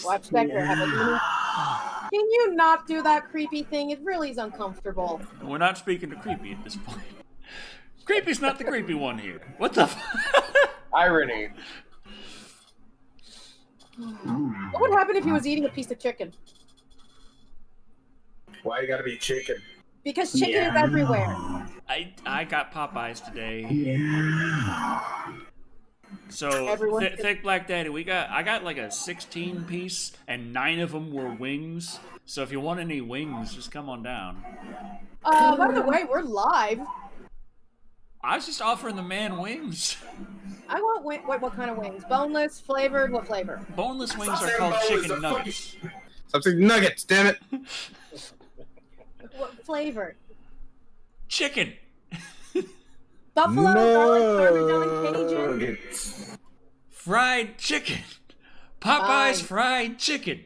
Watch Decker have a little... Can you not do that creepy thing? It really is uncomfortable. We're not speaking to creepy at this point. Creepy's not the creepy one here. What the Irony. What would happen if he was eating a piece of chicken? Why you gotta be chicken? Because chicken is everywhere. I got Popeyes today. Yeah. So thick Black Daddy, I got like a 16-piece, and 9 of them were wings. So if you want any wings, just come on down. By the way, we're live. I was just offering the man wings. I want what kind of wings? Boneless, flavored, what flavor? Boneless wings are called chicken nuggets. Something nuggets, damn it. What flavor? Chicken. Buffalo, garlic, parmesan, Cajun. Fried chicken. Popeyes fried chicken.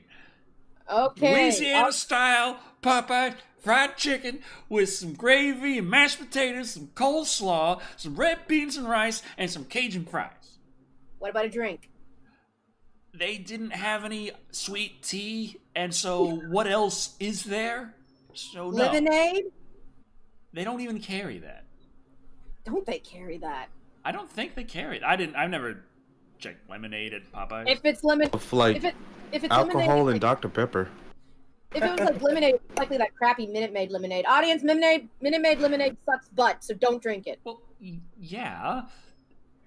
Okay. Louisiana style Popeye fried chicken with some gravy and mashed potatoes, some coleslaw, some red beans and rice, and some Cajun fries. What about a drink? They didn't have any sweet tea, and so what else is there? So no. Lemonade? They don't even carry that. Don't they carry that? I don't think they carry it. I've never checked lemonade at Popeyes. If it's lemon, Like if it's alcohol lemonade, and Dr. Pepper. if it was like lemonade, it's likely that crappy Minute Maid lemonade. Audience, Minute Maid lemonade sucks butt, so don't drink it. Well, yeah.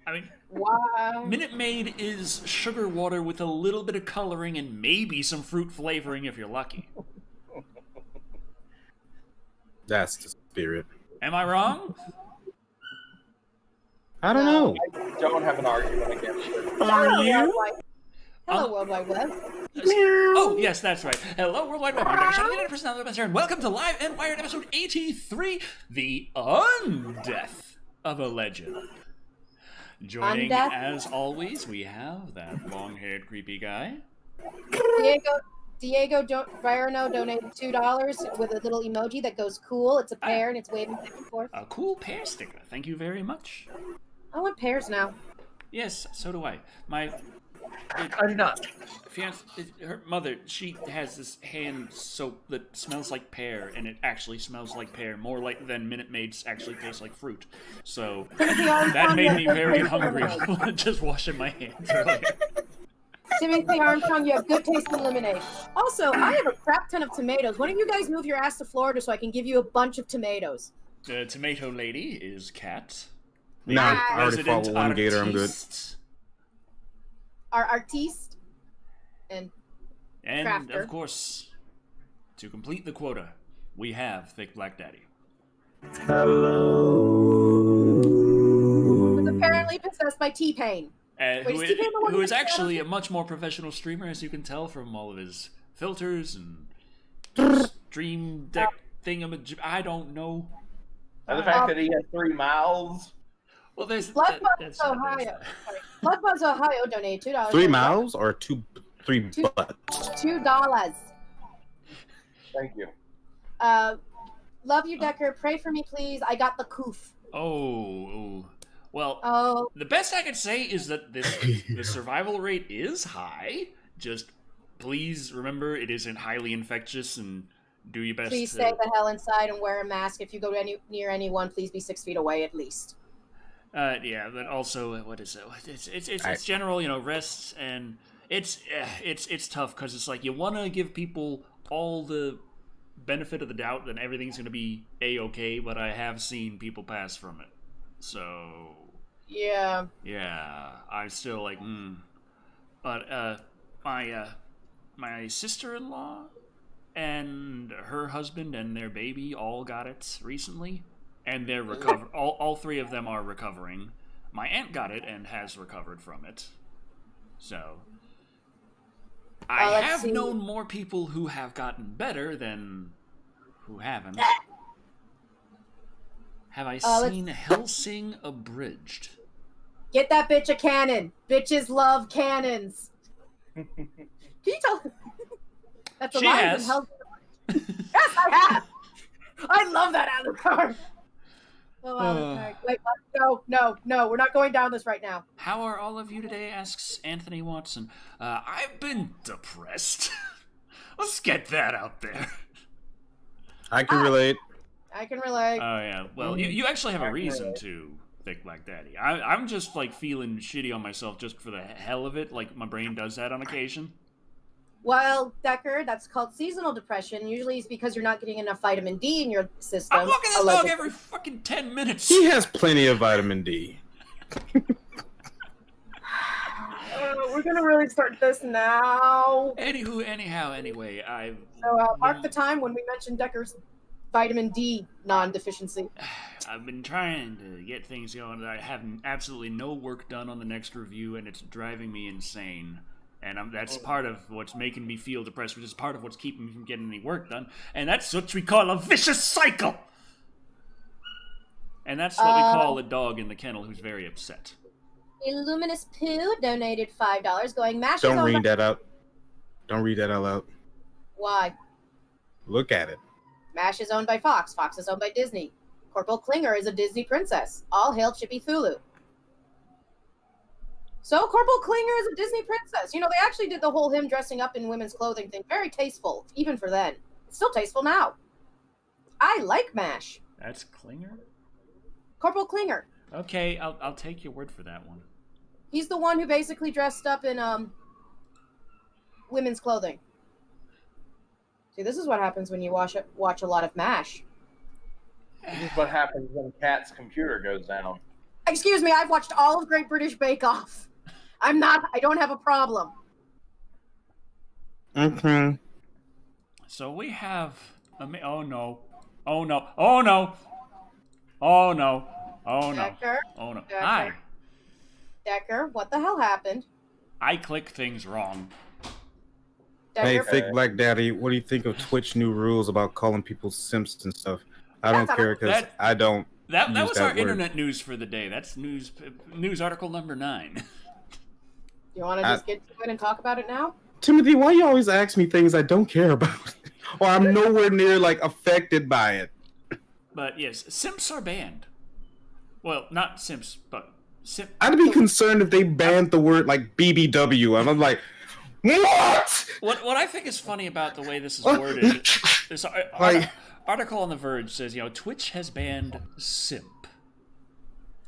I mean, Wow. Minute Maid is sugar water with a little bit of coloring and maybe some fruit flavoring if you're lucky. That's the spirit. Am I wrong? I don't know. I don't have an argument against it. Are you? Hello, World Wide Web. Oh, yes, that's right. Hello, World Wide Web. I'm Dr. Shotty, personality of the and welcome to Live and Wired episode 83, The Undeath of a Legend. Joining, Undeath? as always, we have that long-haired creepy guy. Diego Virano donated $2 with a little emoji that goes cool. It's a pear and it's waving back and forth. A cool pear sticker. Thank you very much. I want pears now. Yes, so do I. I do not. Her mother, she has this hand soap that smells like pear, and it actually smells like pear, more like than Minute Maids actually taste like fruit. So that made me very hungry. Just washing my hands earlier. Timothy Armstrong, you have good taste in lemonade. Also, I have a crap ton of tomatoes. Why don't you guys move your ass to Florida so I can give you a bunch of tomatoes? The tomato lady is Kat. No, I already fought with one gator. I'm good. Our artiste and crafter. Of course, to complete the quota, we have Thick Black Daddy. Hello. Who's apparently possessed by T-Pain. Who is actually a much more professional streamer, as you can tell from all of his filters and stream deck I don't know. And the fact that he has 3 mouths. Well, there's Bloodbuzz Ohio. Bloodbuzz Ohio donated $2. 3 mouths or 3 butts? $2. Thank you. Love you, Decker. Pray for me, please. I got the coof. Oh. Well, the best I could say is that the survival rate is high. Just please remember it isn't highly infectious and do your best. Please stay the hell inside and wear a mask. If you go near anyone, please be 6 feet away at least. Yeah, but also, what is it? It's general, rest, and it's tough because it's like you want to give people all the benefit of the doubt that everything's going to be A-okay, but I have seen people pass from it. So yeah, I'm still like, But my sister-in-law and her husband and their baby all got it recently, and they're all 3 of them are recovering. My aunt got it and has recovered from it. So I have known more people who have gotten better than who haven't. Have I seen Hellsing Abridged? Get that bitch a cannon. Bitches love cannons. Can you tell? That's a line from Hellsing Abridged. Yes, I have. I love that Alucard. Wait, no, we're not going down this right now. How are all of you today? Asks Anthony Watson. I've been depressed. Let's get that out there. I can relate. I can relate. Oh yeah. Well, you actually have a reason to think like Daddy. I'm just like feeling shitty on myself just for the hell of it. Like my brain does that on occasion. Well, Decker, that's called seasonal depression. Usually it's because you're not getting enough vitamin D in your system. I'm walking this dog every fucking 10 minutes. He has plenty of vitamin D. We're gonna really start this now. Anyway, mark the time when we mentioned Decker's vitamin D non-deficiency. I've been trying to get things going. I have absolutely no work done on the next review, and it's driving me insane. And that's part of what's making me feel depressed, which is part of what's keeping me from getting any work done. And that's what we call a vicious cycle. And that's what we call a dog in the kennel who's very upset. Illuminous Poo donated $5, going mash. Don't read that out. Don't read that out loud. Why? Look at it. MASH is owned by Fox. Fox is owned by Disney. Corporal Klinger is a Disney princess. All hail Chippy Thulu. So Corporal Klinger is a Disney princess. You know, they actually did the whole him dressing up in women's clothing thing. Very tasteful, even for then. It's still tasteful now. I like MASH. That's Klinger? Corporal Klinger. Okay, I'll take your word for that one. He's the one who basically dressed up in women's clothing. See, this is what happens when you watch a lot of MASH. This is what happens when Cat's computer goes down. Excuse me, I've watched all of Great British Bake Off. I don't have a problem. Mm-hmm. So we have... Oh no. Oh no. Oh no. Oh no. Oh no. Decker? Oh no. Decker? Hi. Decker, what the hell happened? I click things wrong. Hey, Decker, Thick Black Daddy, what do you think of Twitch new rules about calling people simps and stuff? I don't care because I don't. That use was our word. internet news for the day. That's news article number 9. you want to just get to it and talk about it now? Timothy, why you always ask me things I don't care about? Or I'm nowhere near like affected by it. But yes, simps are banned. Well, not simps, but simp. I'd be concerned if they banned the word like BBW. And I'm like, what? What I think is funny about the way this is worded, this article on The Verge says, Twitch has banned simp.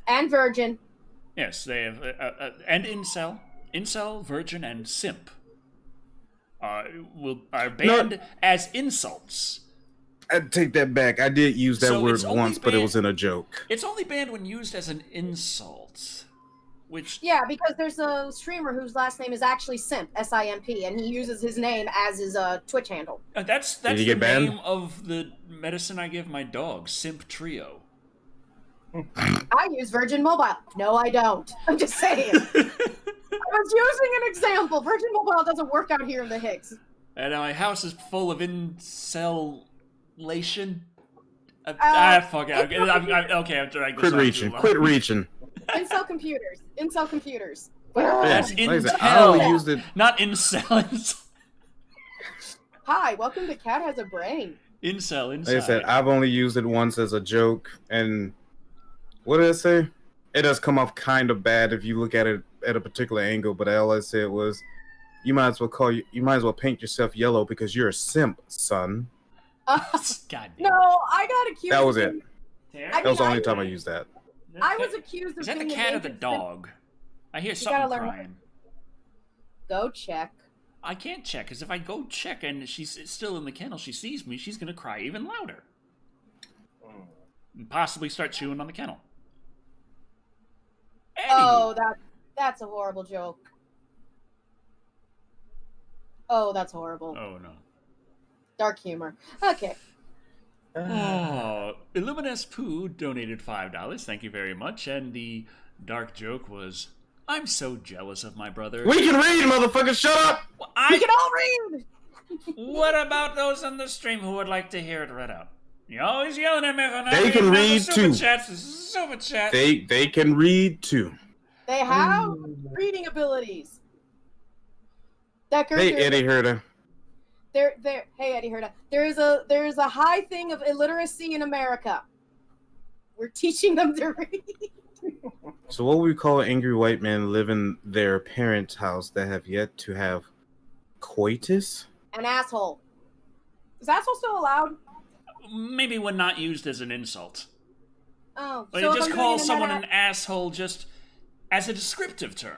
And virgin. Yes, they have, and incel, virgin, and simp are banned as insults. I take that back. I did use that word once, but it was in a joke. It's only banned when used as an insult. Which... Yeah, because there's a streamer whose last name is actually Simp, S-I-M-P, and he uses his name as his Twitch handle. That's the name of the medicine I give my dog, Simp Trio. I use Virgin Mobile. No, I don't. I'm just saying. I was using an example. Virgin Mobile doesn't work out here in the Hicks. And my house is full of incelation. Fuck it. Okay, I'm trying to Quit reaching. Incel computers. That's Intel. I only used it. Not incel. Hi, welcome to Cat Has a Brain. Incel. Like I said, I've only used it once as a joke, and what did I say? It does come off kind of bad if you look at it at a particular angle, but all I said was, you might as well paint yourself yellow because you're a simp, son. God. No, I got accused. That was it. That was the only time I used that. I was accused of Is that the being cat an or the dog? I hear something crying. Go check. I can't check, because if I go check and she's still in the kennel, she sees me, she's going to cry even louder. And possibly start chewing on the kennel. Oh, that's a horrible joke. Oh, that's horrible. Oh, no. Dark humor. Okay. Illuminous Poo donated $5. Thank you very much. And the dark joke was, I'm so jealous of my brother. We can read, motherfucker. Shut up. We can all read. What about those on the stream who would like to hear it read out? You're always yelling at me for not They can read too. Super chat. They can read too. They have reading abilities. Decker, Hey, Eddie Herda. Hey, Eddie Herda. There is a high thing of illiteracy in America. We're teaching them to read. So what we call angry white men live in their parents' house that have yet to have coitus? An asshole. Is asshole still allowed? Maybe when not used as an insult. Oh, But so you if just I'm call doing someone an asshole just as a descriptive term.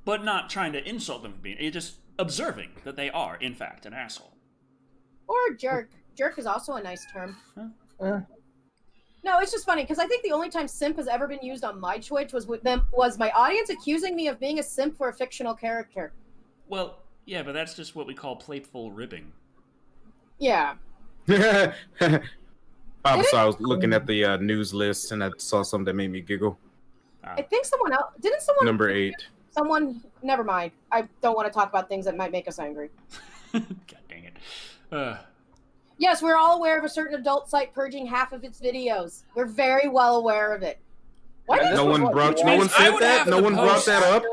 But not trying to insult them for being. You're just observing that they are, in fact, an asshole. Or a jerk. Jerk is also a nice term. Uh. No, it's just funny because I think the only time simp has ever been used on my Twitch was my audience accusing me of being a simp for a fictional character. Well, yeah, but that's just what we call playful ribbing. Yeah. I was looking at the news list and I saw something that made me giggle. I think someone else didn't someone Number 8. Someone never mind. I don't want to talk about things that might make us angry. God dang it. Yes, we're all aware of a certain adult site purging half of its videos. We're very well aware of it. Why did No one said that? No one brought that up?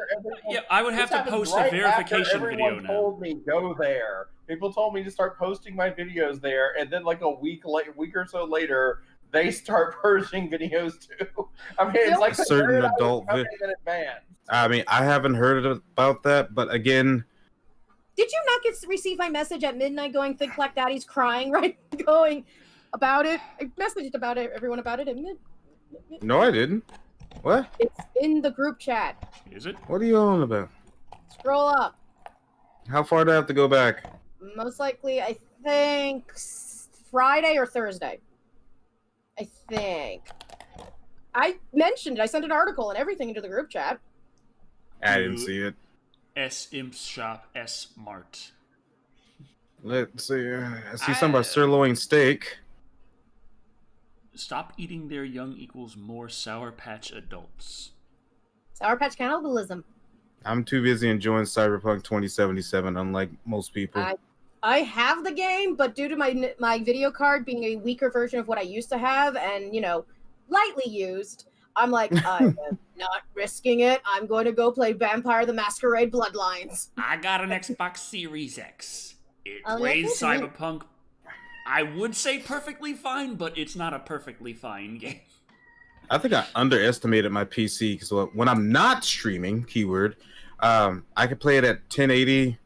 Yeah, I would have to post a verification video everyone now. told me go there. People told me to start posting my videos there, and then like a week or so later, they start purging videos too. I mean, it's like a certain adult in advance. I mean, I haven't heard about that, but again... Did you not receive my message at midnight going, Thick Black Daddy's crying, right? Going about it? I messaged about it, everyone about it at midnight. No, I didn't. What? It's in the group chat. Is it? What are you on about? Scroll up. How far do I have to go back? Most likely, I think Friday or Thursday. I think. I mentioned it. I sent an article and everything into the group chat. I didn't see it. S-Imps Shop S-Mart. Let's see. I see something about sirloin steak. Stop eating their young equals more Sour Patch adults. Sour Patch cannibalism. I'm too busy enjoying Cyberpunk 2077, unlike most people. I have the game, but due to my video card being a weaker version of what I used to have, and lightly used, I'm like, I'm not risking it. I'm going to go play Vampire the Masquerade Bloodlines. I got an Xbox Series X. It Oh, plays that's Cyberpunk. I would say perfectly fine, but it's not a perfectly fine game. I think I underestimated my PC because when I'm not streaming, keyword, I can play it at 1080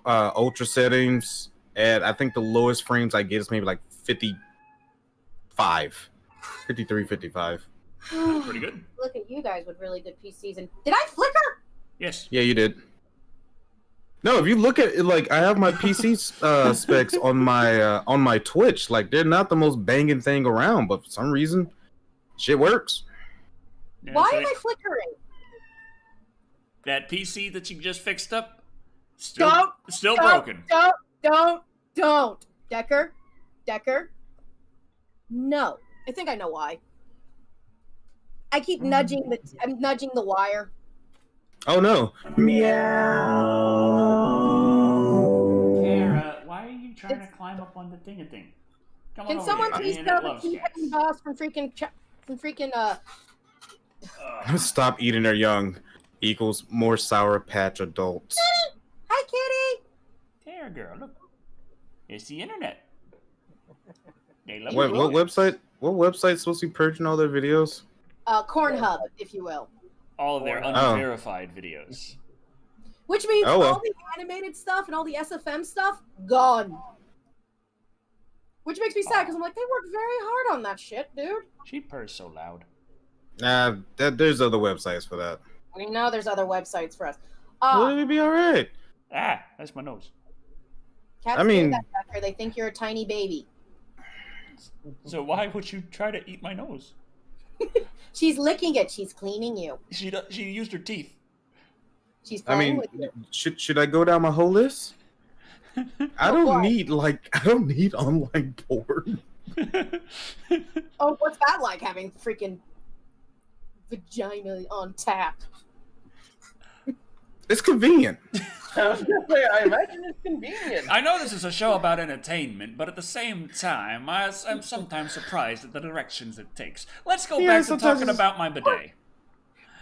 ultra settings. And I think the lowest frames I get is maybe like 55, 53, 55. Pretty good. Look at you guys with really good PCs. And did I flicker? Yes. Yeah, you did. No, if you look at it, like I have my PC specs on my Twitch, like they're not the most banging thing around, but for some reason, shit works. Yeah, Why so am I flickering? that PC that you just fixed up, still broken. Don't. Decker. No. I think I know why. I keep nudging the wire. Oh no. Kara, why are you trying to climb up on the thing? Come Can on someone over please here. tell Loves the cats. boss from freaking Stop eating their young equals more Sour Patch adults. Hi, kitty. There, girl, look. It's the internet. They love What it. website? What website's supposed to be purging all their videos? Corn Hub, if you will. All of their unverified videos. Which means Oh, well. all the animated stuff and all the SFM stuff, gone. Which makes me sad, because I'm like, they worked very hard on that shit, dude. She purrs so loud. Nah, there's other websites for that. We know there's other websites for us. Would it be alright? Ah, that's my nose. Cats I mean- do that, Tucker. They think you're a tiny baby. So why would you try to eat my nose? She's licking it. She's cleaning you. She used her teeth. She's I playing mean, with you. should I go down my whole list? I don't need online porn. Oh, what's that like, having freaking vagina on tap? It's convenient. I was gonna say, I imagine it's convenient. I know this is a show about entertainment, but at the same time, I'm sometimes surprised at the directions it takes. Let's go back to sometimes talking about my bidet.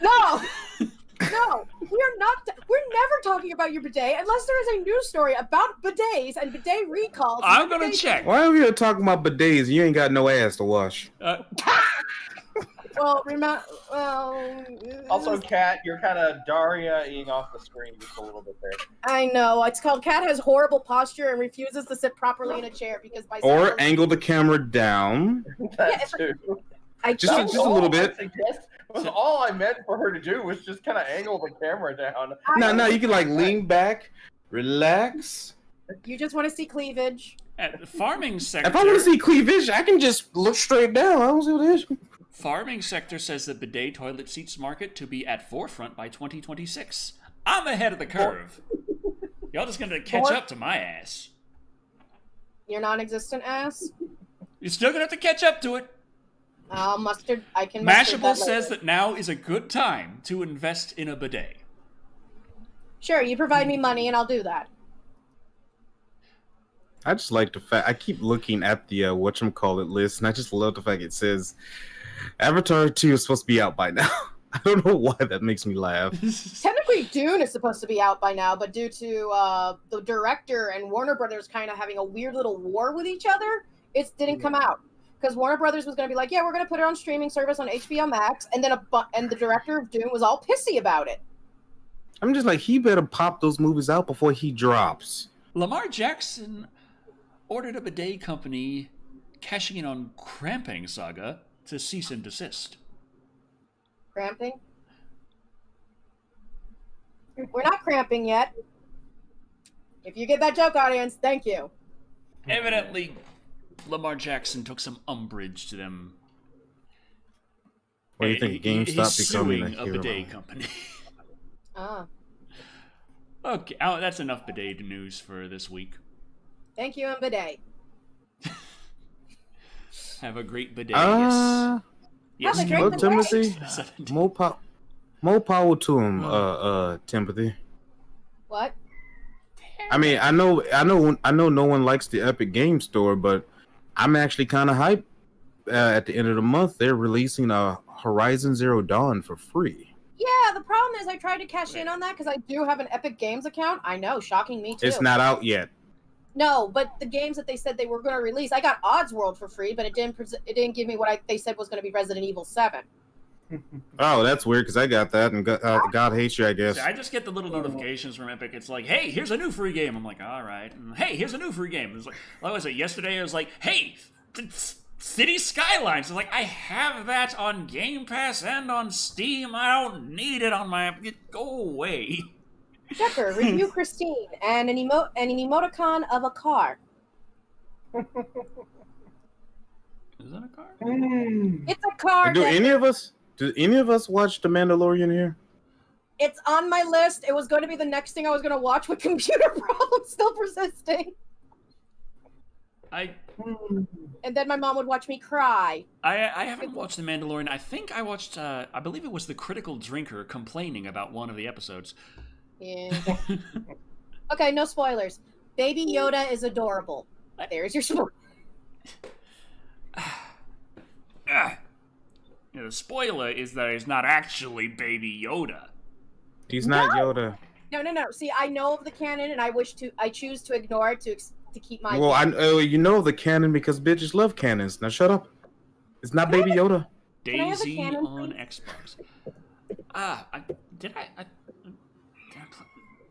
No! No! We're ever talking about your bidet unless there is a news story about bidets and bidet recalls. I'm gonna check. Why are we talking about bidets? You ain't got no ass to wash. Well, remember. Also, Kat, you're kind of Daria-ing off the screen just a little bit there. I know. It's called Kat has horrible posture and refuses to sit properly in a chair because by Or angle the camera down. That's too. Just a little bit. All I meant for her to do was just kind of angle the camera down. No, you can like lean back, relax. You just want to see cleavage. At the farming sector. If I want to see cleavage, I can just look straight down. I don't see what it is. Farming sector says the bidet toilet seats market to be at forefront by 2026. I'm ahead of the curve. Y'all just gonna catch up to my ass. Your non-existent ass? You're still gonna have to catch up to it. Mustard. I can. Mashable says that now is a good time to invest in a bidet. Sure, you provide me money and I'll do that. I just like the fact I keep looking at the whatchamacallit list, and I just love the fact it says Avatar 2 is supposed to be out by now. I don't know why that makes me laugh. Technically, Dune is supposed to be out by now, but due to the director and Warner Brothers kind of having a weird little war with each other, it didn't come out. Because Warner Brothers was going to be like, yeah, we're going to put it on streaming service on HBO Max, and then the director of Dune was all pissy about it. I'm just like, he better pop those movies out before he drops. Lamar Jackson ordered a bidet company cashing in on Cramping Saga to cease and desist. Cramping? We're not cramping yet. If you get that joke, audience, thank you. Evidently, Lamar Jackson took some umbrage to them. What do you think? GameStop becoming a bidet company. Okay, that's enough bidet news for this week. Thank you, and bidet. Have a great bidet. Yes. Have a great bidet. Timothy, more power to him, Timothy. What? I mean, I know no one likes the Epic Game Store, but I'm actually kind of hyped. At the end of the month, they're releasing a Horizon Zero Dawn for free. Yeah, the problem is I tried to cash in on that because I do have an Epic Games account. I know, shocking me too. It's not out yet. No, but the games that they said they were going to release, I got Oddsworld for free, but it didn't give me what they said was going to be Resident Evil 7. Oh, that's weird because I got that, and God hates you, I guess. I just get the little notifications from Epic. It's like, hey, here's a new free game. I'm like, all right. And, hey, here's a new free game. It's like, what was it? Yesterday, I was like, hey, City Skylines. I'm like, I have that on Game Pass and on Steam. I don't need it on my. Go away. Decker, review Christine and an emoticon of a car. Is that a car? It's a car. Do any of us watch The Mandalorian here? It's on my list. It was going to be the next thing I was going to watch with computer problems still persisting. And then my mom would watch me cry. I haven't watched The Mandalorian. I think I watched, I believe it was The Critical Drinker complaining about one of the episodes. Yeah. Okay, no spoilers. Baby Yoda is adorable. There's your spoiler. The spoiler is that he's not actually Baby Yoda. He's not Yoda. No. See, I know of the canon, and I choose to ignore it to keep my. Well, you know the canon because bitches love canons. Now shut up. It's not Baby Yoda. Daisy on Xbox.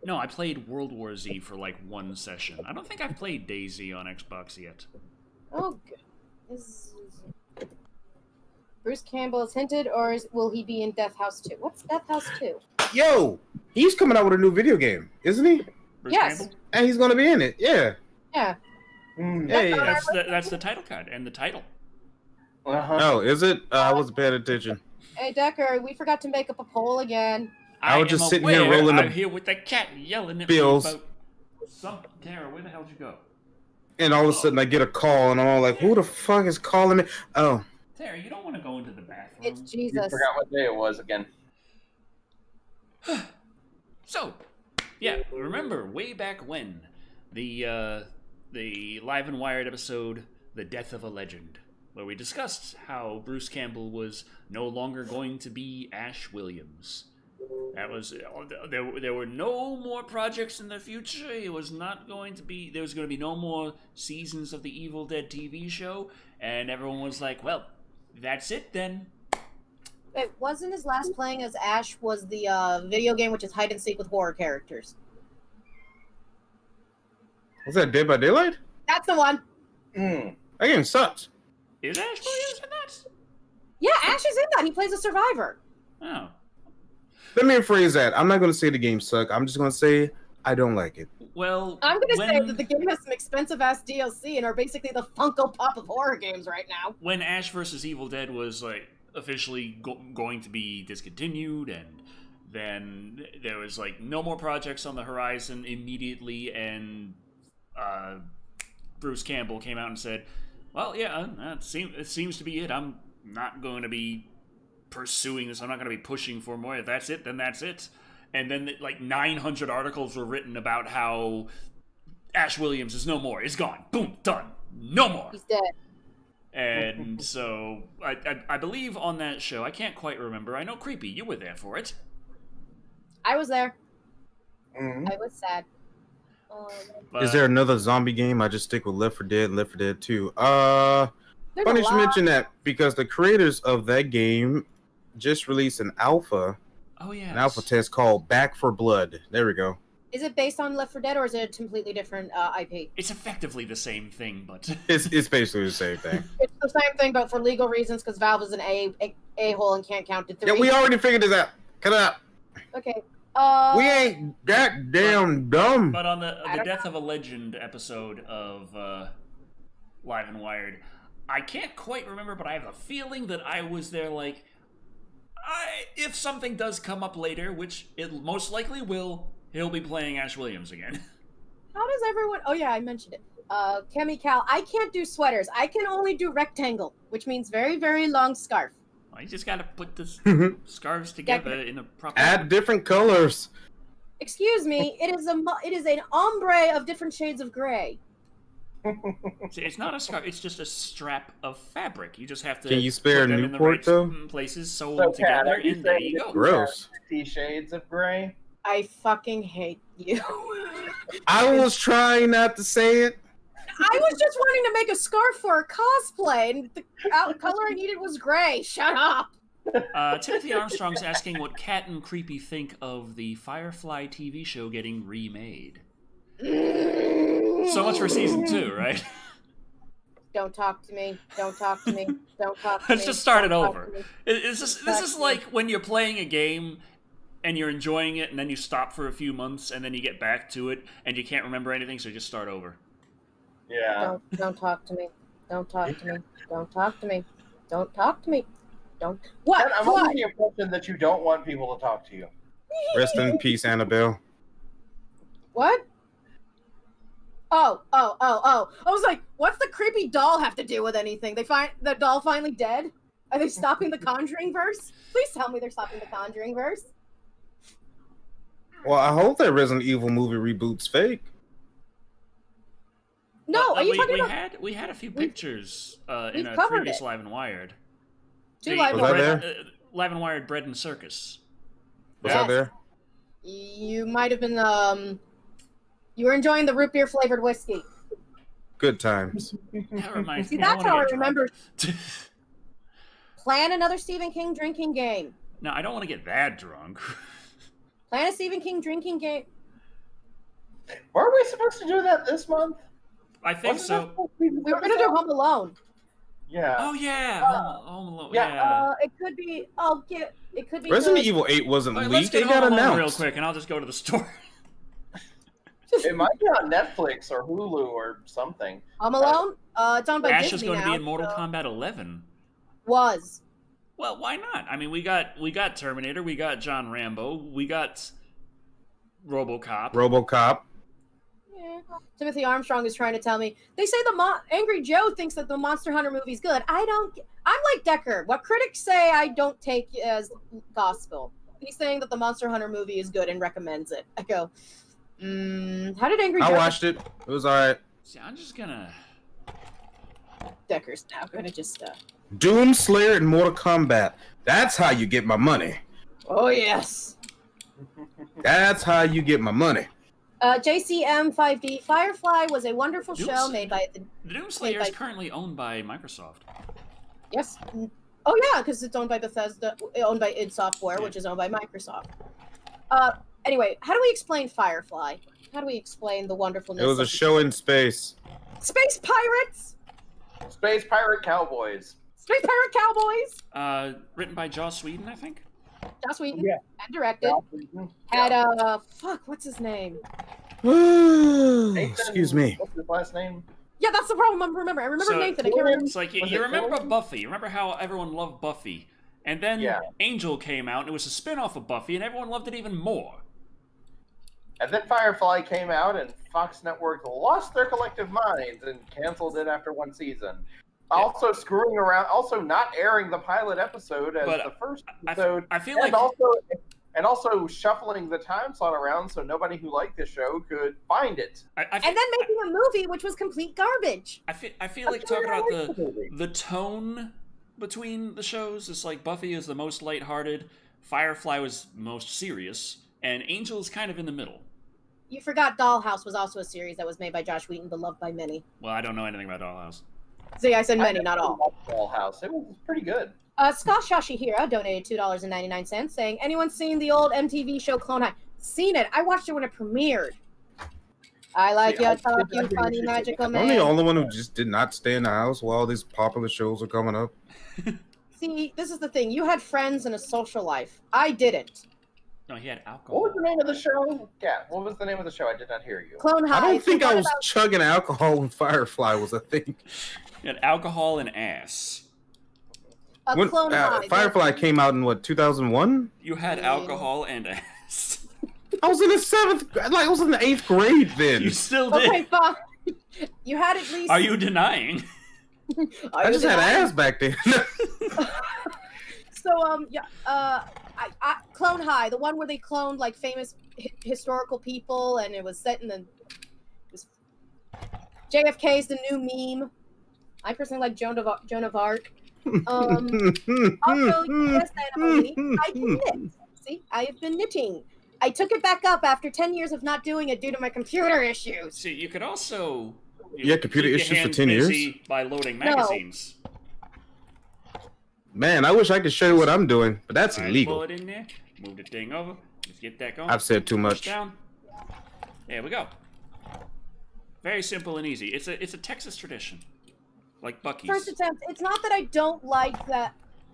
No, I played World War Z for like one session. I don't think I've played Daisy on Xbox yet. Oh, good. Bruce Campbell is hinted, or will he be in Death House 2? What's Death House 2? Yo, he's coming out with a new video game, isn't he? Bruce Yes. Campbell? And he's gonna be in it. Yeah. Yeah. Hey. That's the title card and the title. Oh, is it? I wasn't paying attention. Hey, Decker, we forgot to make up a poll again. I was just sitting here rolling the I'm here with the cat yelling at bills. me about something. Tara, where the hell did you go? And all of a sudden I get a call, and I'm all like, who the fuck is calling me? Oh. Tara, you don't want to go into the bathroom. It's Jesus. You forgot what day it was again. So, yeah, remember way back when the Live and Wired episode, The Death of a Legend, where we discussed how Bruce Campbell was no longer going to be Ash Williams. That was there were no more projects in the future. It was not going to be. There was going to be no more seasons of the Evil Dead TV show, and everyone was like, "Well, that's it then." It wasn't his last playing as Ash was the video game, which is hide and seek with horror characters. Was that Dead by Daylight? That's the one. Mm. That game sucks. Is Ash Williams in that? Yeah, Ash is in that. He plays a survivor. Oh. Let me rephrase that. I'm not going to say the game suck. I'm just going to say I don't like it. Well, I'm going to say that the game has some expensive-ass DLC and are basically the Funko Pop of horror games right now. When Ash vs. Evil Dead was like officially going to be discontinued, and then there was like no more projects on the horizon immediately, and Bruce Campbell came out and said, "Well, yeah, it seems to be it. I'm not going to be pursuing this. I'm not going to be pushing for more. If that's it, then that's it." And then like 900 articles were written about how Ash Williams is no more. It's gone. Boom, done. No more. He's dead. And so I believe on that show, I can't quite remember. I know Creepy, you were there for it. I was there. Mm-hmm. I was sad. Is there another zombie game? I just stick with Left 4 Dead and Left 4 Dead 2. Funny you should mention that because the creators of that game just released an alpha. Oh yeah. An alpha test called Back for Blood. There we go. Is it based on Left 4 Dead or is it a completely different IP? It's effectively the same thing, but It's basically the same thing. It's the same thing, but for legal reasons, because Valve is an a-hole and can't count to 3. Yeah, we already figured this out. Cut it out. Okay. We ain't that damn dumb. But on the Death of a Legend episode of Live and Wired, I can't quite remember, but I have a feeling that I was there like, if something does come up later, which it most likely will, he'll be playing Ash Williams again. How does everyone... Oh, yeah, I mentioned it. Chemical, I can't do sweaters. I can only do rectangle, which means very, very long scarf. Well, you just gotta put the scarves together in a proper... Add different colors. Excuse me, it is an ombre of different shades of gray. It's not a scarf, it's just a strap of fabric. You just have to Can you spare put them in the Newport, right though? places, sew So, them Kat, together, are you and there saying you that go. Gross. 50 Shades of Grey? I fucking hate you. I was trying not to say it. I was just wanting to make a scarf for a cosplay, and the color I needed was gray. Shut up. Timothy Armstrong's asking what Kat and Creepy think of the Firefly TV show getting remade. So much for season 2, right? Don't talk to me. Don't talk to me. Don't talk to me. Let's just start it Don't talk over. to me. This is like when you're playing a game and you're enjoying it, and then you stop for a few months, and then you get back to it, and you can't remember anything, so you just start over. Yeah. Don't talk to me. Don't talk to me. Don't talk to me. Don't talk to me. Don't. What? And I'm What? under the impression that you don't want people to talk to you. Rest in peace, Annabelle. What? Oh. I was like, what's the creepy doll have to do with anything? The doll finally dead? Are they stopping the Conjuring verse? Please tell me they're stopping the Conjuring verse. Well, I hope that Resident Evil movie reboot's fake. No, are you talking about? We had a few pictures in We've a covered previous it. Live and Wired. Two Live and Was that Wired. there? Live and Wired Bread and Circus. Was Yes. that there? You might have been, you were enjoying the root beer flavored whiskey. Good times. That reminds See, me. that's wanna how I get remember. drunk. Plan another Stephen King drinking game. No, I don't want to get that drunk. Plan a Stephen King drinking game. Were we supposed to do that this month? I think Wasn't so. that supposed to be this We were gonna do episode? Home Alone. Yeah. Oh yeah, Home Alone. Yeah, Yeah. It could be. It could be. Resident good. Evil 8 wasn't All right, let's leaked. get It got Home Alone real announced. quick, and I'll just go to the store. It might be on Netflix or Hulu or something. Home Alone. It's owned by Ash Disney is going to now, be in Mortal so- Kombat 11. Was. Well, why not? I mean, we got Terminator, we got John Rambo, we got RoboCop. RoboCop. Yeah. Timothy Armstrong is trying to tell me. They say Angry Joe thinks that the Monster Hunter movie's good. I'm like Decker. What critics say, I don't take as gospel. He's saying that the Monster Hunter movie is good and recommends it. I go, how did Angry Joe? I watched it. It was alright. See, I'm just gonna. Decker's now gonna just. Doom Slayer and Mortal Kombat. That's how you get my money. Oh yes. That's how you get my money. JCM5D, Firefly was a wonderful show made by the Doomslayer is currently owned by Microsoft. Yes. Oh yeah, because it's owned by Bethesda, owned by id Software, which is owned by Microsoft. Anyway, how do we explain Firefly? How do we explain the wonderfulness? It was a show in space. Space pirates. Space Pirate Cowboys. Space Pirate Cowboys. Written by Joss Whedon, I think. Joss Whedon. Yeah. And directed. Had fuck, what's his name? Excuse me. What's his last name? Yeah, that's the problem. I remember Nathan. I can't remember. It's like you remember Buffy. Remember how everyone loved Buffy, and then Angel came out, and it was a spin-off of Buffy, and everyone loved it even more. And then Firefly came out, and Fox Network lost their collective minds and canceled it after one season. Also screwing around, also not airing the pilot episode as the first episode. I feel and like also shuffling the time slot around so nobody who liked the show could find it. And then making a movie which was complete garbage. I feel like talking about the tone between the shows. It's like Buffy is the most lighthearted, Firefly was most serious, and Angel's kind of in the middle. You forgot Dollhouse was also a series that was made by Josh Whedon, but loved by many. Well, I don't know anything about Dollhouse. See, I said many, not all. Dollhouse. It was pretty good. Scott Shashihira donated $2.99, saying, "Anyone seen the old MTV show Clone High? Seen it. I watched it when it premiered. I like your talk, you funny magical man." I'm the only one who just did not stay in the house while these popular shows are coming up. See, this is the thing. You had friends and a social life. I didn't. No, he had alcohol. What was the name of the show? Yeah, what was the name of the show? I did not hear you. Clone High. I don't think I was chugging alcohol when Firefly was a thing. He had alcohol and ass. When, Clone High. Firefly came out in what, 2001? You had alcohol and ass. I was in the 7th, like I was in the 8th grade then. You still did. Okay, fine. You had at least. Are you denying? I just had ass back then. So Clone High, the one where they cloned like famous historical people, and it was set in the JFK's the new meme. I personally like Joan of Arc. Also, yes, Emily, I can knit. See, I have been knitting. I took it back up after 10 years of not doing it due to my computer issues. See, you could also computer issues for 10 years by loading magazines. Man, I wish I could show you what I'm doing, but that's illegal. Pull it in there, move the thing over, let's get that going. I've said too much. Down. There we go. Very simple and easy. It's a Texas tradition, like Buc-ee's. First attempt. It's not that I don't like that.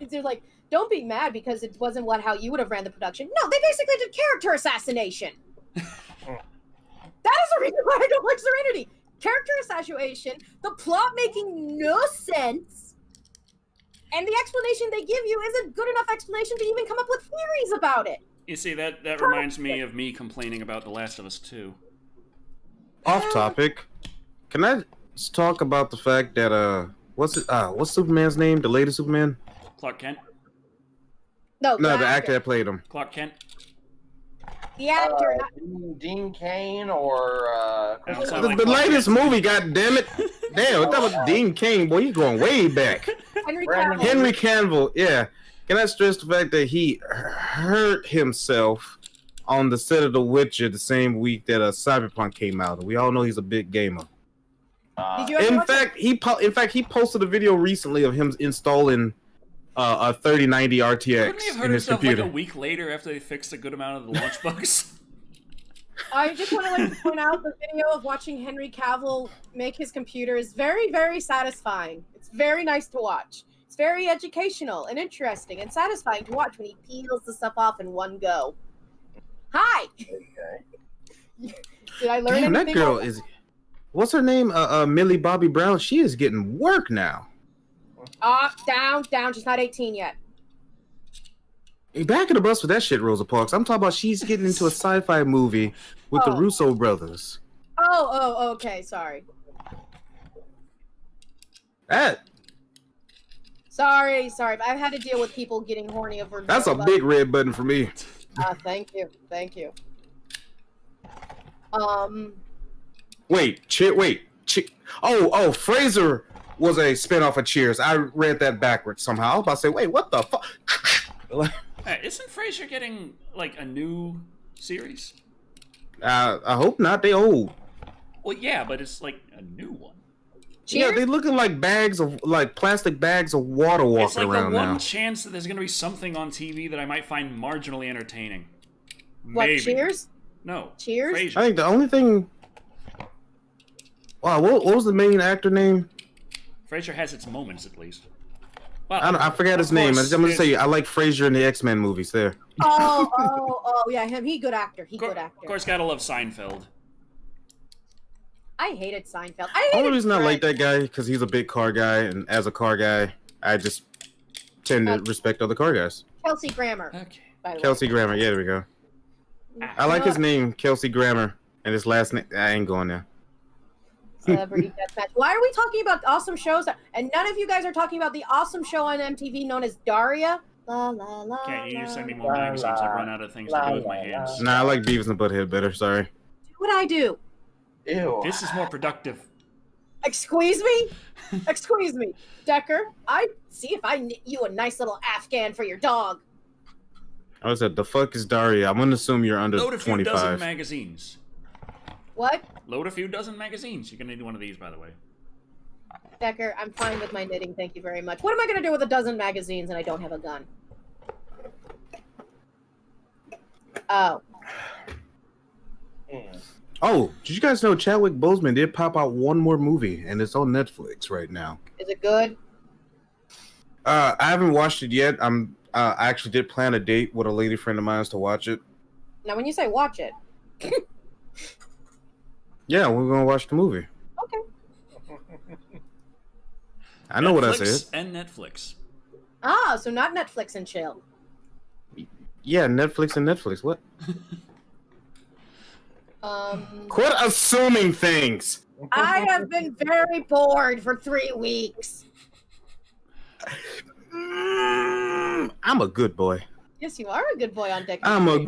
They're like, don't be mad because it wasn't how you would have ran the production. No, they basically did character assassination. That is the reason why I don't like Serenity. Character assassination, the plot making no sense, and the explanation they give you isn't good enough explanation to even come up with theories about it. You see, that reminds me of me complaining about The Last of Us 2. Off topic. Can I talk about the fact that what's Superman's name? The latest Superman? Clark Kent. No, the actor that played him. Clark Kent. The actor. Dean Cain or the latest movie. God damn it! Damn, I thought it was Dean Cain. Boy, you're going way back. Henry Cavill. Yeah. Can I stress the fact that he hurt himself on the set of The Witcher the same week that Cyberpunk came out? We all know he's a big gamer. In fact, he posted a video recently of him installing a 3090 RTX in his computer. Like a week later after they fixed a good amount of the launch bugs. I just want to point out the video of watching Henry Cavill make his computer is very, very satisfying. It's very nice to watch. It's very educational and interesting and satisfying to watch when he peels the stuff off in one go. Hi. Okay. Did I learn anything? That girl is. What's her name? Millie Bobby Brown. She is getting work now. Down. She's not 18 yet. Hey, back in the bus with that shit, Rosa Parks. I'm talking about she's getting into a sci-fi movie with the Russo brothers. Oh, okay. Sorry. Sorry. I've had to deal with people getting horny over. That's a big red button for me. Thank you. Oh, Fraser was a spinoff of Cheers. I read that backwards somehow. I was about to say, wait, what the fuck? Isn't Frasier getting like a new series? I hope not. They old. Well, yeah, but it's like a new one. Cheers? Yeah, they looking like plastic bags of water walking It's like around the one now. chance that there's going to be something on TV that I might find marginally entertaining. What, Maybe. Cheers? No. Cheers? Frasier. I think the only thing. Wow, what was the main actor name? Frasier has its moments, at least. Well, I forgot his of name. I'm course, gonna say there's- I like Frasier in the X-Men movies. There. Yeah, him. He good actor. He good Of actor. course, gotta love Seinfeld. I hated Seinfeld. The only reason I like that guy because he's a big car guy, and as a car guy, I just tend to respect other car guys. Kelsey Grammer. Okay. By the Kelsey Grammer, yeah, there we go. way. I like his name, Kelsey Grammer, and his last name. I ain't going there. Celebrity Deathmatch. Why are we talking about awesome shows? And none of you guys are talking about the awesome show on MTV known as Daria. La la la. Can't you la, send me more magazines? I've run out of things to do with my hands. Nah, I like Beavis and Butthead better. Sorry. Do what I do. Ew. This is more productive. Excuse me? Excuse me. Decker, I see if I knit you a nice little Afghan for your dog. I said, the fuck is Daria? I'm gonna assume you're under Load a few dozen 25. magazines. What? Load a few dozen magazines. You're gonna need one of these, by the way. Decker, I'm fine with my knitting, thank you very much. What am I going to do with a dozen magazines and I don't have a gun? Oh. Oh, did you guys know Chadwick Boseman did pop out one more movie, and it's on Netflix right now? Is it good? I haven't watched it yet. I actually did plan a date with a lady friend of mine to watch it. Now, when you say watch it. Yeah, we're gonna watch the movie. Okay. I know what I Netflix said. and Netflix. Ah, so not Netflix and chill. Yeah, Netflix and Netflix. What? Quit assuming things. I have been very bored for 3 weeks. I'm a good boy. Yes, you are a good boy on Deck. I'm a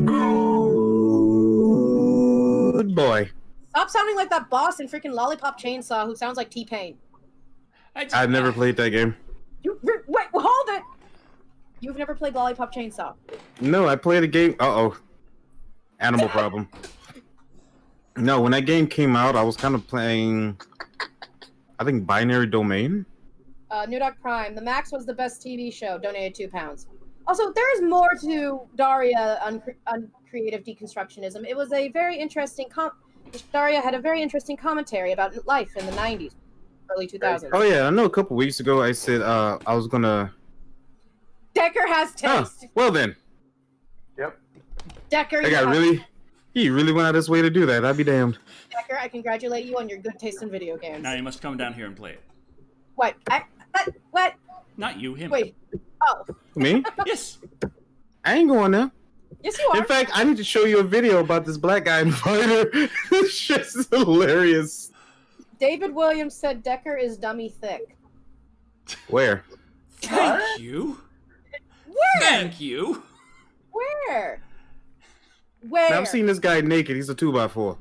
good boy. Stop sounding like that boss in freaking Lollipop Chainsaw who sounds like T-Pain. I've never played that game. Wait, hold it! You've never played Lollipop Chainsaw. No, I played a game. Uh-oh. Animal problem. No, when that game came out, I was kind of playing, I think, Binary Domain. New Dog Prime. The Max was the best TV show. Donated £2. Also, there is more to Daria uncreative deconstructionism. It was a very interesting Daria had a very interesting commentary about life in the 90s, early 2000s. Oh, yeah, I know a couple weeks ago I said I was going to... Decker has taste. Well then. Yep. Decker, He really went out of his way to do that. I'd be damned. Decker, I congratulate you on your good taste in video games. Now you must come down here and play it. What? What? Not you, him. Wait. Oh. Me? Yes. I ain't going there. Yes, you are. In fact, I need to show you a video about this black guy in Fighter. This shit's hilarious. David Williams said Decker is dummy thick. Where? Thank you. Where? Thank you. Where? Where? Now, I've seen this guy naked. He's a 2x4.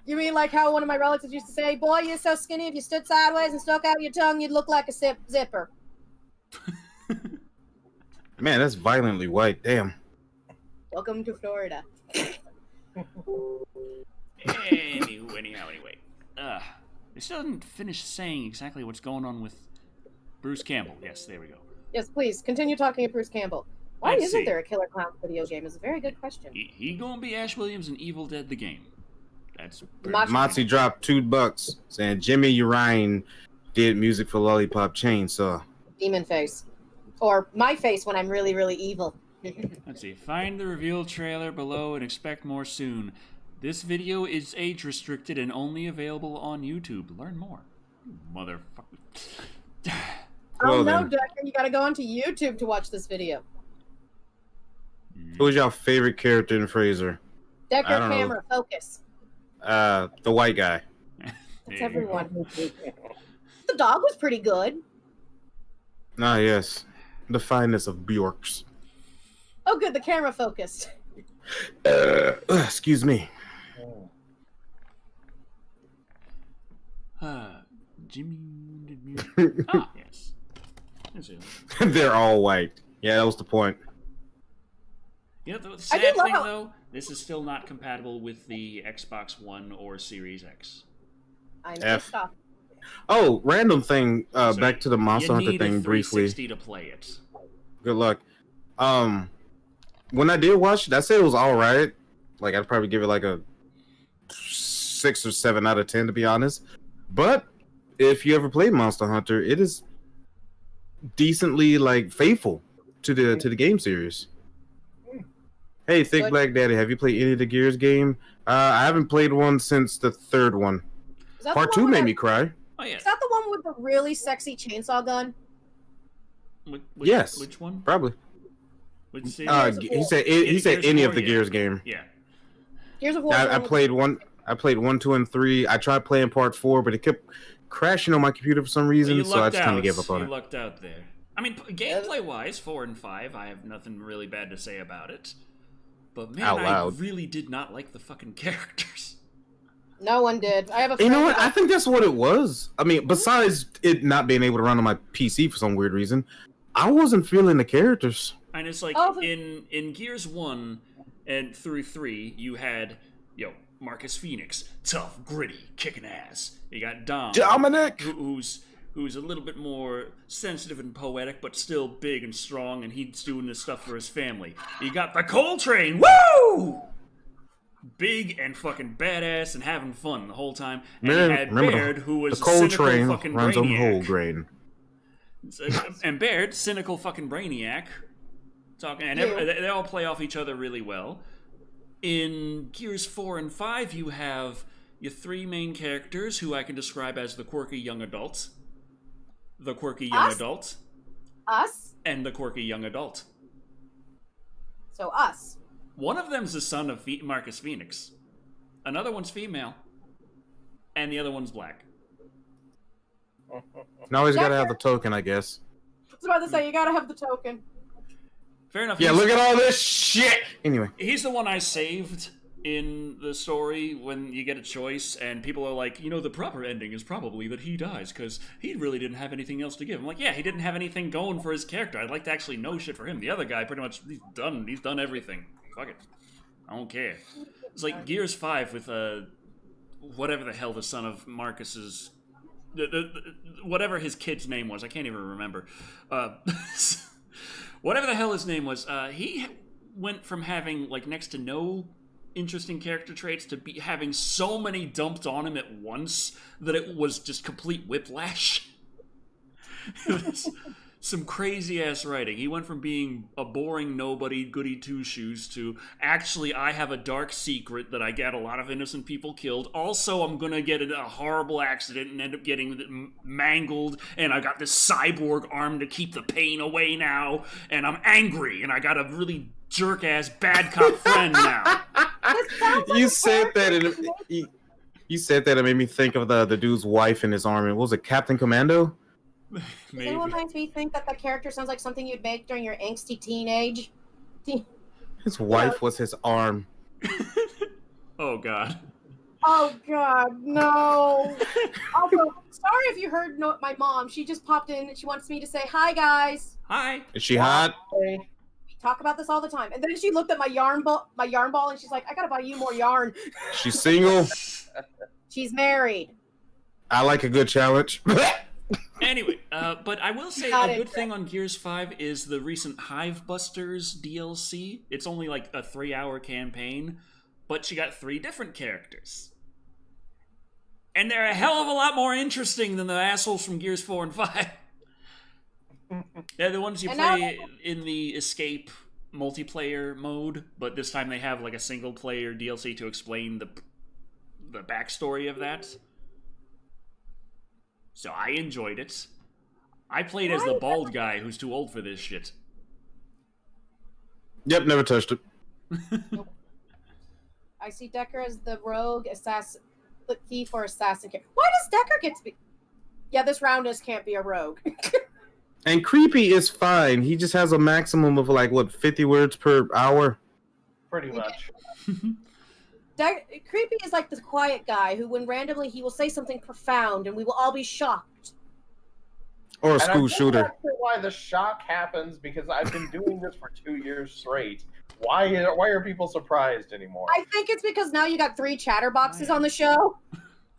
You mean like how one of my relatives used to say, boy, you're so skinny, if you stood sideways and stuck out your tongue, you'd look like a zipper. Man, that's violently white. Damn. Welcome to Florida. Anyway. It still doesn't finish saying exactly what's going on with Bruce Campbell. Yes, there we go. Yes, please, continue talking to Bruce Campbell. Why Let's isn't see. there a Killer Clowns video game? It's a very good question. He gonna be Ash Williams in Evil Dead the game. That's pretty Machi- much Motsy dropped $2 saying Jimmy Urine did music for Lollipop Chainsaw. Demon face. Or my face when I'm really, really evil. Let's see. Find the reveal trailer below and expect more soon. This video is age restricted and only available on YouTube. Learn more. Motherfucker. Oh Well, no, then. Decker, you gotta go onto YouTube to watch this video. Who's your favorite character in Fraser? Decker, I don't know. camera, focus. The white guy. That's everyone. The dog was pretty good. Ah, yes. The finest of Bjorks. Oh, good, the camera focused. Excuse me. Jimmy. Yes. That's it. They're all white. Yeah, that was the point. You know, the sad thing though, this is still not compatible with the Xbox One or Series X. I'm pissed off. Oh, random thing. Back to the Monster Hunter thing briefly. You need a 360 to play it. Good luck. When I did watch it, I said it was all right. Like I'd probably give it like a 6 or 7 out of 10 to be honest. But if you ever played Monster Hunter, it is decently like faithful to the game series. Hey, Thick Black Daddy, have you played any of the Gears game? I haven't played one since the 3rd one. Part 2 made me cry. Oh yeah. Is that the one with the really sexy chainsaw gun? Yes. Which one? Probably. Which he said any of the Gears game. Yeah. Gears of War. I played 1, 2, and 3. I tried playing part 4, but it kept crashing on my computer for some reason, so I just kind of gave up on it. You lucked out there. I mean, gameplay-wise, 4 and 5, I have nothing really bad to say about it. But man, I really did not like the fucking characters. No one did. I have a. You know what? I think that's what it was. I mean, besides it not being able to run on my PC for some weird reason, I wasn't feeling the characters. And it's like in Gears 1 and through 3, you had Marcus Phoenix, tough, gritty, kicking ass. You got Dominic, who's a little bit more sensitive and poetic, but still big and strong, and he's doing this stuff for his family. You got the Coltrane, woo! Big and fucking badass and having fun the whole time. And you had Baird, who was the Coltrane cynical fucking runs brainiac. on whole grain. And Baird, cynical fucking brainiac. And they all play off each other really well. In Gears 4 and 5, you have your 3 main characters, who I can describe as the quirky young adults. The quirky young adult. Us? And the quirky young adult. So us. One of them's the son of Marcus Phoenix. Another one's female. And the other one's black. Now he's gotta have the token, I guess. I was about to say, you gotta have the token. Fair enough. Yeah, look at all this shit! Anyway. He's the one I saved in the story when you get a choice, and people are like, the proper ending is probably that he dies, because he really didn't have anything else to give. I'm like, yeah, he didn't have anything going for his character. I'd like to actually know shit for him. The other guy, pretty much, he's done everything. Fuck it. I don't care. It's like Gears 5 with, whatever the hell the son of Marcus's... whatever his kid's name was. I can't even remember. Whatever the hell his name was, he went from having, next to no interesting character traits to be having so many dumped on him at once that it was just complete whiplash. It was some crazy-ass writing. He went from being a boring nobody, goody two-shoes, to, actually, I have a dark secret that I get a lot of innocent people killed. Also, I'm gonna get in a horrible accident and end up getting mangled, and I got this cyborg arm to keep the pain away now, and I'm angry, and I got a really jerk-ass bad cop friend now. You said that, and you said that, it made me think of the dude's wife in his army. What was it, Captain Commando? Does anyone makes me think that the character sounds like something you'd make during your angsty teenage? His wife was his arm. Oh, God. Oh, God, no. Also, sorry if you heard my mom. She just popped in and she wants me to say, hi, guys. Hi. Is she hot? We talk about this all the time. And then she looked at my yarn ball, and she's like, I gotta buy you more yarn. She's single? She's married. I like a good challenge. Anyway, but I will say a good thing on Gears 5 is the recent Hivebusters DLC. It's only like a 3-hour campaign, but you got 3 different characters. And they're a hell of a lot more interesting than the assholes from Gears 4 and 5. They're the ones you play in the escape multiplayer mode, but this time they have like a single player DLC to explain the backstory of that. So I enjoyed it. I played as the bald guy who's too old for this shit. Yep, never touched it. Nope. I see Decker as the rogue assassin, the thief or assassin. Why does Decker get to be? Yeah, this Roundus can't be a rogue. And Creepy is fine. He just has a maximum of 50 words per hour. Pretty much. Creepy is like the quiet guy who, when randomly he will say something profound, and we will all be shocked. Or a school shooter. That's why the shock happens, because I've been doing this for 2 years straight. Why are people surprised anymore? I think it's because now you got 3 chatterboxes on the show.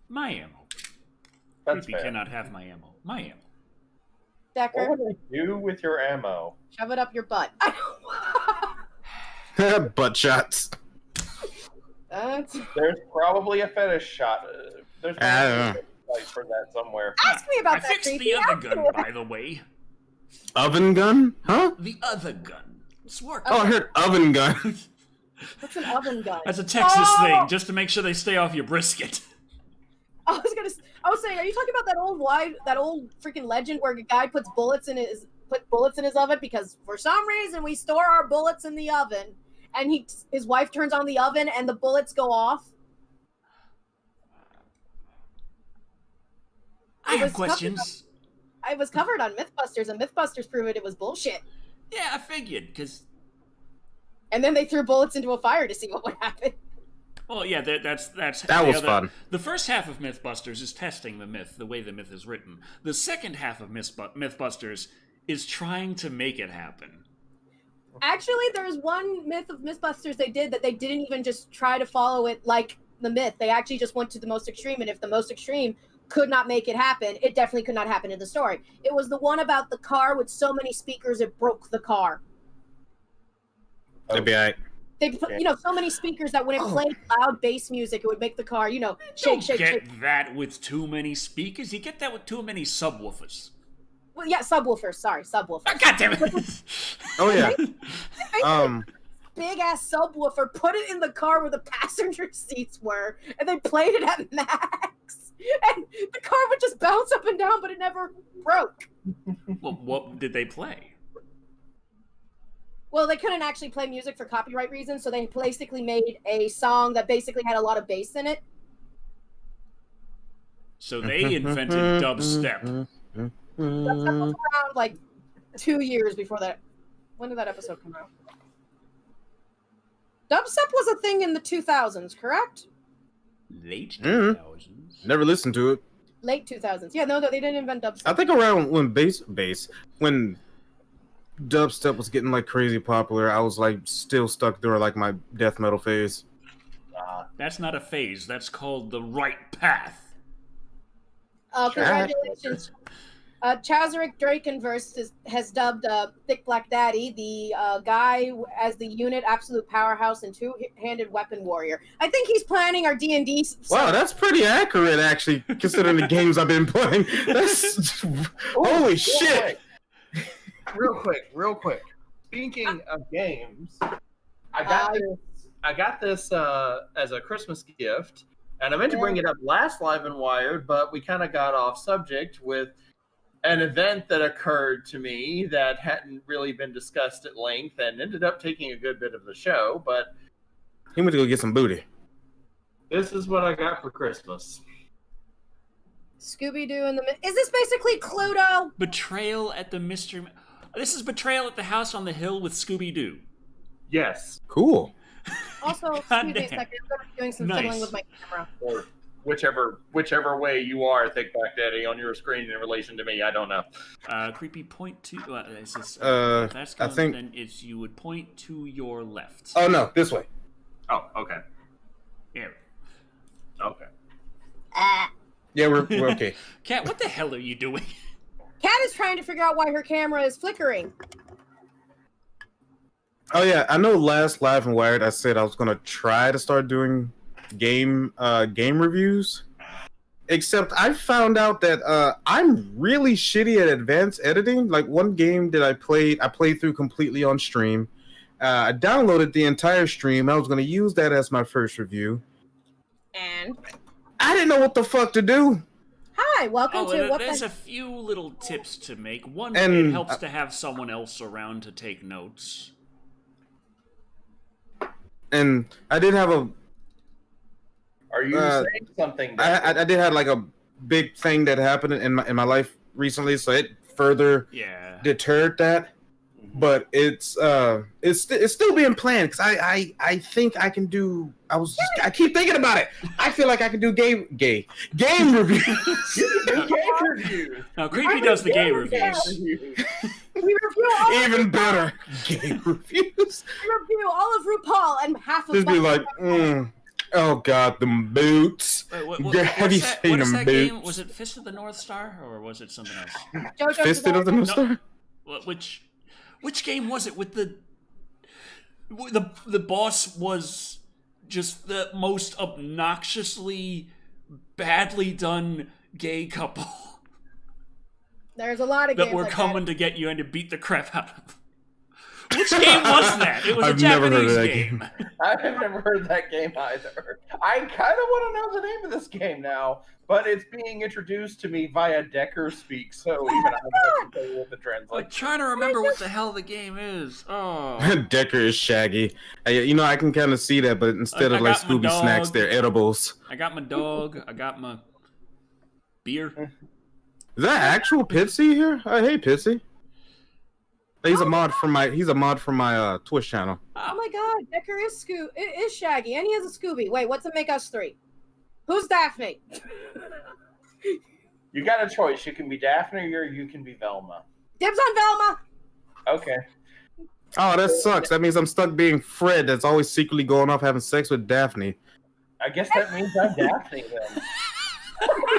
My ammo. That's Creepy fair. cannot have my ammo. My ammo. Decker, What would I do with your ammo? shove it up your butt. Butt shots. There's probably a fetish shot. There's I don't probably a site for that somewhere. Ask me about I that, fixed Creepy. the other Ask me gun, about by the way. Oven gun? Huh? The other gun. It's working. Oh, I heard oven gun. What's an oven gun? That's a Texas Oh! thing, just to make sure they stay off your brisket. I was saying, are you talking about that old freaking legend where a guy put bullets in his oven because for some reason we store our bullets in the oven, and his wife turns on the oven and the bullets go off? I have questions. I was covered on Mythbusters, and Mythbusters proved it was bullshit. Yeah, I figured, because... And then they threw bullets into a fire to see what would happen. Well, yeah, that's That was fun. The first half of Mythbusters is testing the myth, the way the myth is written. The second half of Mythbusters is trying to make it happen. Actually, there's one myth of Mythbusters they did that they didn't even just try to follow it like the myth. They actually just went to the most extreme, and if the most extreme could not make it happen, it definitely could not happen in the story. It was the one about the car with so many speakers it broke the car. That'd be alright. They put, so many speakers that when it played loud bass music, it would make the car, shake, Don't shake, get shake. that with too many speakers. You get that with too many subwoofers. Well, yeah, subwoofers. Sorry, subwoofers. Oh, God damn it! Oh yeah. Big ass subwoofer, put it in the car where the passenger seats were, and they played it at max. And the car would just bounce up and down, but it never broke. Well, what did they play? Well, they couldn't actually play music for copyright reasons, so they basically made a song that basically had a lot of bass in it. So they invented dubstep. Dubstep was around like 2 years before that. When did that episode come out? Dubstep was a thing in the 2000s, correct? Late 2000s. Never listened to it. Late 2000s. Yeah, no, they didn't invent dubstep. I think around when when dubstep was getting like crazy popular, I was like still stuck during like my death metal phase. That's not a phase. That's called the right path. Congratulations. Chazarick Drakenverse has dubbed Thick Black Daddy, the guy as the unit absolute powerhouse and two-handed weapon warrior. I think he's planning our D&D. Wow, that's pretty accurate, actually, considering the games I've been playing. That's holy shit! Real quick. Speaking of games, I got this as a Christmas gift, and I meant to bring it up last Live and Wired, but we kind of got off subject with an event that occurred to me that hadn't really been discussed at length and ended up taking a good bit of the show, but He went to go get some booty. this is what I got for Christmas. Scooby-Doo and the... Is this basically Cluedo? Betrayal at the Mystery... This is Betrayal at the House on the Hill with Scooby-Doo. Yes. Cool. Also, excuse me a second. I'm going to be doing some fiddling with my camera. Or whichever way you are, Thick Black Daddy, on your screen in relation to me, I don't know. Creepy point to... is this, that's I think... Then it's, you would point to your left. Oh, no, this way. Oh, okay. Yeah. Okay. Yeah, we're okay. Kat, what the hell are you doing? Kat is trying to figure out why her camera is flickering. Oh, yeah, I know last Live and Wired I said I was going to try to start doing game reviews. Except I found out that I'm really shitty at advanced editing. Like, one game that I played through completely on stream. I downloaded the entire stream. I was going to use that as my first review. And? I didn't know what the fuck to do. Hi, welcome to... There's a few little tips to make. One, And, it helps to have someone else around to take notes. And I did have a... Are you saying something? I did have like a big thing that happened in my life recently, so it further deterred that. But it's still being planned because I think I can do. I keep thinking about it. I feel like I can do game reviews. Game reviews. No, Creepy does the game reviews. We review all Even of better. Gay reviews. review all of RuPaul and half of Just be like, oh god, them boots. Wait, Have you seen what is them that boots? game? Was it Fist of the North Star or was it something else? JoJo's Fisted of the North Star? Which game was it with the boss was just the most obnoxiously badly done gay couple There's a lot of games that were like coming to get you and to beat the crap out of them. Which game was that? It was I've a never heard Japanese of that game. I've never heard that game either. I kind of want to know the name of this game now, but it's being introduced to me via Decker Speak, so even I'm not familiar with the I'm translation. trying to remember what the hell the game is. Oh. Decker is Shaggy. You know, I can kind of see that, but instead I of like got my Scooby snacks, dog. they're edibles. I got my dog. I got my beer. Is that actual Pepsi here? Hey, Pepsi. He's a mod from my Twitch channel. Oh my god, Decker is Shaggy, and he has a Scooby. Wait, what's it make us three? Who's Daphne? You got a choice. You can be Daphne or you can be Velma. Dibs on Velma! Okay. Oh, that sucks. That means I'm stuck being Fred that's always secretly going off having sex with Daphne. I guess that means I'm Daphne then.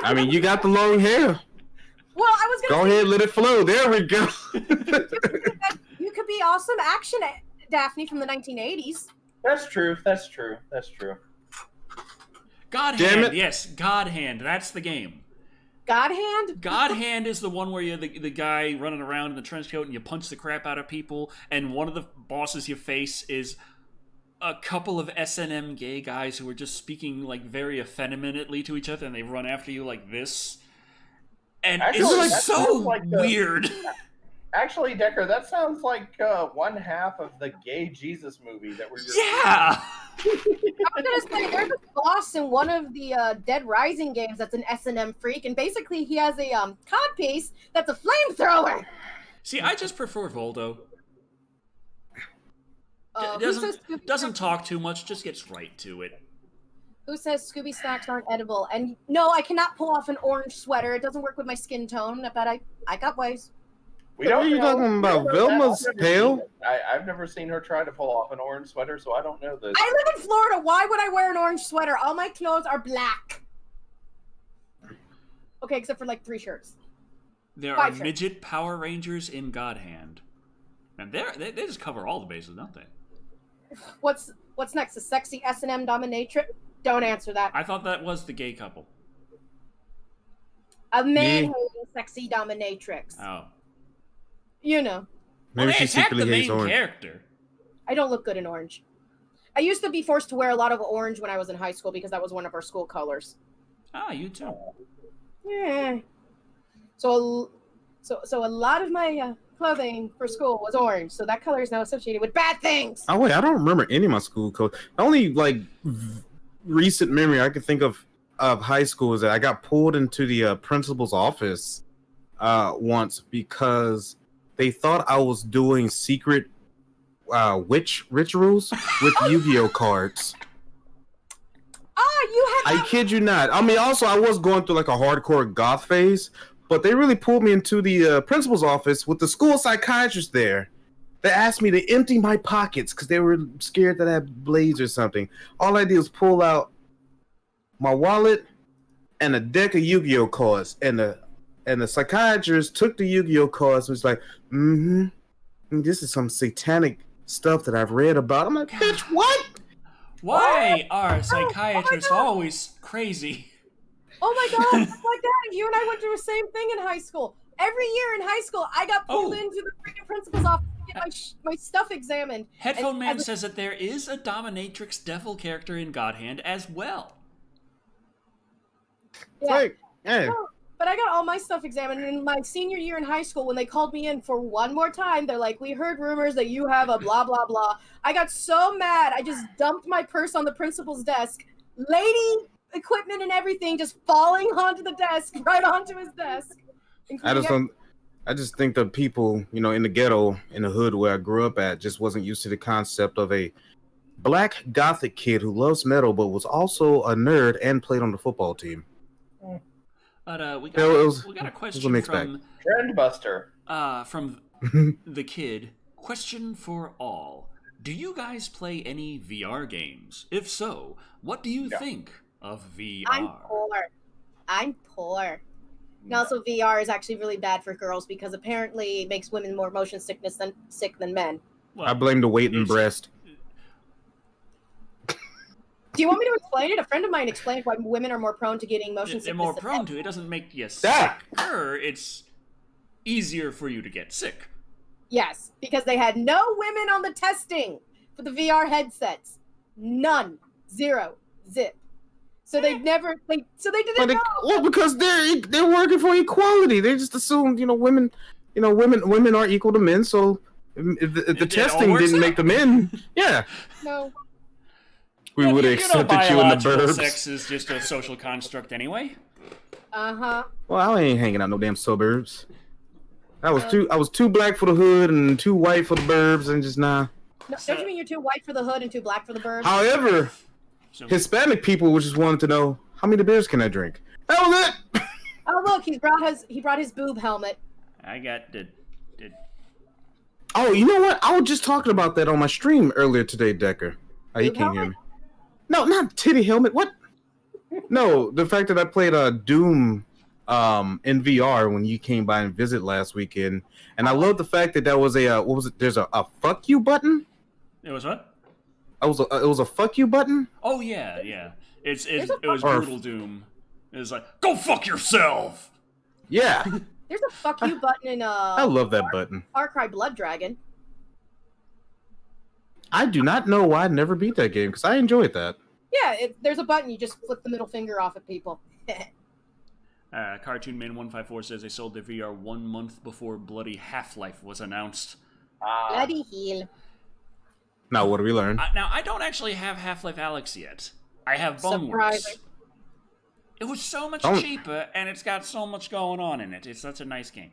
I mean, you got the long hair. Well, I was Go gonna say, ahead, let it flow. There we go. you could be awesome action Daphne from the 1980s. That's true. That's true. That's true. God Damn Hand, it. yes, God Hand. That's the game. God Hand? God Hand is the one where you're the guy running around in the trench coat and you punch the crap out of people, and one of the bosses you face is a couple of S&M gay guys who are just speaking like very effeminately to each other, and they run after you like this. And Actually, it's that so sounds like weird. Actually, Decker, that sounds like one half of the gay Jesus movie that we're just... Yeah! I was gonna say, there's a boss in one of the Dead Rising games that's an S&M freak, and basically he has a codpiece that's a flamethrower! See, I just prefer Voldo. Who says Doesn't talk too much, just gets right to it. Who says Scooby snacks aren't edible? And no, I cannot pull off an orange sweater. It doesn't work with my skin tone, but I got ways. We don't What are you know. talking about? We don't know that. Velma's I've never pale? seen it. I've never seen her try to pull off an orange sweater, so I don't know this. I live in Florida. Why would I wear an orange sweater? All my clothes are black. Okay, except for like 3 shirts. There 5 are shirts. midget Power Rangers in God Hand. And they just cover all the bases, don't they? What's next? A sexy S&M dominatrix? Don't answer that. I thought that was the gay couple. A man Me? hating sexy dominatrix. Oh. You know. Maybe Well, she they attacked secretly the hates main orange. character. I don't look good in orange. I used to be forced to wear a lot of orange when I was in high school because that was one of our school colors. Ah, you too. Yeah. So a lot of my clothing for school was orange, so that color is now associated with bad things. Oh wait, I don't remember any of my school code. The only like recent memory I could think of high school is that I got pulled into the principal's office once because they thought I was doing secret witch rituals with Yu-Gi-Oh cards. You have I kid you not. I mean, also I was going through like a hardcore goth phase, but they really pulled me into the principal's office with the school psychiatrist there. They asked me to empty my pockets because they were scared that I had blades or something. All I did was pull out my wallet and a deck of Yu-Gi-Oh cards, and the psychiatrist took the Yu-Gi-Oh cards and was like, this is some satanic stuff that I've read about. I'm like, bitch, what? Why are psychiatrists always crazy? Oh my god, it's like that. You and I went through the same thing in high school. Every year in high school, I got pulled into the freaking principal's office to get my stuff examined. Headphone Man says that there is a dominatrix devil character in God Hand as well. Yeah. Like, hey. No, but I got all my stuff examined in my senior year in high school. When they called me in for one more time, they're like, we heard rumors that you have a blah, blah, blah. I got so mad. I just dumped my purse on the principal's desk. Lady equipment and everything just falling onto the desk, right onto his desk. I just think the people, in the ghetto, in the hood where I grew up at, just wasn't used to the concept of a black gothic kid who loves metal but was also a nerd and played on the football team. But we it was got a a question mixed from Trendbuster. from the kid, question for all. Do you guys play any VR games? If so, what do you think of VR? I'm poor. And also, VR is actually really bad for girls because apparently it makes women more motion sick than men. Well, I blame the weight and breast. Do you want me to explain it? A friend of mine explained why women are more prone to getting motion sickness. They're more prone to it. It doesn't make you sicker. It's easier for you to get sick. Yes, because they had no women on the testing for the VR headsets. None. Zero. Zip. So they never. So they didn't know. Well, because they're working for equality. They just assumed, women are equal to men. So if the testing didn't make them men, yeah. No. We would have accepted you in the burbs. Sex is just a social construct anyway. Uh-huh. Well, I ain't hanging out no damn suburbs. I was too black for the hood and too white for the burbs, and just nah. No, don't you mean you're too white for the hood and too black for the burbs? However, Hispanic people just wanted to know, how many beers can I drink? That was it. Oh look, he brought his boob helmet. I got the. Oh, you know what? I was just talking about that on my stream earlier today, Decker. Oh, you can't hear me. No, not titty helmet. What? No, the fact that I played Doom in VR when you came by and visit last weekend, and I love the fact that was a what was it? There's a fuck you button. It was what? It was a fuck you button. Oh yeah. It was brutal Doom. It was like, go fuck yourself. Yeah. There's a fuck you button in I love that button. Far Cry Blood Dragon. I do not know why I never beat that game because I enjoyed that. Yeah, there's a button. You just flip the middle finger off at people. Cartoon Man 154 says they sold their VR 1 month before bloody Half-Life was announced. Bloody heel. Now what do we learn? Now I don't actually have Half-Life Alyx yet. I have Boneworks. It was so much cheaper, and it's got so much going on in it. It's such a nice game.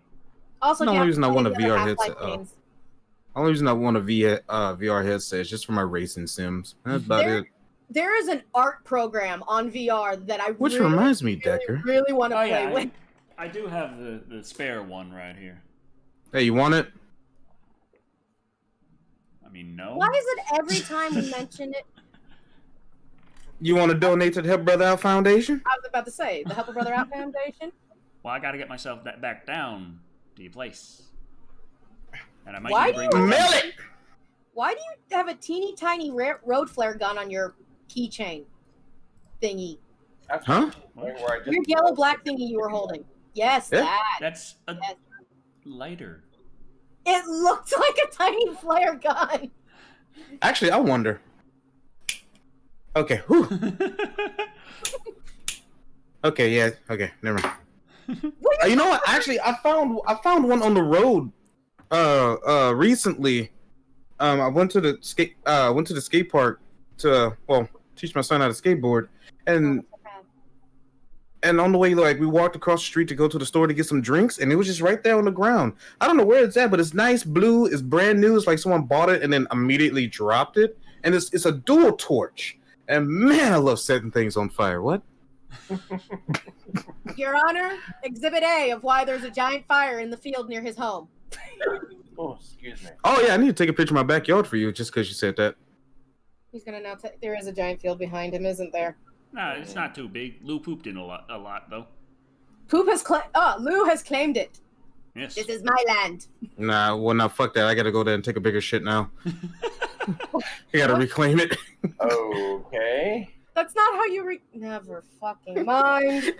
Also, the only reason I want a VR headset. Only reason I want a VR headset is just for my racing sims. That's about it. There is an art program on VR that I reminds me, Decker. really want to play with. I do have the spare one right here. Hey, you want it? I mean, no. Why is it every time we mention it? You want to donate to the Help Brother Out Foundation? I was about to say, the Help a Brother Out Foundation? Well, I got to get myself back down to your place. And I might Why do you have a teeny tiny road flare gun on your keychain thingy? Huh? Your yellow black thingy you were holding. Yes, yeah. that. That's a lighter. It looked like a tiny flare gun. Actually, I wonder. Okay. Whew. Okay. Yeah. Okay. Never mind. You know what? Actually, I found one on the road. Recently, I went to the skate park to teach my son how to skateboard, and on the way, we walked across the street to go to the store to get some drinks, and it was just right there on the ground. I don't know where it's at, but it's nice blue. It's brand new. It's like someone bought it and then immediately dropped it, and it's a dual torch. And man, I love setting things on fire. What? Your Honor, Exhibit A of why there's a giant fire in the field near his home. Oh, excuse me. Oh yeah, I need to take a picture of my backyard for you just because you said that. He's gonna now. There is a giant field behind him, isn't there? Nah, it's not too big. Lou pooped in a lot though. Lou has claimed it. Yes. This is my land. Nah, well, now fuck that. I gotta go there and take a bigger shit now. You gotta reclaim it. Okay. That's not how you never fucking mind.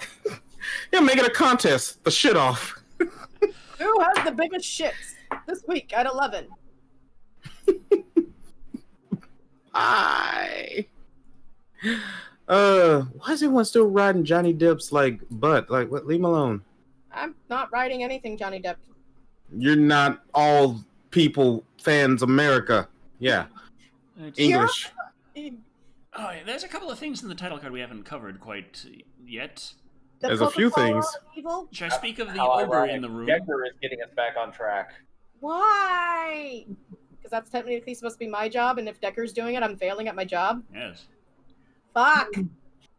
Yeah, make it a contest. The shit off. Who has the biggest shits this week at 11? Why is everyone still riding Johnny Depp's butt? What? Leave him alone. I'm not writing anything, Johnny Depp. You're not all people fans America. Yeah. English. Oh, yeah, there's a couple of things in the title card we haven't covered quite yet. There's a few things. Should I speak of the ogre in the room? Decker is getting us back on track. Why? Because that's technically supposed to be my job, and if Decker's doing it, I'm failing at my job. Yes. Fuck.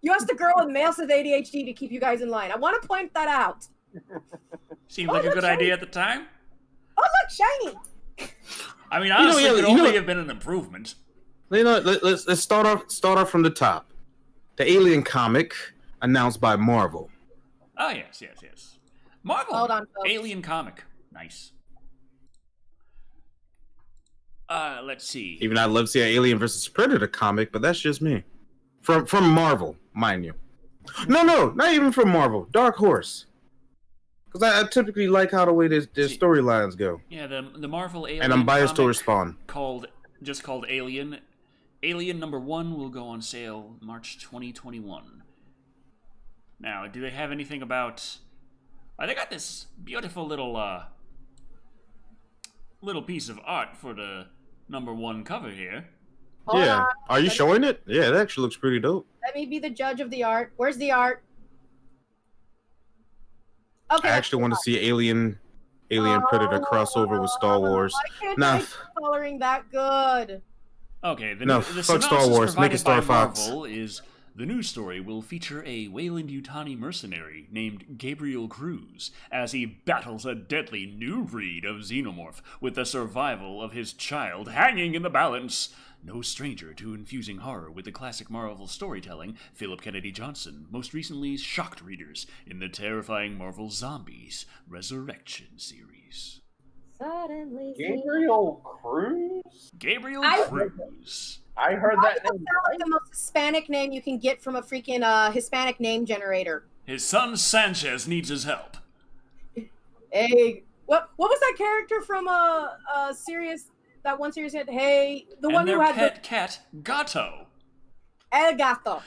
You asked a girl with massive ADHD to keep you guys in line. I want to point that out. Seemed like a good idea at the time. Oh, look, shiny. I mean, honestly, it could only have been an improvement. Let's start off from the top. The Alien comic announced by Marvel. Oh, yes. Marvel. Hold on, folks. Alien comic. Nice. Let's see. Even I'd love to see an Alien versus Predator comic, but that's just me. From Marvel, mind you. No, not even from Marvel. Dark Horse. Because I typically like how the way their storylines go. Yeah, the Marvel Alien and I'm biased to comic Respawn. called Alien. Alien #1 will go on sale March 2021. Now, do they have anything about... they got this beautiful little piece of art for the #1 cover here. Hold on. Are you showing it? Yeah, that actually looks pretty dope. Let me be the judge of the art. Where's the art? Okay. I actually want to see Alien Predator crossover with Star Wars. Why can't I coloring that good? Okay, the fuck synopsis Star Wars. Make it Star by Fox. Marvel is the news story will feature a Weyland-Yutani mercenary named Gabriel Cruz as he battles a deadly new breed of xenomorph with the survival of his child hanging in the balance. No stranger to infusing horror with the classic Marvel storytelling, Philip Kennedy Johnson most recently shocked readers in the terrifying Marvel Zombies Resurrection series. Suddenly, Gabriel Cruz? Gabriel Cruz. I heard Why that does name. that sound like the most Hispanic name you can get from a freaking Hispanic name generator? His son Sanchez needs his help. Hey, what was that character from that one series had? Hey, the one and who their had pet cat, Gato. El Gato.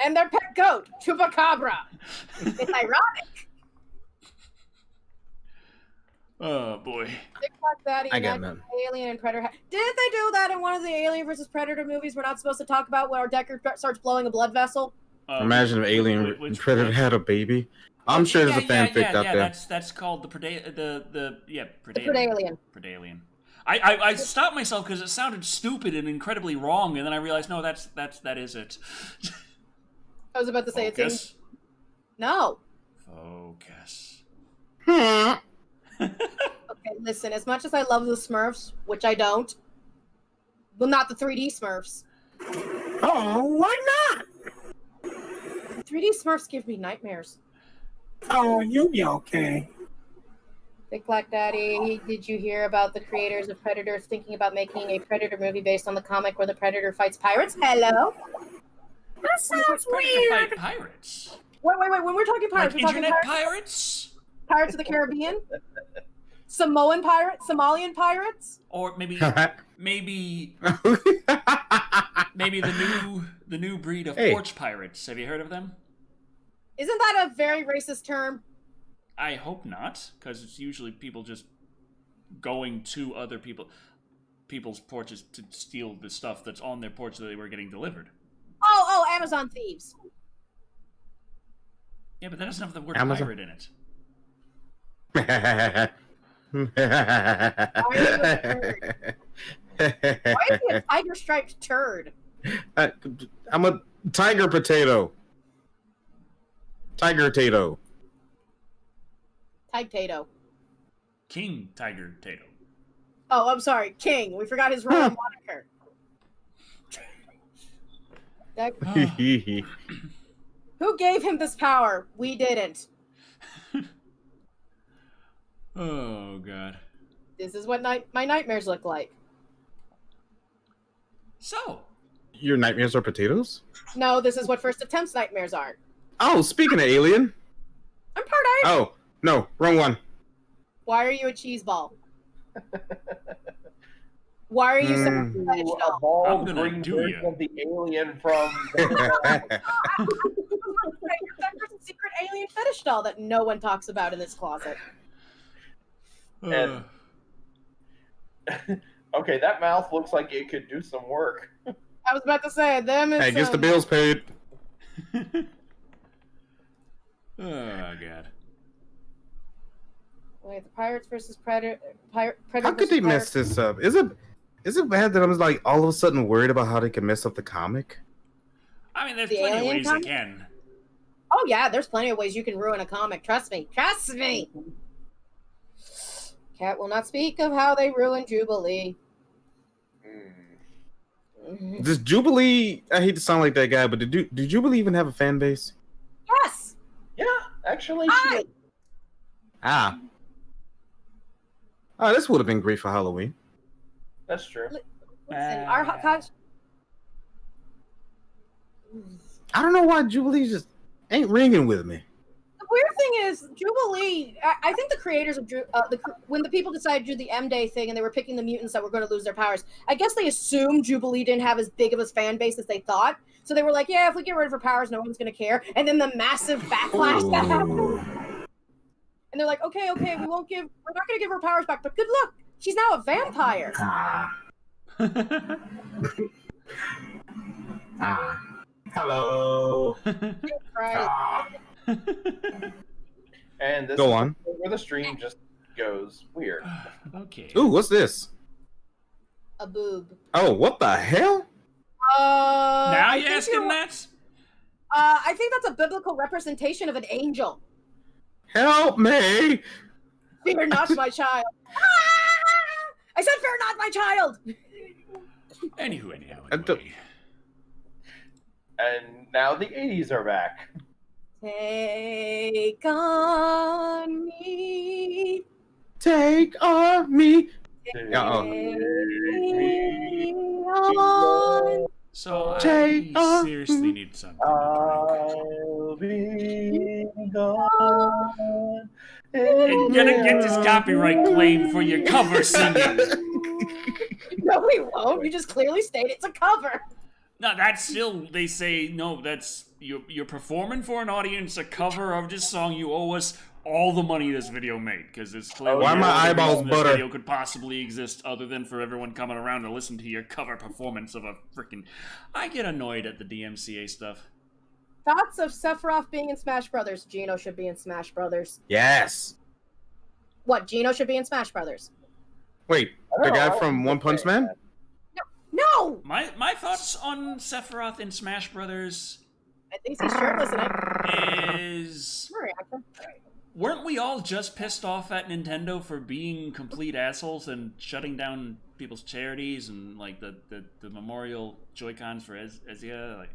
And their pet goat, Chupacabra. It's ironic. Oh boy. I got none. Alien and Predator. Didn't they do that in one of the Alien versus Predator movies? We're not supposed to talk about where Deckard starts blowing a blood vessel. Imagine if Alien and Predator had a baby. I'm sure there's a fanfic out there. That's called the Predalien. Predalien. I stopped myself because it sounded stupid and incredibly wrong, and then I realized that is it. I was about to say Focus. it's no. Focus. Okay, listen. As much as I love the Smurfs, which I don't, well, not the 3D Smurfs. Oh, why not? The 3D Smurfs give me nightmares. Oh, you'll be okay. Big Black Daddy, did you hear about the creators of Predator thinking about making a Predator movie based on the comic where the Predator fights pirates? Hello? That sounds Predator weird. fight pirates. Wait. When we're talking pirates, Like we're talking internet pirates? pirates? Pirates of the Caribbean? Samoan pirates? Somalian pirates? Or maybe the new breed of porch pirates. Have you heard of them? Isn't that a very racist term? I hope not, because it's usually people just going to other people's porches to steal the stuff that's on their porch that they were getting delivered. Oh, Amazon thieves. Yeah, but that doesn't have the word Amazon? pirate in it. Why are you a tiger striped turd? I'm a tiger potato. Tiger tato. Tig-tato. King Tiger Tato. Oh, I'm sorry, King. We forgot his royal moniker. Who gave him this power? We didn't. Oh, God. This is what my nightmares look like. So. Your nightmares are potatoes? No, this is what First Attempt's nightmares are. Oh, speaking of Alien. I'm part A. Oh, no, wrong one. Why are you a cheese ball? Why are you such a fetish A doll? bald I'm gonna green do version ya. of the alien from. There's a secret alien fetish doll that no one talks about in this closet. And- Okay, that mouth looks like it could do some work. I was about to say, them is Hey, gets the bills paid. Oh, God. Wait, the Pirates versus Predator. How could they mess this up? Is it bad that I'm like all of a sudden worried about how they can mess up the comic? I mean, there's The plenty of alien ways comic? they can. Oh yeah, there's plenty of ways you can ruin a comic. Trust me. Trust me. Cat will not speak of how they ruined Jubilee. Does Jubilee? I hate to sound like that guy, but did Jubilee even have a fan base? Yes. Yeah, actually, Hi. she Ah. Oh, this would have been great for Halloween. That's true. Listen, our gosh. I don't know why Jubilee just ain't ringing with me. The weird thing is, Jubilee. I think the creators of when the people decided to do the M-Day thing and they were picking the mutants that were going to lose their powers, I guess they assumed Jubilee didn't have as big of a fan base as they thought. So they were like, "Yeah, if we get rid of her powers, no one's going to care." And then the massive backlash that happened. And they're like, "Okay, we're not going to give her powers back, but good luck. She's now a vampire." Hello. Right. And this Go is on. where the stream just goes weird. Okay. Ooh, what's this? A boob. Oh, what the hell? Now I you think asking you're- that? I think that's a biblical representation of an angel. Help me! Fear not, my child. I said, "Fear not, my child." Anyhow. don't- And now the 80s are back. Take on me. Take on me. Uh-oh. Take me on. So Take I on- seriously need something to I'll be gone. drink. You're gonna get this copyright claim for your cover singing. No, we won't. You just clearly state it's a cover. No, that's still, they say, no, that's, you're performing for an audience a cover of this song. You owe us all the money this video made, because it's clear. Why my eyeballs this butter? video could possibly exist other than for everyone coming around to listen to your cover performance of a freaking. I get annoyed at the DMCA stuff. Thoughts of Sephiroth being in Smash Brothers. Gino should be in Smash Brothers. Yes. What? Gino should be in Smash Brothers. Wait, the guy from One Punch Man? No! My thoughts on Sephiroth in Smash Brothers I think he's shirtless in it. is. Reaction. Weren't we all just pissed off at Nintendo for being complete assholes and shutting down people's charities and like the memorial Joy-Cons for Ezia? Like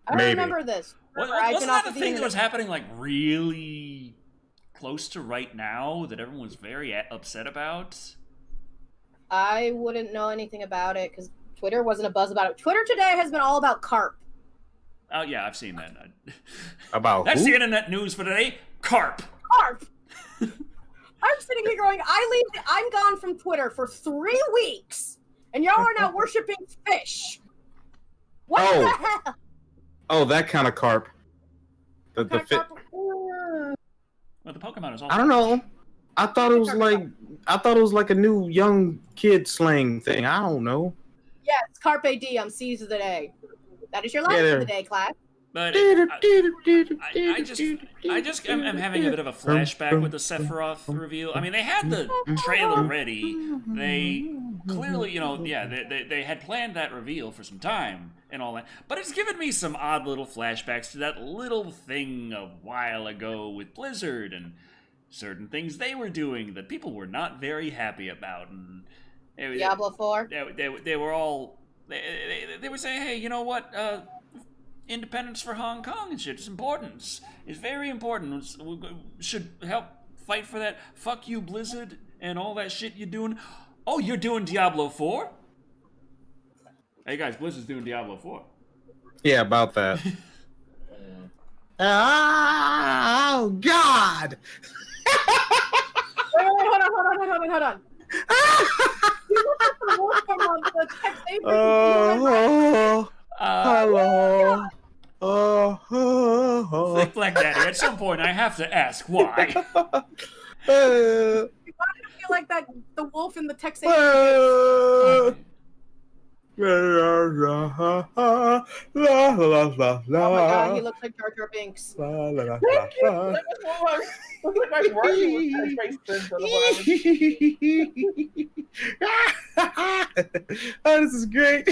I don't Maybe. remember this. wasn't I've been that off a of the thing that internet. was happening like really close to right now that everyone was very upset about? I wouldn't know anything about it because Twitter wasn't a buzz about it. Twitter today has been all about carp. Oh yeah, I've seen that. About That's who? the internet news for today. Carp. Carp! I'm sitting here going, I'm gone from Twitter for 3 weeks, and y'all are now worshiping fish. What Oh. the hell? Oh, that kind of carp. The fit. Well, the Pokemon is also. I don't know. I thought it was like a new young kid slang thing. I don't know. Yeah, it's Carpe Diem, seize the day. That is your Yeah, life there. for the day, class. But I just am having a bit of a flashback with the Sephiroth reveal. I mean, they had the trailer ready. They clearly, they had planned that reveal for some time and all that. But it's given me some odd little flashbacks to that little thing a while ago with Blizzard and certain things they were doing that people were not very happy about. And Diablo 4. they were all they were saying, hey, you know what? Independence for Hong Kong and shit is important. It's very important. We should help fight for that. Fuck you, Blizzard, and all that shit you're doing. Oh, you're doing Diablo 4? Hey guys, Blizzard's doing Diablo 4. Yeah, about that. Oh God! Wait, hold on. You look at the wolf from the text they Oh, hello. Oh, Black Daddy, at some point I have to ask why. Why did it feel like that the wolf in the text they Oh my god, he looks like Jar Jar Binks. Looks like my working was traced into Oh, this is great.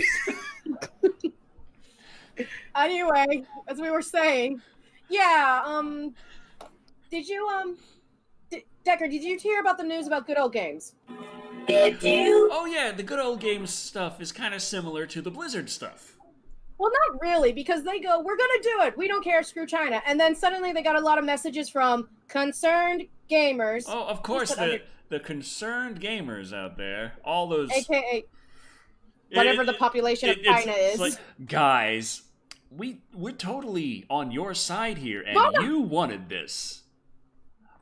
Anyway, as we were saying, yeah, did you Decker, did you hear about the news about Good Old Games? Did you? Oh yeah, the Good Old Games stuff is kind of similar to the Blizzard stuff. Well, not really, because they go, we're going to do it. We don't care. Screw China. And then suddenly they got a lot of messages from concerned gamers. Oh, of course, the concerned gamers out there, all those... AKA whatever the population of China is. Like, guys, we're totally on your side here, and you wanted this.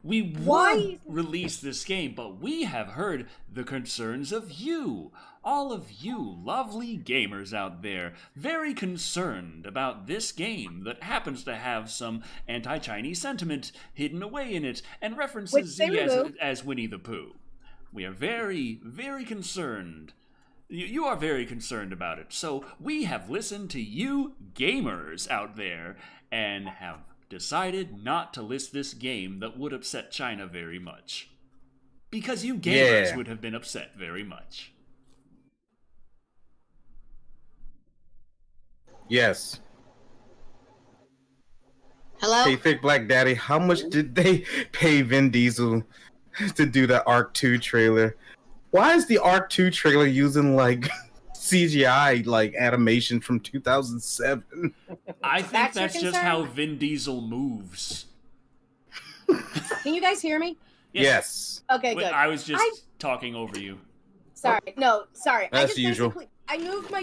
We would release this game, but we have heard the concerns of you. All of you lovely gamers out there, very concerned about this game that happens to have some anti-Chinese sentiment hidden away in it, and references Z as Winnie the Pooh. We are very, very concerned. You are very concerned about it. So we have listened to you gamers out there and have decided not to list this game that would upset China very much. Because you gamers would have been upset very much. Yes. Hello? Hey, Thick Black Daddy, how much did they pay Vin Diesel to do the Arc 2 trailer? Why is the Arc 2 trailer using, like, CGI, like, animation from 2007? I think that's just how Vin Diesel moves. Can you guys hear me? Yes. Okay, good. I was just talking over you. Sorry. No, sorry. That's usual. I moved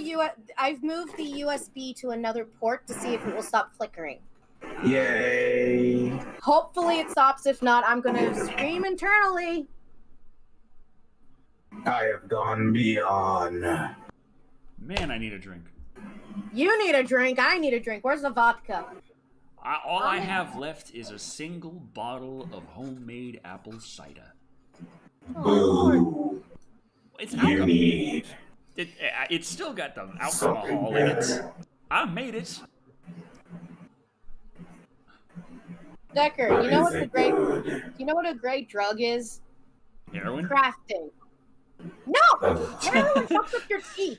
I've moved the USB to another port to see if it will stop flickering. Yay. Hopefully it stops. If not, I'm going to scream internally. I have gone beyond. Man, I need a drink. You need a drink. I need a drink. Where's the vodka? All I have left is a single bottle of homemade apple cider. Oh, It's alcohol. It's still got the alcohol in it. I made it. Decker, you know what a great drug is? Heroin? Crafting. No! Heroin fucks with your teeth.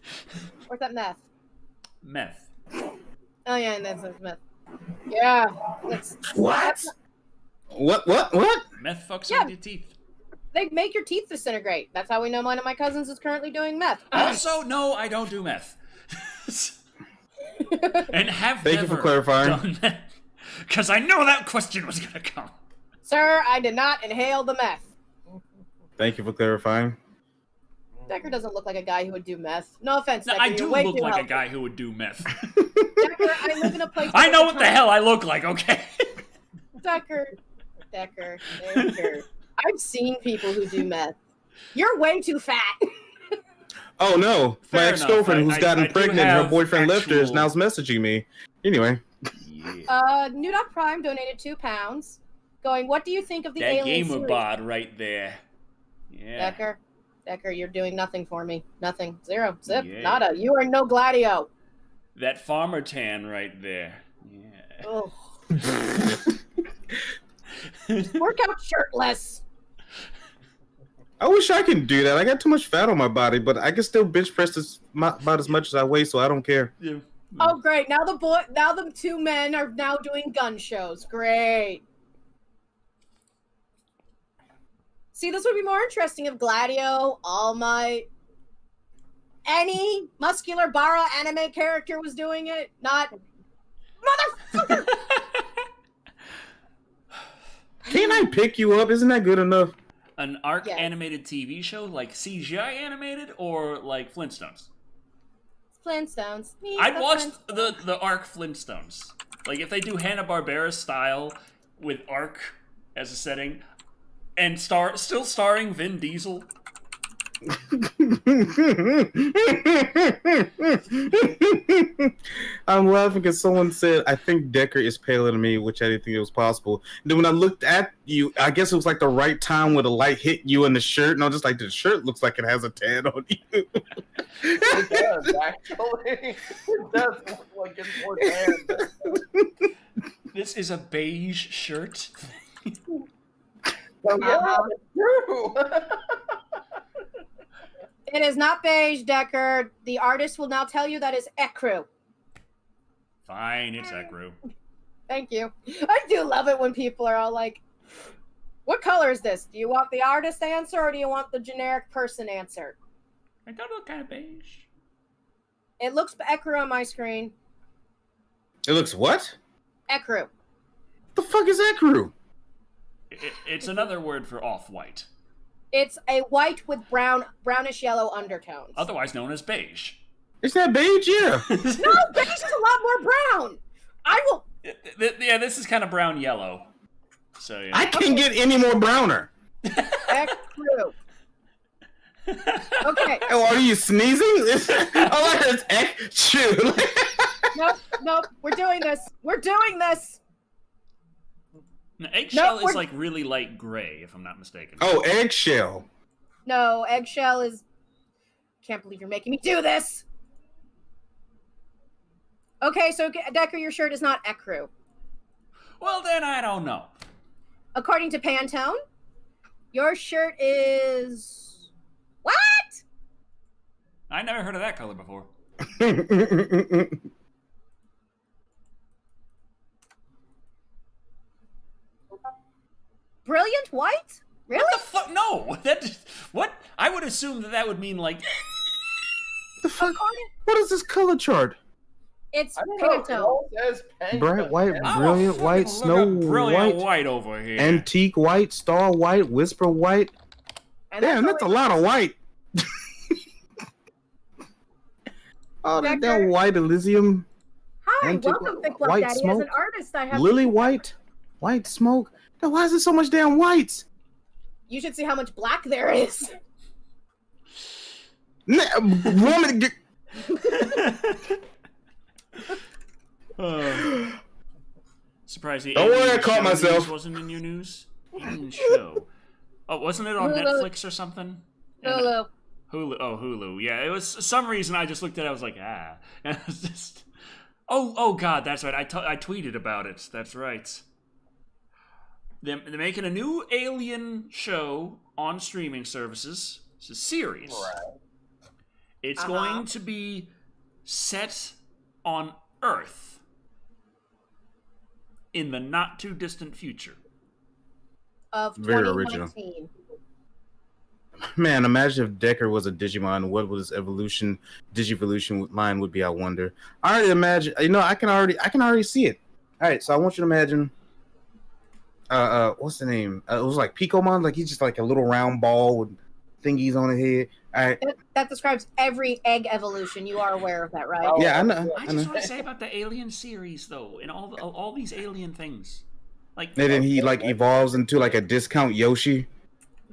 Or is that meth? Meth. Oh yeah, that's meth. Yeah. What? What? Meth fucks Yeah. with your teeth. They make your teeth disintegrate. That's how we know one of my cousins is currently doing meth. Also, no, I don't do meth. And have Thank you for clarifying. Done that. Because I know that question was going to come. Sir, I did not inhale the meth. Thank you for clarifying. Decker doesn't look like a guy who would do meth. No offense, No, Decker. I do you're way look too like healthy. a guy who would do meth. Decker, I live in a place. I know what the hell I look like, okay? Decker. I've seen people who do meth. You're way too fat. Oh no, Fair my ex-girlfriend enough. who's gotten I do pregnant and her have boyfriend left her is actual- now messaging me. Anyway. Yeah. New Dot Prime donated £2, going, what do you think of the That Alien gamer series? bod right there. Yeah. Decker, you're doing nothing for me. Nothing. Zero. Zip. Yeah. Nada. You are no Gladio. That farmer tan right there. Yeah. Ugh. Work out shirtless. I wish I could do that. I got too much fat on my body, but I can still bench press about as much as I weigh, so I don't care. Yeah. Oh, great. Now the two men are now doing gun shows. Great. See, this would be more interesting if Gladio, All Might, any muscular Bara anime character was doing it. Not... Motherfucker! Can't I pick you up? Isn't that good enough? An ARC Yes. animated TV show, like CGI animated, or like Flintstones? Flintstones. Me, I'd the watch Flintstones. the ARC Flintstones. Like if they do Hanna-Barbera style with ARC as a setting, and still starring Vin Diesel. I'm laughing because someone said, I think Decker is paler than me, which I didn't think it was possible. And then when I looked at you, I guess it was like the right time where the light hit you in the shirt, and I was just like, the shirt looks like it has a tan on you. It does, actually. It does look like it's more tan. This is a beige shirt. Oh, yeah, it's true. It is not beige, Decker. The artist will now tell you that is ecru. Fine, it's Ekru. Thank you. I do love it when people are all like, What color is this? Do you want the artist answer or do you want the generic person answer? I don't look kind of beige. It looks ecru on my screen. It looks what? Ecru. The fuck is ecru? It's another word for off-white. It's a white with brownish yellow undertones. Otherwise known as beige. Is that beige? Yeah. No, beige is a lot more brown. I will. Yeah, this is kind of brown-yellow. So yeah. I can't get any more browner. Ecru. Okay. Oh, are you sneezing? Oh, it's ecru. Nope. We're doing this. No, eggshell is like really light gray, if I'm not mistaken. Oh, eggshell. No, eggshell is. Can't believe you're making me do this. Okay, so Decker, your shirt is not ecru. Well, then I don't know. According to Pantone, your shirt is what? I never heard of that color before. Brilliant white? Really? What the fuck? No. What? I would assume that would mean like. The fuck? What is this color chart? It's I don't know. It Pantone. all says Pantone. Bright white, I'm brilliant a white, fucking snow look up brilliant white, white over here. antique white, star white, whisper white. And Damn, that's a lot of white. Oh, that Decker. damn white Elysium. Hi, Antique welcome, Thick Blood white Daddy. As smoke. an artist, I have Lily white, white smoke. Now, why is there so much damn whites? You should see how much black there is. Woman, Surprised the Don't worry, Alien I caught show myself. news wasn't in your news. Alien show. Oh, wasn't it on Hulu. Netflix or something? Hulu. Hulu. Oh, Hulu. Yeah, it was some reason I just looked at it. I was like, ah. And it was just. Oh God, that's right. I tweeted about it. That's right. They're making a new Alien show on streaming services. It's a series. Right. It's going to be set on Earth in the not too distant future. Of Very 2019. man, imagine if Decker was a Digimon. What would his Digivolution line would be? I wonder. I already imagine. You know, I can already see it. All right, so I want you to imagine. What's the name? It was like Picomon. Like he's just like a little round ball with thingies on his head. All right. That describes every egg evolution. You are aware of that, right? Oh, Yeah, I know. I just want to say about the Alien series, though, and all these Alien things, like And then he like evolves into like a discount Yoshi,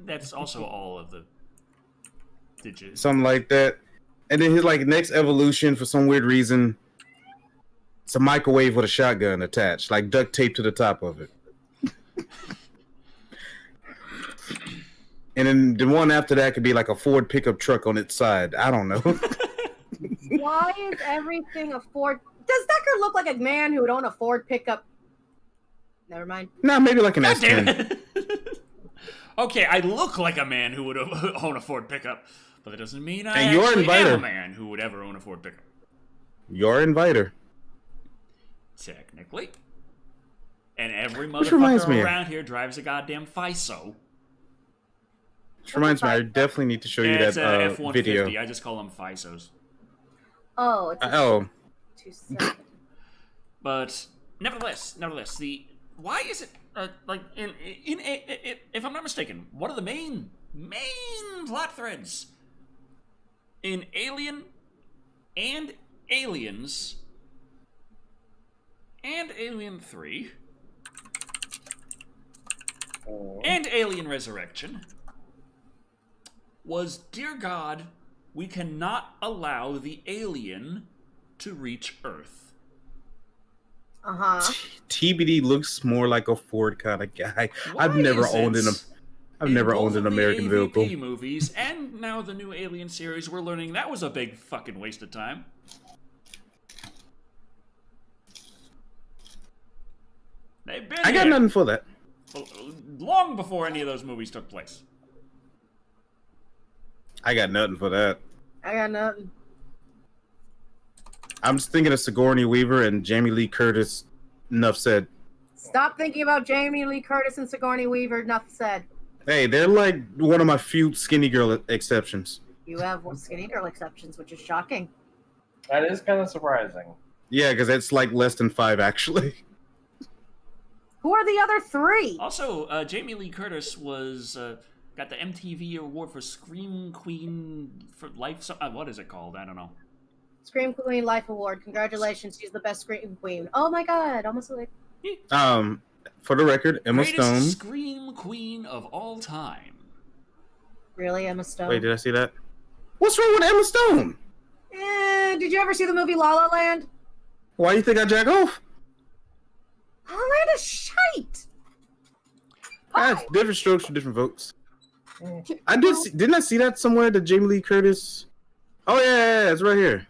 that's also all of the digits. something like that. And then his like next evolution, for some weird reason, it's a microwave with a shotgun attached, like duct tape to the top of it. And then the one after that could be like a Ford pickup truck on its side. I don't know. Why is everything a Ford? Does Decker look like a man who would own a Ford pickup? Never mind. Nah, maybe like an God damn S10. it. Okay, I look like a man who would own a Ford pickup, but that doesn't mean I And you're actually am inviter. a man who would ever own a Ford pickup. You're inviter. Technically. And every Which reminds motherfucker me- around here drives a goddamn FISO. Which reminds me, I definitely need to show you Yeah, it's that a F-150. video. I just call them FISOs. Oh, it's a Oh, 2.7. But nevertheless, why is it like if I'm not mistaken, one of the main plot threads in Alien and Aliens and Alien 3 and Alien Resurrection was, dear God, we cannot allow the alien to reach Earth. TBD looks more like a Ford kind of guy. Why I've never is owned it an in both owned an of the American AVP vehicle. movies and now the new Alien series, we're learning that was a big fucking waste of time. They've been I got there nothing for that. long before any of those movies took place. I got nothing for that. I got nothing. I'm just thinking of Sigourney Weaver and Jamie Lee Curtis. Enough said. Stop thinking about Jamie Lee Curtis and Sigourney Weaver. Enough said. Hey, they're like one of my few skinny girl exceptions. You have skinny girl exceptions, which is shocking. That is kind of surprising. Yeah, because it's like less than 5 actually. Who are the other 3? Also, Jamie Lee Curtis was got the MTV award for Scream Queen for Life. What is it called? I don't know. Scream Queen Life Award. Congratulations, she's the best Scream Queen. Oh my god, almost like. For the record, Emma Greatest Stone. Scream Queen of all time. Really, Emma Stone? Wait, did I see that? What's wrong with Emma Stone? Did you ever see the movie La La Land? Why do you think I jack off? La La Land is shite. That's different strokes for different folks. I did. Didn't I see that somewhere? The Jamie Lee Curtis. Oh yeah, it's right here.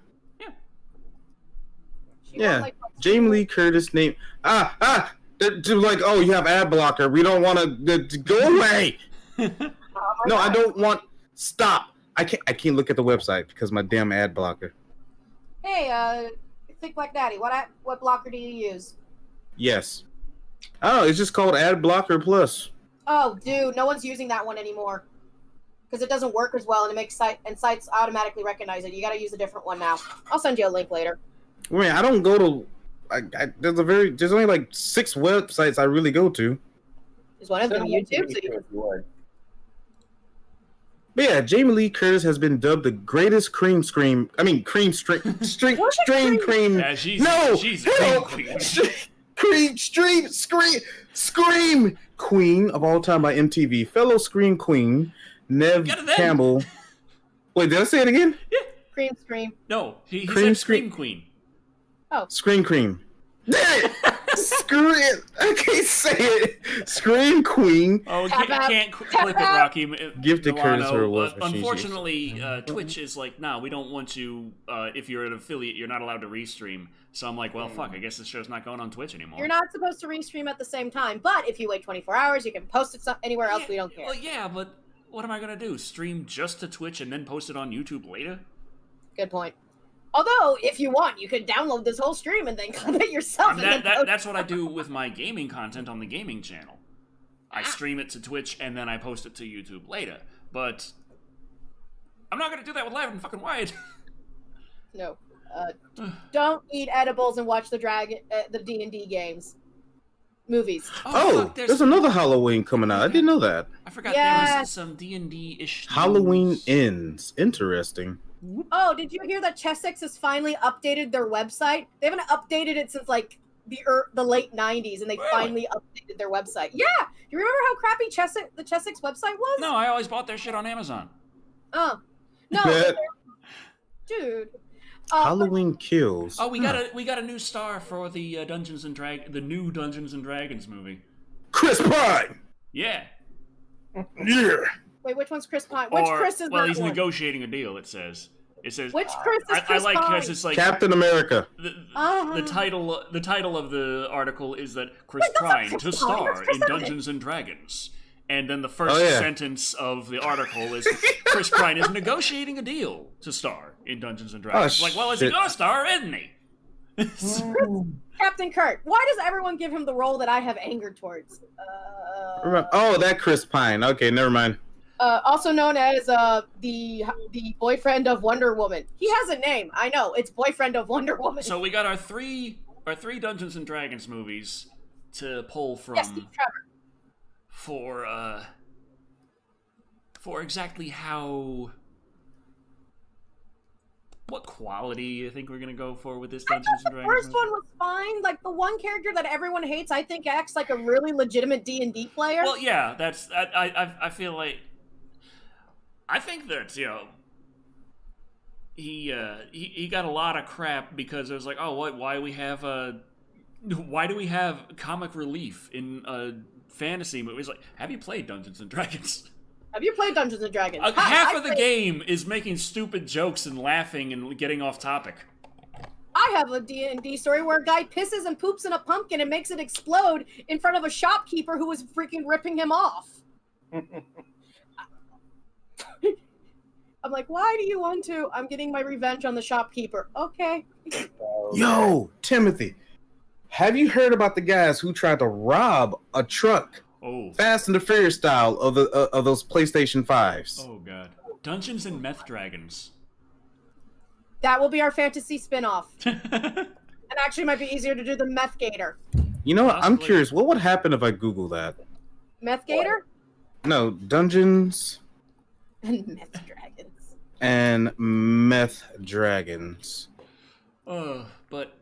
Yeah, Jamie Lee Curtis name. They're like, oh, you have ad blocker. We don't want to go away. No, I don't want. Stop. I can't look at the website because my damn ad blocker. Hey, Think Like Daddy. What blocker do you use? Yes. Oh, it's just called Ad Blocker Plus. Oh, dude, no one's using that one anymore because it doesn't work as well, and it makes sites automatically recognize it. You got to use a different one now. I'll send you a link later. Wait, I don't go to. There's only like 6 websites I really go to. Is one of them YouTube? So you can... But yeah, Jamie Lee Curtis has been dubbed the greatest cream stream queen. No, she's hell, scream queen of all time by MTV. Fellow scream queen Nev Campbell. Wait, did I say it again? Yeah. Scream. No, he said Scream Queen. Oh, Scream cream. Damn it! Screw it! I can't say it. Scream queen. Oh, can't clip it, Rocky. Gifted Curtis her awards. Unfortunately, Twitch is like, nah, we don't want you. If you're an affiliate, you're not allowed to restream. So I'm like, well, fuck. I guess this show's not going on Twitch anymore. You're not supposed to restream at the same time, but if you wait 24 hours, you can post it anywhere else. We don't care. Well, yeah, but what am I gonna do? Stream just to Twitch and then post it on YouTube later? Good point. Although, if you want, you could download this whole stream and then clip it yourself. That's what I do with my gaming content on the gaming channel. I stream it to Twitch and then I post it to YouTube later. But I'm not gonna do that with Live and fucking Wyatt. No. Don't eat edibles and watch the D&D games. Movies. Oh, fuck, there's another Halloween coming out. I didn't know that. I forgot there was some D&D-ish Halloween Ends. Interesting. Oh, did you hear that Chessex has finally updated their website? They haven't updated it since like the late 90s, and they finally updated their website. Yeah, do you remember how crappy the Chessex website was? No, I always bought their shit on Amazon. Oh, no, dude. Halloween Kills. Oh, we got a new star for the the new Dungeons and Dragons movie. Chris Pine. Yeah. Yeah. Wait, which one's Chris Pine? Which Chris is well, that he's one? negotiating a deal. It says. Which Chris is Chris I like Pine? because it's like Captain America. The title of the article is that Chris Pine to star in Dungeons and Dragons, and then the first sentence of the article is Chris Pine is negotiating a deal to star in Dungeons and Dragons. Like, well, is he gonna star, isn't he? Captain Kurt. Why does everyone give him the role that I have anger towards? Oh, that Chris Pine. Okay, never mind. Also known as the boyfriend of Wonder Woman. He has a name. I know. It's boyfriend of Wonder Woman. So we got our three Dungeons and Dragons movies to pull from. Yes, Steve Trevor. For exactly what quality I think we're gonna go for with this Dungeons and Dragons. The first one was fine. Like the one character that everyone hates, I think acts like a really legitimate D&D player. Well, yeah, I feel like I think that he got a lot of crap because it was like, oh, why do we have comic relief in a fantasy movie? It's like, have you played Dungeons and Dragons? Have you played Dungeons & Dragons? Half of the game is making stupid jokes and laughing and getting off topic. I have a D&D story where a guy pisses and poops in a pumpkin and makes it explode in front of a shopkeeper who was freaking ripping him off. I'm like, why do you want to? I'm getting my revenge on the shopkeeper. Okay. Yo, Timothy. Have you heard about the guys who tried to rob a truck, Fast and the Furious style, of those PlayStation 5s? Oh god, Dungeons and Meth Dragons. That will be our fantasy spin-off. And actually, might be easier to do the Meth Gator. You know what? I'm curious. What would happen if I Google that? Meth Gator? No, Dungeons and Meth Dragons. And Meth Dragons. But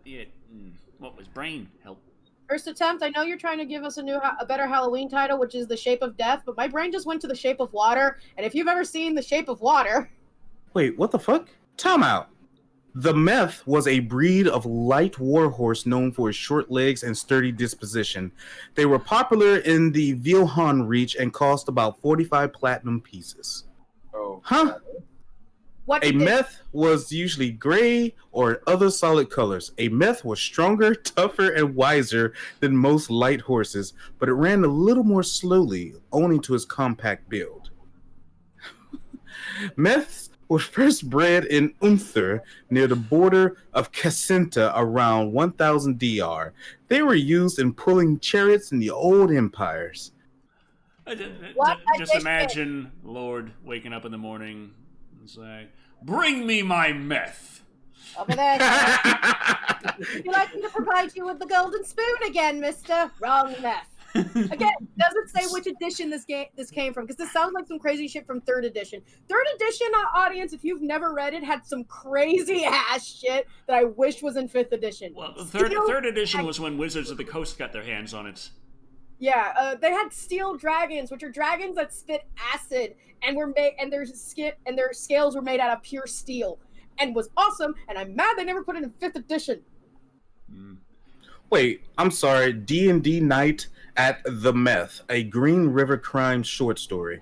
what was Brain help? First attempt. I know you're trying to give us a better Halloween title, which is The Shape of Death, but my brain just went to The Shape of Water. And if you've ever seen The Shape of Water, wait, what the fuck? Time out. The Meth was a breed of light warhorse known for its short legs and sturdy disposition. They were popular in the Vilhan Reach and cost about 45 platinum pieces. Oh. Huh? A Meth was usually gray or other solid colors. A Meth was stronger, tougher, and wiser than most light horses, but it ran a little more slowly, owing to its compact build. Meths were first bred in Unther, near the border of Casinta, around 1000 DR. They were used in pulling chariots in the old empires. Just imagine Lord waking up in the morning and saying, "Bring me my meth." Over there. Would you like me to provide you with the golden spoon again, mister? Wrong meth. Again, doesn't say which edition this came from, because this sounds like some crazy shit from 3rd edition. 3rd edition, audience, if you've never read it, had some crazy ass shit that I wish was in 5th edition. Well, the third edition was when Wizards of the Coast got their hands on it. Yeah, they had steel dragons, which are dragons that spit acid, and were made, and their scales were made out of pure steel, and was awesome. And I'm mad they never put it in 5th edition. Wait, I'm sorry. D&D Night at the Meth, a Green River crime short story.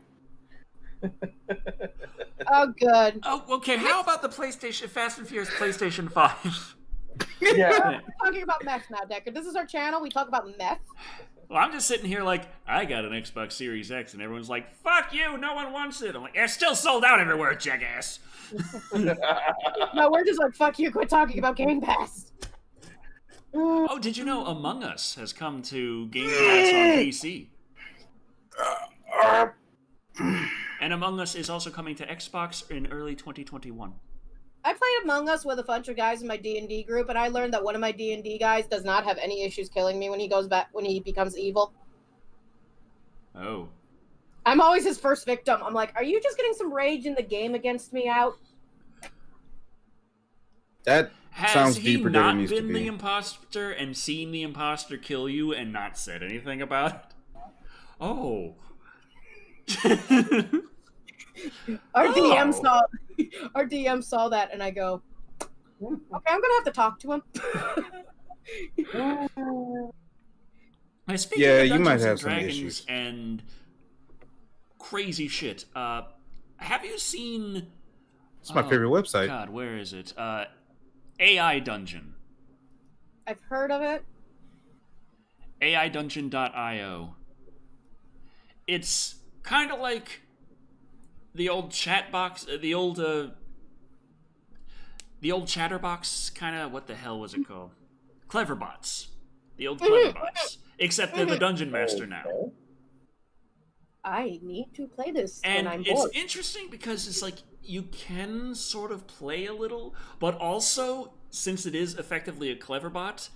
Oh, good. Oh, okay. How about the PlayStation Fast and Furious PlayStation 5? Yeah. We're talking about meth now, Decker. This is our channel. We talk about meth. Well, I'm just sitting here like, I got an Xbox Series X, and everyone's like, "Fuck you, no one wants it." I'm like, "It's still sold out everywhere, jackass." No, we're just like, fuck you, quit talking about Game Pass. Oh, did you know Among Us has come to Game Pass on PC? And Among Us is also coming to Xbox in early 2021. I played Among Us with a bunch of guys in my D&D group, and I learned that one of my D&D guys does not have any issues killing me when he becomes evil. Oh. I'm always his first victim. I'm like, are you just getting some rage in the game against me out? That sounds deeper than it needs to be. Has he not been the imposter and seen the imposter kill you and not said anything about it? Oh. Our DM saw that, and I go, okay, I'm gonna have to talk to him. Speaking yeah, of you might Dungeons have and some Dragons issues. And crazy shit. Have you seen? It's my favorite website. God, where is it? AI Dungeon. I've heard of it. AIDungeon.io. It's kind of like the old chat box, the old chatterbox, kind of, what the hell was it called? Cleverbots. The old Cleverbots. Except they're the Dungeon Master now. I need to play this And when I'm bored. it's interesting because it's like, you can sort of play a little, but also, since it is effectively a Cleverbot,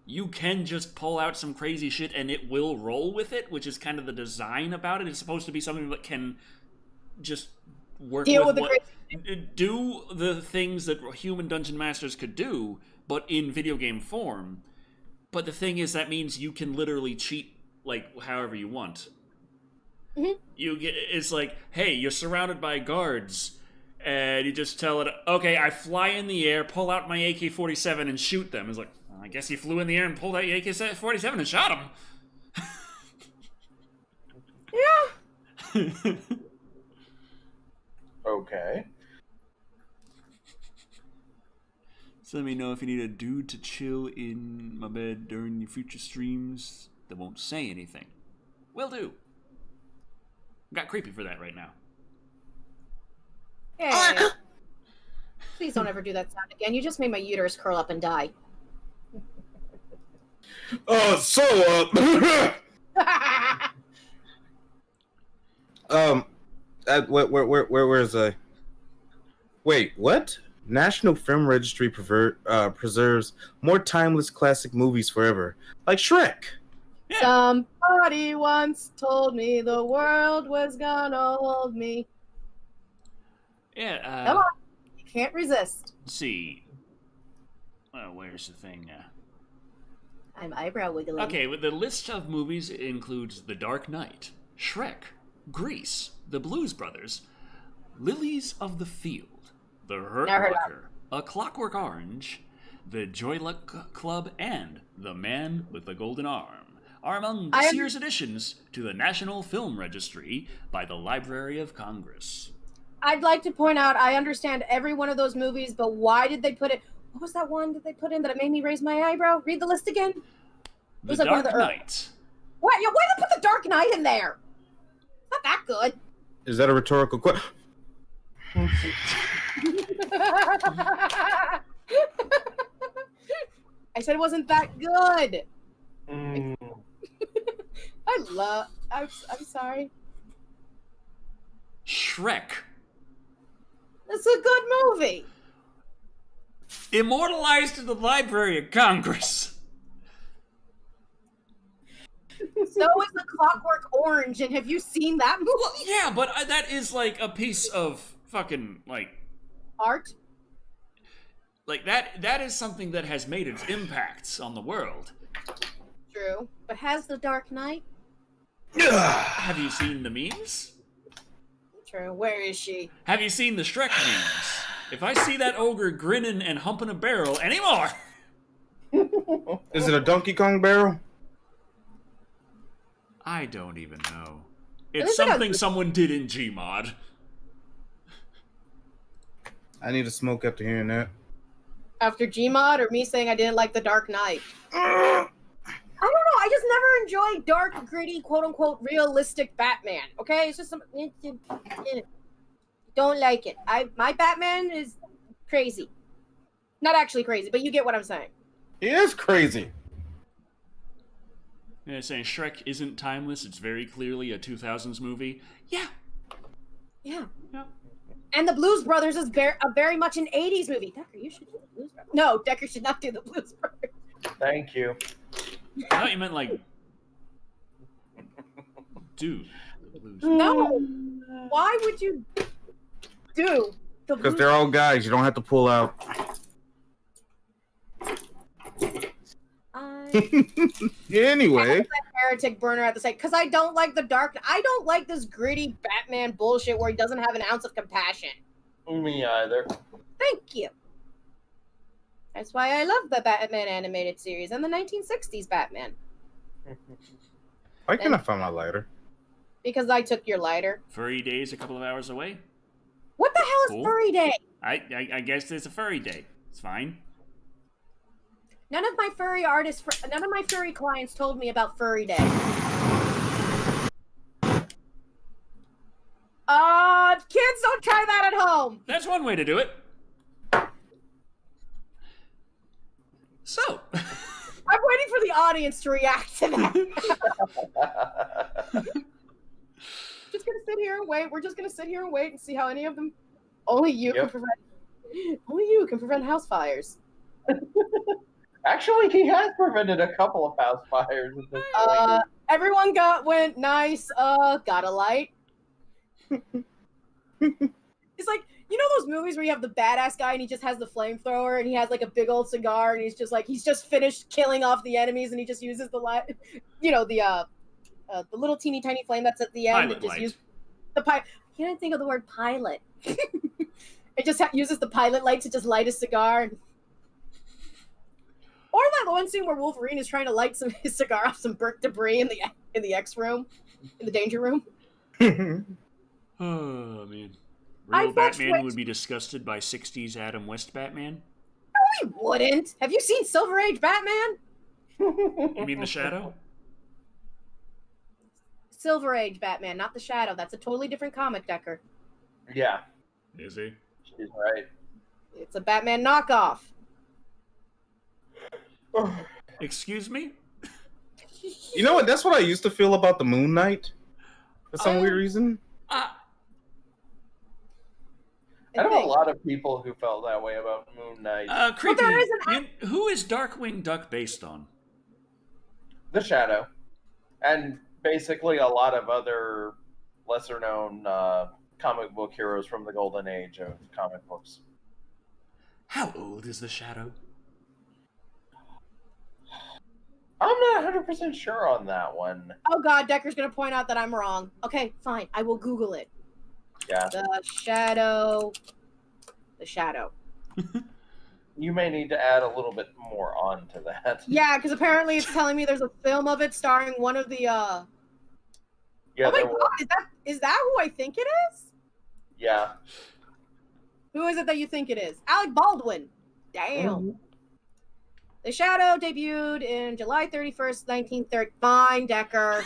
you can just pull out some crazy shit and it will roll with it, which is kind of the design about it. It's supposed to be something that can just work do the things that human dungeon masters could do, but in video game form. But the thing is, that means you can literally cheat like however you want. Mm-hmm. It's like, hey, you're surrounded by guards, and you just tell it, okay, I fly in the air, pull out my AK-47 and shoot them. It's like, well, I guess you flew in the air and pulled out your AK-47 and shot him. Yeah. Okay. So let me know if you need a dude to chill in my bed during your future streams that won't say anything. Will do. Got creepy for that right now. Hey. Please don't ever do that sound again. You just made my uterus curl up and die. Where's I? Wait, what? National Film Registry preserves more timeless classic movies forever, like Shrek. Yeah. Somebody once told me the world was gonna hold me. Yeah. Come on, you can't resist. Let's see. Well, where's the thing? I'm eyebrow wiggling. Okay, well, the list of movies includes The Dark Knight, Shrek, Grease, The Blues Brothers, Lilies of the Field, The Hurt Never heard Locker, A Clockwork Orange, The Joy Luck Club, and The Man with the Golden Arm are among this year's additions to the National Film Registry by the Library of Congress. I'd like to point out, I understand every one of those movies, but why did they put it? What was that one that they put in that it made me raise my eyebrow? Read the list again. The like Dark Knight. What? Yeah, why did they put The Dark Knight in there? It's not that good. Is that a rhetorical question? I said it wasn't that good. Mm. I'm sorry. Shrek. It's a good movie. Immortalized in the Library of Congress. So is The Clockwork Orange, and have you seen that movie? Well, yeah, but that is like a piece of fucking Art? Like that is something that has made its impacts on the world. True. But has The Dark Knight? Have you seen the memes? True. Where is she? Have you seen the Shrek memes? If I see that ogre grinning and humping a barrel anymore. Is it a Donkey Kong barrel? I don't even know. It's something someone did in Gmod. I need to smoke after hearing that. After Gmod or me saying I didn't like The Dark Knight? I don't know. I just never enjoyed dark, gritty, quote-unquote, realistic Batman. Okay? It's just some... Don't like it. My Batman is crazy. Not actually crazy, but you get what I'm saying. He is crazy. Yeah, saying Shrek isn't timeless. It's very clearly a 2000s movie. Yeah. Yeah. Yeah. And The Blues Brothers is very much an 80s movie. Decker, you should do The Blues Brothers. No, Decker should not do The Blues Brothers. Thank you. I thought you meant dude. The Blues No. Why would you do The Because Blues they're all guys. You don't have to pull out. Anyway. Heretic burner at the site because I don't like the dark. I don't like this gritty Batman bullshit where he doesn't have an ounce of compassion. Me either. Thank you. That's why I love the Batman animated series and the 1960s Batman. Why can't I find my lighter? Because I took your lighter. Furry Day's a couple of hours away. What the hell is Cool. Furry Day? I guess it's a furry day. It's fine. None of my furry clients told me about Furry Day. Kids, don't try that at home. That's one way to do it. So. I'm waiting for the audience to react to that. Just gonna sit here and wait. We're just gonna sit here and wait and see how any of them. Only you can prevent house fires. Actually, he has prevented a couple of house fires at this point. Everyone went nice. Got a light. It's like, you know those movies where you have the badass guy and he just has the flamethrower and he has like a big old cigar and he's just finished killing off the enemies and he just uses the light, the little teeny tiny flame that's at the end. Pilot light. Uses the pilot. You didn't think of the word pilot. It just uses the pilot light to just light a cigar. Or that one scene where Wolverine is trying to light his cigar off some burnt debris in the X room, in the danger room. Oh man, I real Batman would be disgusted by '60s Adam West Batman. No, he wouldn't. Have you seen Silver Age Batman? You mean the Shadow? Silver Age Batman, not the Shadow. That's a totally different comic, Decker. Yeah, Is he? she's right. It's a Batman knockoff. Excuse me? You know what? That's what I used to feel about the Moon Knight. For some weird reason. I know a lot of people who felt that way about Moon Knight. Creepy. Who is Darkwing Duck based on? The Shadow. And basically a lot of other lesser-known comic book heroes from the golden age of comic books. How old is the Shadow? I'm not 100% sure on that one. Oh god, Decker's gonna point out that I'm wrong. Okay, fine. I will Google it. Yeah. The Shadow. The Shadow. You may need to add a little bit more on to that. Yeah, because apparently it's telling me there's a film of it starring one of the Yeah, oh my god, is that who I think it is? Yeah. Who is it that you think it is? Alec Baldwin. Damn. Mm-hmm. The Shadow debuted in July 31st, 1930. Fine, Decker.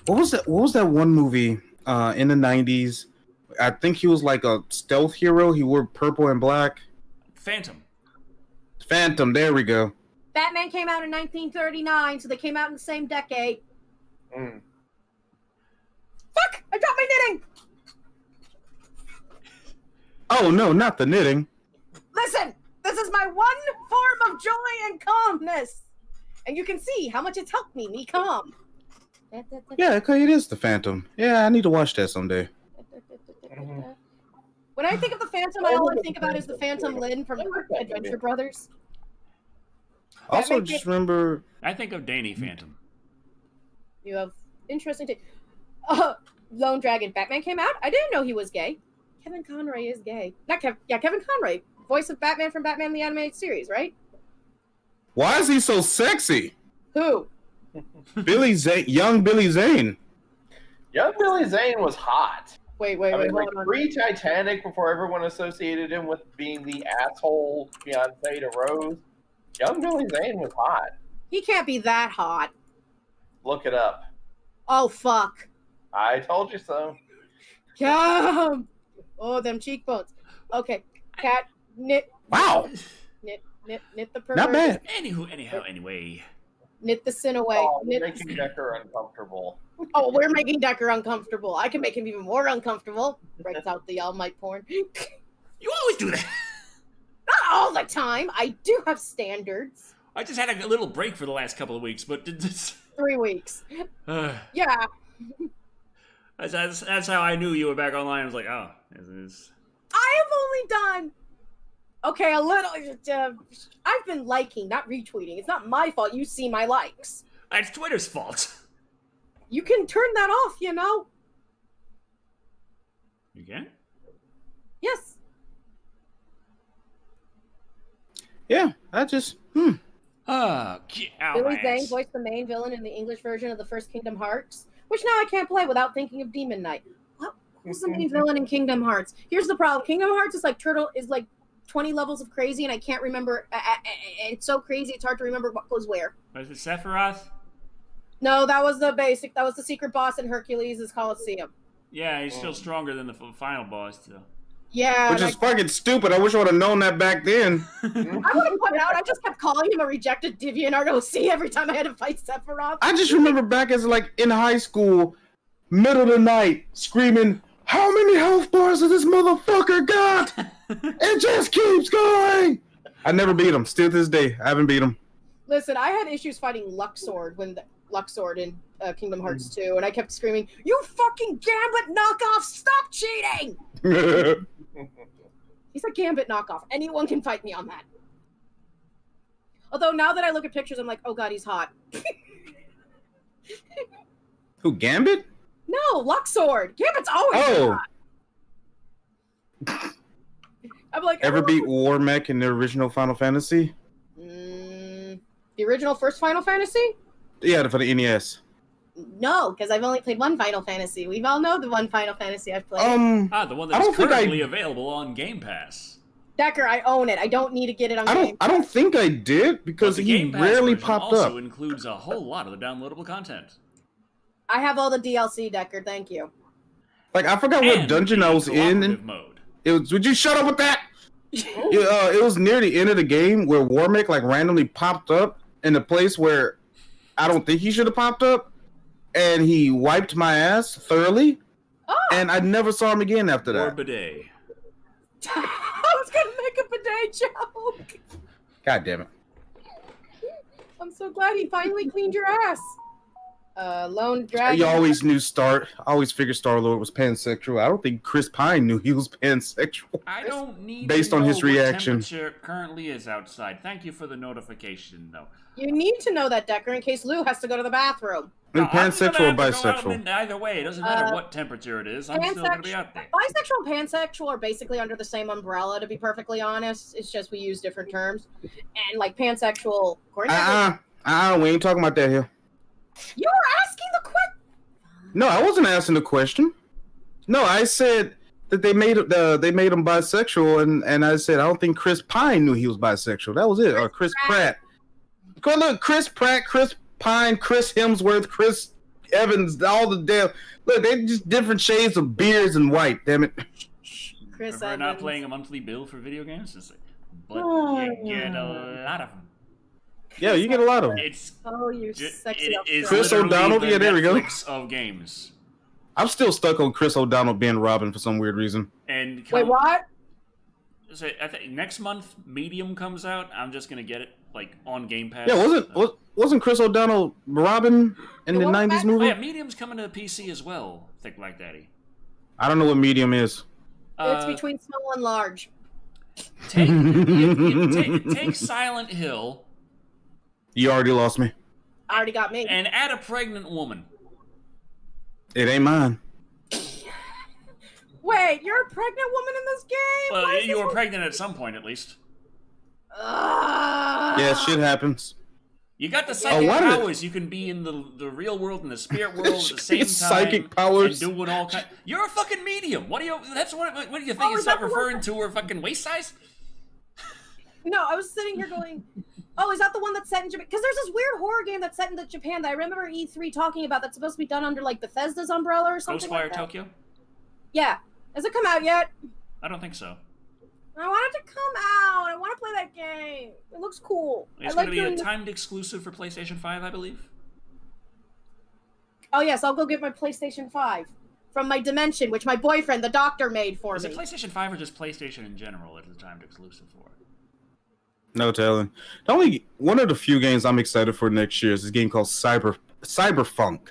What was that one movie in the 90s? I think he was like a stealth hero. He wore purple and black. Phantom, there we go. Batman came out in 1939, so they came out in the same decade. Mm. Fuck! I dropped my knitting! Oh no, not the knitting. Listen! This is my one form of joy and calmness! And you can see how much it's helped me be calm. Yeah, okay, it is the Phantom. Yeah, I need to watch that someday. When I think of the Phantom, all I think about is the Phantom Lynn from Adventure Brothers. Also, just remember... I think of Danny Phantom. You have interesting taste. Lone Dragon Batman came out? I didn't know he was gay. Kevin Conroy is gay. Kevin Conroy. Voice of Batman from Batman the Animated Series, right? Why is he so sexy? Who? Billy Zane, young Billy Zane. Young Billy Zane was hot. Wait, I mean, hold on. Pre-Titanic, before everyone associated him with being the asshole fiancé to Rose, young Billy Zane was hot. He can't be that hot. Look it up. Oh, fuck. I told you so. Yeah. Oh, them cheekbones. Okay. Cat, knit. Wow. Knit the pervert. Not bad. Anyway. Knit the sin away. Oh, you're making Decker uncomfortable. Oh, we're making Decker uncomfortable. I can make him even more uncomfortable. Breaks out the All Might porn. You always do that. Not all the time. I do have standards. I just had a little break for the last couple of weeks, but 3 weeks. Yeah. That's how I knew you were back online. I was like, oh, this is... I have only done... Okay, a little... I've been liking, not retweeting. It's not my fault you see my likes. It's Twitter's fault. You can turn that off, you know? You can? Yes. Yeah, I just... Billy Zane voiced the main villain in the English version of the first Kingdom Hearts, which now I can't play without thinking of Demon Knight. What? Who's the main villain in Kingdom Hearts? Here's the problem. Kingdom Hearts is like 20 levels of crazy, and I can't remember. It's so crazy, it's hard to remember what goes where. Was it Sephiroth? No, that was the basic. That was the secret boss in Hercules' Coliseum. Yeah, he's still stronger than the final boss, though. Yeah. Which is fucking stupid. I wish I would have known that back then. I would have put it out. I just kept calling him a rejected DeviantArt OC every time I had to fight Sephiroth. I just remember back as like in high school, middle of the night, screaming, "How many health bars has this motherfucker got? It just keeps going." I never beat him. Still to this day, I haven't beat him. Listen, I had issues fighting Luxord in Kingdom Hearts 2, and I kept screaming, "You fucking Gambit knockoff! Stop cheating!" He's a Gambit knockoff. Anyone can fight me on that. Although now that I look at pictures, I'm like, oh god, he's hot. Who, Gambit? No, Luxord. Gambit's always hot. I'm like, ever beat War Mech in the original Final Fantasy? The original first Final Fantasy? Yeah, for the NES. No, because I've only played one Final Fantasy. We all know the one Final Fantasy I've played. The one that's currently available on Game Pass. Decker, I own it. I don't need to get it on Game Pass. I don't think I did, because he rarely popped up. Also includes a whole lot of the downloadable content. I have all the DLC, Decker. Thank you. Like, I forgot what dungeon I was in. Mode. It was. Would you shut up with that? It was near the end of the game where War Mech like randomly popped up, in a place where I don't think he should have popped up, and he wiped my ass thoroughly, and I never saw him again after that. Or Bidet. I was gonna make a bidet joke. God damn it. I'm so glad he finally cleaned your ass. Lone Dragon. You always knew I always figured Star-Lord was pansexual. I don't think Chris Pine knew he was pansexual. I don't need based to on know his reaction. What temperature currently is outside. Thank you for the notification, though. You need to know that, Decker, in case Lou has to go to the bathroom. Pansexual or bisexual? Either way, it doesn't matter what temperature it is. I'm still going to be out there. Bisexual and pansexual are basically under the same umbrella, to be perfectly honest. It's just we use different terms. And like pansexual... We ain't talking about that here. You were asking the question. No, I wasn't asking the question. No, I said that they made him bisexual, and I said I don't think Chris Pine knew he was bisexual. That was it. Or Chris Pratt. Look, Chris Pratt, Chris Pine, Chris Hemsworth, Chris Evans, all the damn. Look, they're just different shades of beards and white. Damn it. Chris We're not Evans. playing a monthly bill for video games, but you get a lot of them. Yeah, you get a lot of them. It's You sexy. it is Chris literally O'Donnell? the Yeah, there we go. Netflix of games. I'm still stuck on Chris O'Donnell being Robin for some weird reason. And Wait, what? So I think next month Medium comes out. I'm just gonna get it like on Game Pass. Yeah, wasn't Chris O'Donnell Robin in the It wasn't 90s that- Oh, movie? yeah, Medium's coming to PC as well. Thick like Daddy. I don't know what Medium is. It's between small and large. Take Silent Hill You already lost me. Already got me. and add a pregnant woman. It ain't mine. Wait, you're a pregnant woman in this game? Why Well, is you this were one- pregnant at some point, at least. Yeah, shit happens. You got the psychic why did- powers. You can be in the real world and the spirit world at the same time. Psychic powers. And doing all kind. You're a fucking medium. What do you? That's what do you think? Oh, Is is that that the one referring to her fucking waist size? No, I was sitting here going, oh, is that the one that's set in Japan? Because there's this weird horror game that's set in Japan that I remember E3 talking about that's supposed to be done under like Bethesda's umbrella or something Ghostwire like that. Tokyo? Yeah. Has it come out yet? I don't think so. I want it to come out. I want to play that game. It looks cool. It's I going like to be doing a timed exclusive for PlayStation 5, I believe. Oh, yes, I'll go get my PlayStation 5 from my Dimension, which my boyfriend, the doctor, made for Is me. it PlayStation 5 or just PlayStation in general? It's a timed exclusive for. No telling. One of the few games I'm excited for next year is this game called Cyberpunk,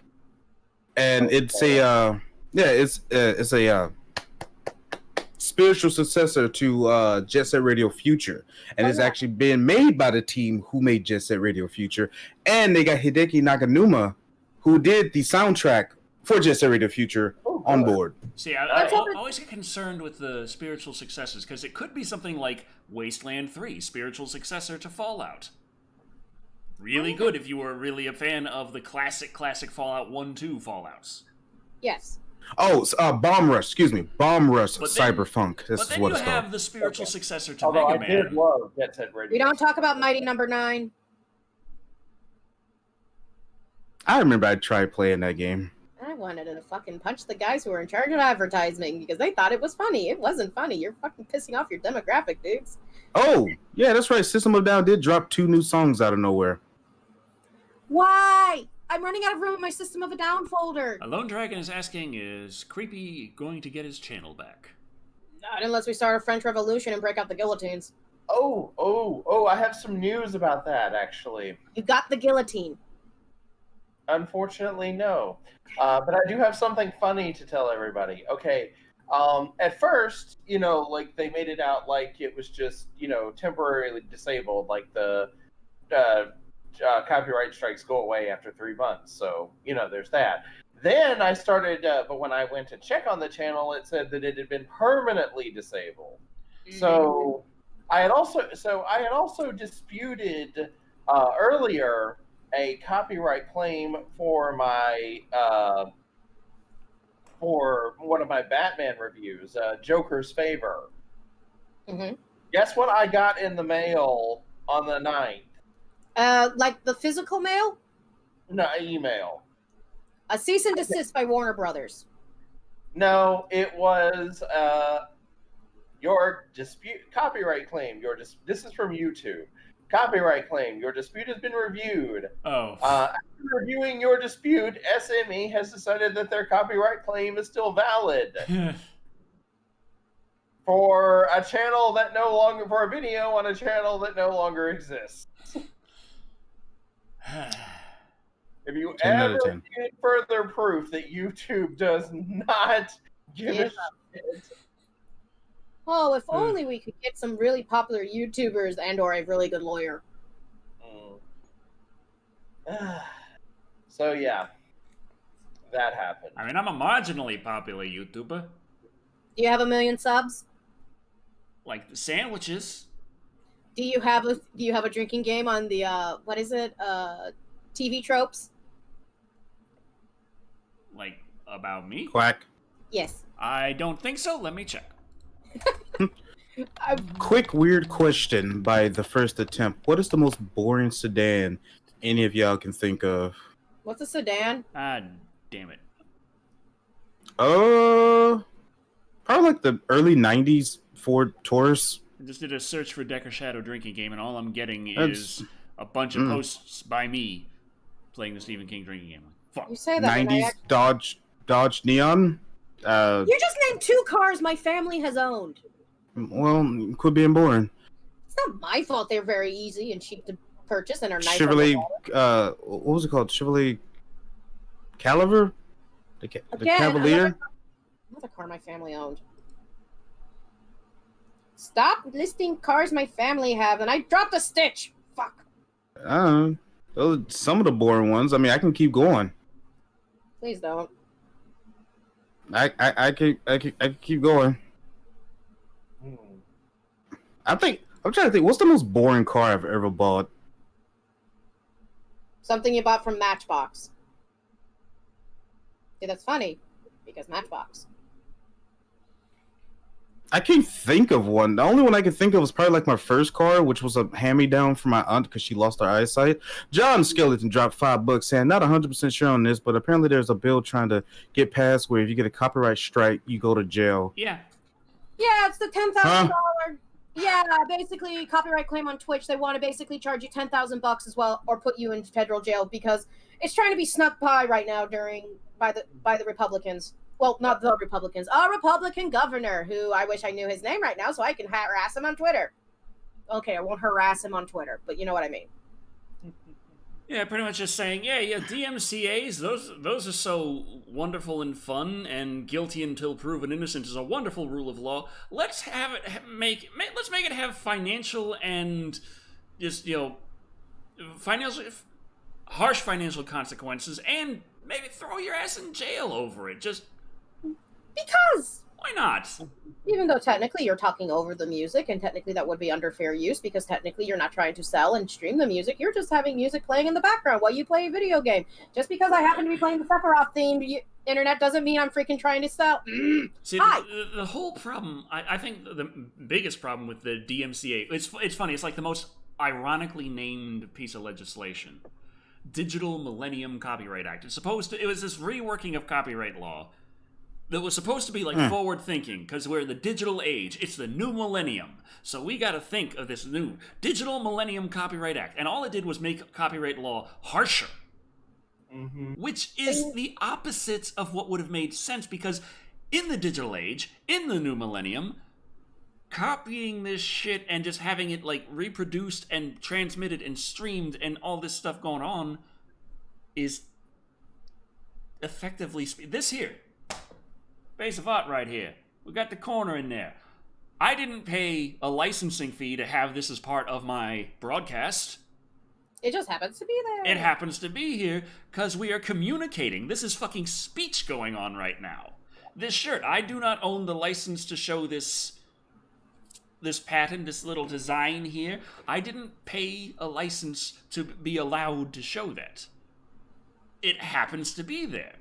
and it's a spiritual successor to Jet Set Radio Future, and it's actually being made by the team who made Jet Set Radio Future, and they got Hideki Naganuma, who did the soundtrack for Jet Set Radio Future, on board. See, I always get concerned with the spiritual successors because it could be something like Wasteland 3, spiritual successor to Fallout. Really good if you were really a fan of the classic Fallout 1-2 Fallouts. Yes. Oh, Bomb Rush. Excuse me, Bomb Rush. But then- Cyberpunk. This But is then what you it's called. have the spiritual successor to Although Mega I did Man. love Jet Set Radio. We don't talk about Mighty Number 9. I remember I tried playing that game. I wanted to fucking punch the guys who were in charge of advertising because they thought it was funny. It wasn't funny. You're fucking pissing off your demographic, dudes. Oh, yeah, that's right. System of a Down did drop 2 new songs out of nowhere. Why? I'm running out of room in my System of a Down folder. A Lone Dragon is asking, is Creepy going to get his channel back? Not unless we start a French Revolution and break out the guillotines. Oh, I have some news about that, actually. You got the guillotine. Unfortunately, no. But I do have something funny to tell everybody. Okay. At first, like they made it out like it was just, temporarily disabled, like the copyright strikes go away after 3 months. So, there's that. Then I started, but when I went to check on the channel, it said that it had been permanently disabled. So I had also disputed earlier a copyright claim for my for one of my Batman reviews, Joker's Favor. Mm-hmm. Guess what I got in the mail on the 9th? Like the physical mail? No, email. A cease and desist by Warner Brothers. No, it was your copyright claim. This is from YouTube. Copyright claim. Your dispute has been reviewed. Oh. After reviewing your dispute, SME has decided that their copyright claim is still valid. For a channel that no longer, for a video on a channel that no longer exists. If you 10 out ever of 10. get further proof that YouTube does not give a shit. Oh, if only we could get some really popular YouTubers and/or a really good lawyer. So yeah, that happened. I mean, I'm a marginally popular YouTuber. Do you have 1 million subs? Like the sandwiches. Do you have a drinking game on the what is it? TV tropes? Like, about me? Quack. Yes. I don't think so. Let me check. Quick weird question by the first attempt. What is the most boring sedan any of y'all can think of? What's a sedan? Ah, damn it. Probably like the early 90s Ford Taurus. I just did a search for Decker Shadow drinking game, and all I'm getting That's- is a bunch of posts by me playing the Stephen King drinking game. Fuck. You say that when I 90s Dodge Neon. You just named 2 cars my family has owned. Well, quit being boring. It's not my fault they're very easy and cheap to purchase and are nice. Chevrolet, what was it called? Chevrolet Caliber? The Again, Cavalier? Another car my family owned. Stop listing cars my family have, and I dropped a stitch. Fuck. Those are some of the boring ones. I mean, I can keep going. Please don't. I can keep going. I'm trying to think. What's the most boring car I've ever bought? Something you bought from Matchbox. See, that's funny, because Matchbox. I can't think of one. The only one I can think of was probably like my first car, which was a hand-me-down from my aunt because she lost her eyesight. John Skeleton dropped $5 saying, not 100% sure on this, but apparently there's a bill trying to get passed where if you get a copyright strike, you go to jail. Yeah. Yeah, it's the $10,000. Yeah, basically copyright claim on Twitch. They want to basically charge you $10,000 as well, or put you in federal jail because it's trying to be snuck by right now by the Republicans. Well, not the Republicans. A Republican governor who I wish I knew his name right now so I can harass him on Twitter. Okay, I won't harass him on Twitter, but you know what I mean. Yeah, pretty much just saying, yeah, DMCAs, those are so wonderful and fun, and guilty until proven innocent is a wonderful rule of law. Let's have it let's make it have financial and just, harsh financial consequences, and maybe throw your ass in jail over it. Just because why not? Even though technically you're talking over the music, and technically that would be under fair use because technically you're not trying to sell and stream the music, you're just having music playing in the background while you play a video game. Just because I happen to be playing the Sephiroth themed internet doesn't mean I'm freaking trying to sell. See, the whole problem, I think the biggest problem with the DMCA, it's funny, it's like the most ironically named piece of legislation. Digital Millennium Copyright Act. It was this reworking of copyright law that was supposed to be like forward thinking, because we're in the digital age. It's the new millennium. So we got to think of this new Digital Millennium Copyright Act. And all it did was make copyright law harsher. Which is the opposite of what would have made sense, because in the digital age, in the new millennium, copying this shit and just having it like reproduced and transmitted and streamed and all this stuff going on is effectively this here base of art right here. We got the corner in there. I didn't pay a licensing fee to have this as part of my broadcast. It just happens to be there. It happens to be here because we are communicating. This is fucking speech going on right now. This shirt, I do not own the license to show this pattern, this little design here. I didn't pay a license to be allowed to show that. It happens to be there.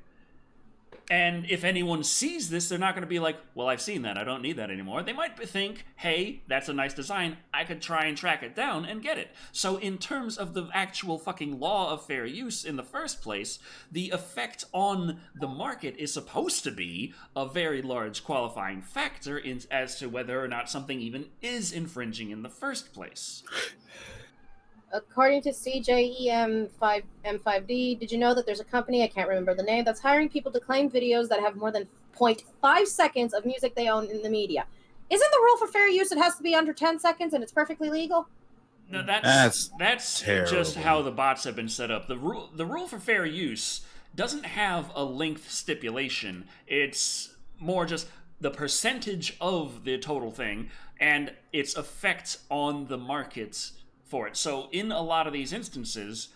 And if anyone sees this, they're not going to be like, well, I've seen that, I don't need that anymore. They might think, hey, that's a nice design, I could try and track it down and get it. So in terms of the actual fucking law of fair use in the first place, the effect on the market is supposed to be a very large qualifying factor as to whether or not something even is infringing in the first place. According to CJEM5M5D, did you know that there's a company, I can't remember the name, that's hiring people to claim videos that have more than 0.5 seconds of music they own in the media? Isn't the rule for fair use it has to be under 10 seconds and it's perfectly legal? No, that's terrible. just how the bots have been set up. The rule for fair use doesn't have a length stipulation. It's more just the percentage of the total thing and its effect on the market for it. So in a lot of these instances,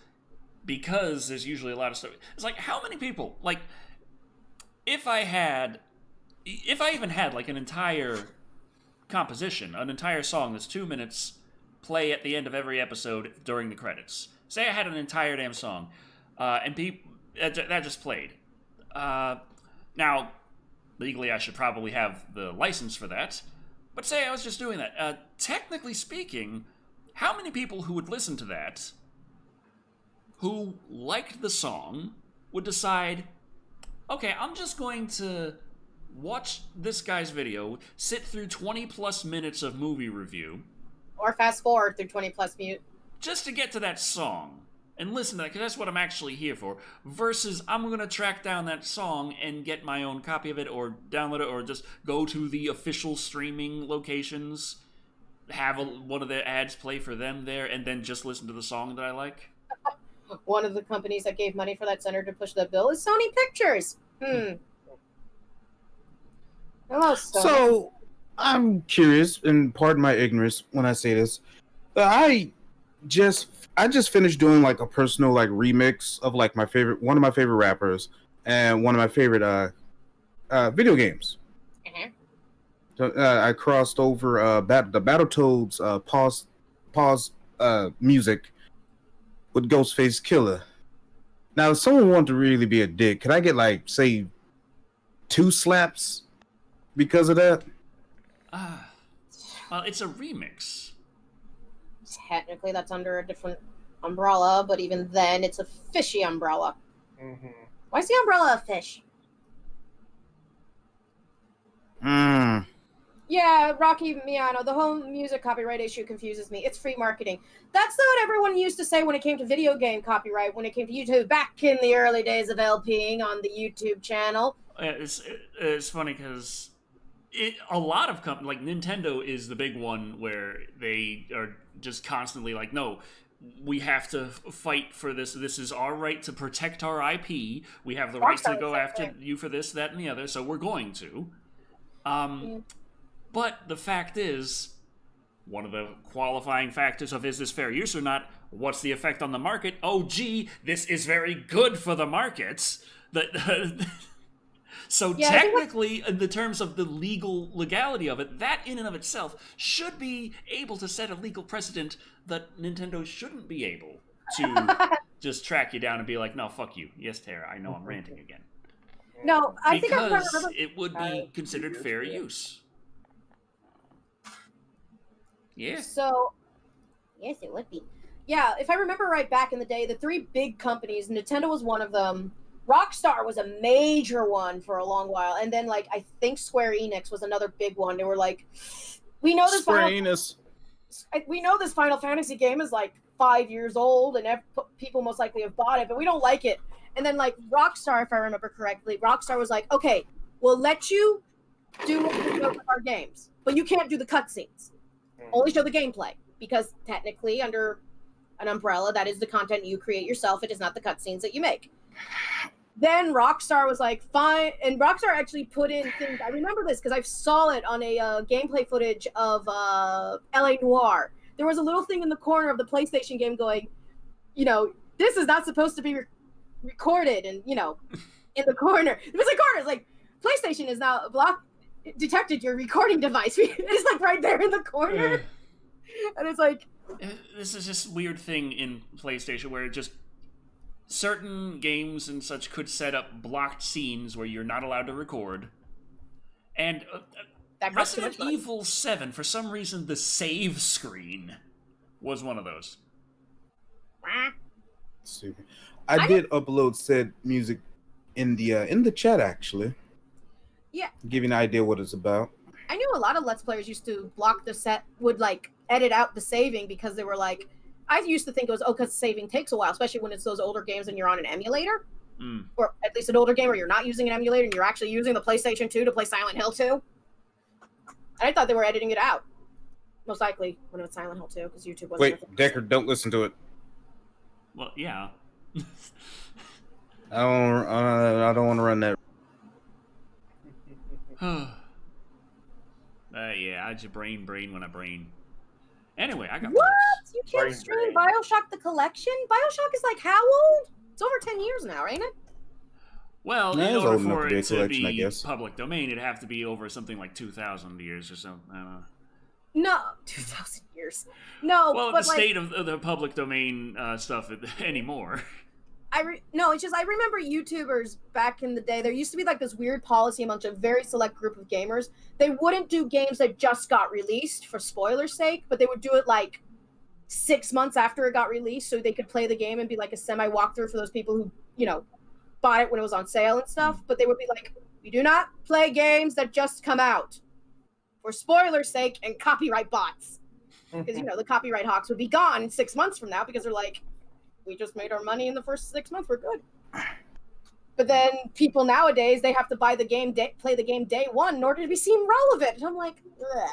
because there's usually a lot of stuff, it's like, how many people, like, if I even had like an entire composition, an entire song that's 2 minutes, play at the end of every episode during the credits. Say I had an entire damn song, and that just played. Now, legally I should probably have the license for that, but say I was just doing that. Technically speaking, how many people who would listen to that, who liked the song, would decide, okay, I'm just going to watch this guy's video, sit through 20 plus minutes of movie review, or fast forward through 20 plus minutes, just to get to that song and listen to that, because that's what I'm actually here for, versus I'm going to track down that song and get my own copy of it, or download it, or just go to the official streaming locations, have one of the ads play for them there, and then just listen to the song that I like. One of the companies that gave money for that center to push the bill is Sony Pictures. Hello, Sony. So, I'm curious, and pardon my ignorance when I say this, but I just finished doing like a personal like remix of like one of my favorite rappers and one of my favorite video games. So, I crossed over the Battletoads pause music with Ghostface Killer. Now, if someone wanted to really be a dick, could I get like, say, 2 slaps because of that? Well, it's a remix. Technically, that's under a different umbrella, but even then, it's a fishy umbrella. Mm-hmm. Why is the umbrella a fish? Yeah, Rocky Miano, the whole music copyright issue confuses me. It's free marketing. That's what everyone used to say when it came to video game copyright, when it came to YouTube, back in the early days of LPing on the YouTube channel. It's funny because a lot of companies, like Nintendo is the big one where they are just constantly like, no, we have to fight for this. This is our right to protect our IP. We have the right to go after you for this, that, and the other, so we're going to. But the fact is, one of the qualifying factors of is this fair use or not, what's the effect on the market? Oh, gee, this is very good for the markets. So yeah, technically, in the terms of the legality of it, that in and of itself should be able to set a legal precedent that Nintendo shouldn't be able to just track you down and be like, no, fuck you. Yes, Tara, I know I'm ranting again. No, I think because it would be considered fair use. Yeah. So, yes, it would be. Yeah, if I remember right, back in the day, the 3 big companies, Nintendo was one of them. Rockstar was a major one for a long while, and then like I think Square Enix was another big one. They were like, we know this Final Fantasy game is like 5 years old, and people most likely have bought it, but we don't like it. And then like Rockstar, if I remember correctly, Rockstar was like, okay, we'll let you do what we do with our games, but you can't do the cutscenes. Only show the gameplay, because technically under an umbrella, that is the content you create yourself. It is not the cutscenes that you make. Then Rockstar was like, fine. And Rockstar actually put in things. I remember this because I saw it on a gameplay footage of LA Noire. There was a little thing in the corner of the PlayStation game going, this is not supposed to be recorded. And, in the corner. It was a corner. It's like, PlayStation is now detected your recording device. It's like right there in the corner. And it's like... This is just weird thing in PlayStation where just certain games and such could set up blocked scenes where you're not allowed to record. And Resident Evil 7, for some reason, the save screen was one of those. Super. I did upload said music in the chat, actually. Yeah. Give you an idea what it's about. I knew a lot of Let's Players used to block the set, would like edit out the saving because they were like, I used to think it was, because saving takes a while, especially when it's those older games and you're on an emulator. Or at least an older game where you're not using an emulator and you're actually using the PlayStation 2 to play Silent Hill 2. And I thought they were editing it out. Most likely when it was Silent Hill 2, because YouTube wasn't... Wait, Decker, don't listen to it. Well, yeah. I don't want to run that. Yeah, I just brain when I brain. Anyway, I got What? words. You can't stream Bioshock the Collection? Bioshock is like how old? It's over 10 years now, ain't it? Well, Yeah, in it's order old enough for to be a it to collection, I be guess. public domain, it'd have to be over something like 2,000 years or something. I don't know. No, 2,000 years. No, Well, but the state of the public domain stuff anymore. No, it's just I remember YouTubers back in the day. There used to be like this weird policy amongst a very select group of gamers. They wouldn't do games that just got released for spoiler's sake, but they would do it like 6 months after it got released, so they could play the game and be like a semi walkthrough for those people who, you know, bought it when it was on sale and stuff. But they would be like, "We do not play games that just come out for spoiler's sake and copyright bots," because you know the copyright hawks would be gone 6 months from now because they're like, we just made our money in the first 6 months. We're good. But then people nowadays, they have to buy the game, play the game day one in order to be seen relevant. And I'm like, ugh.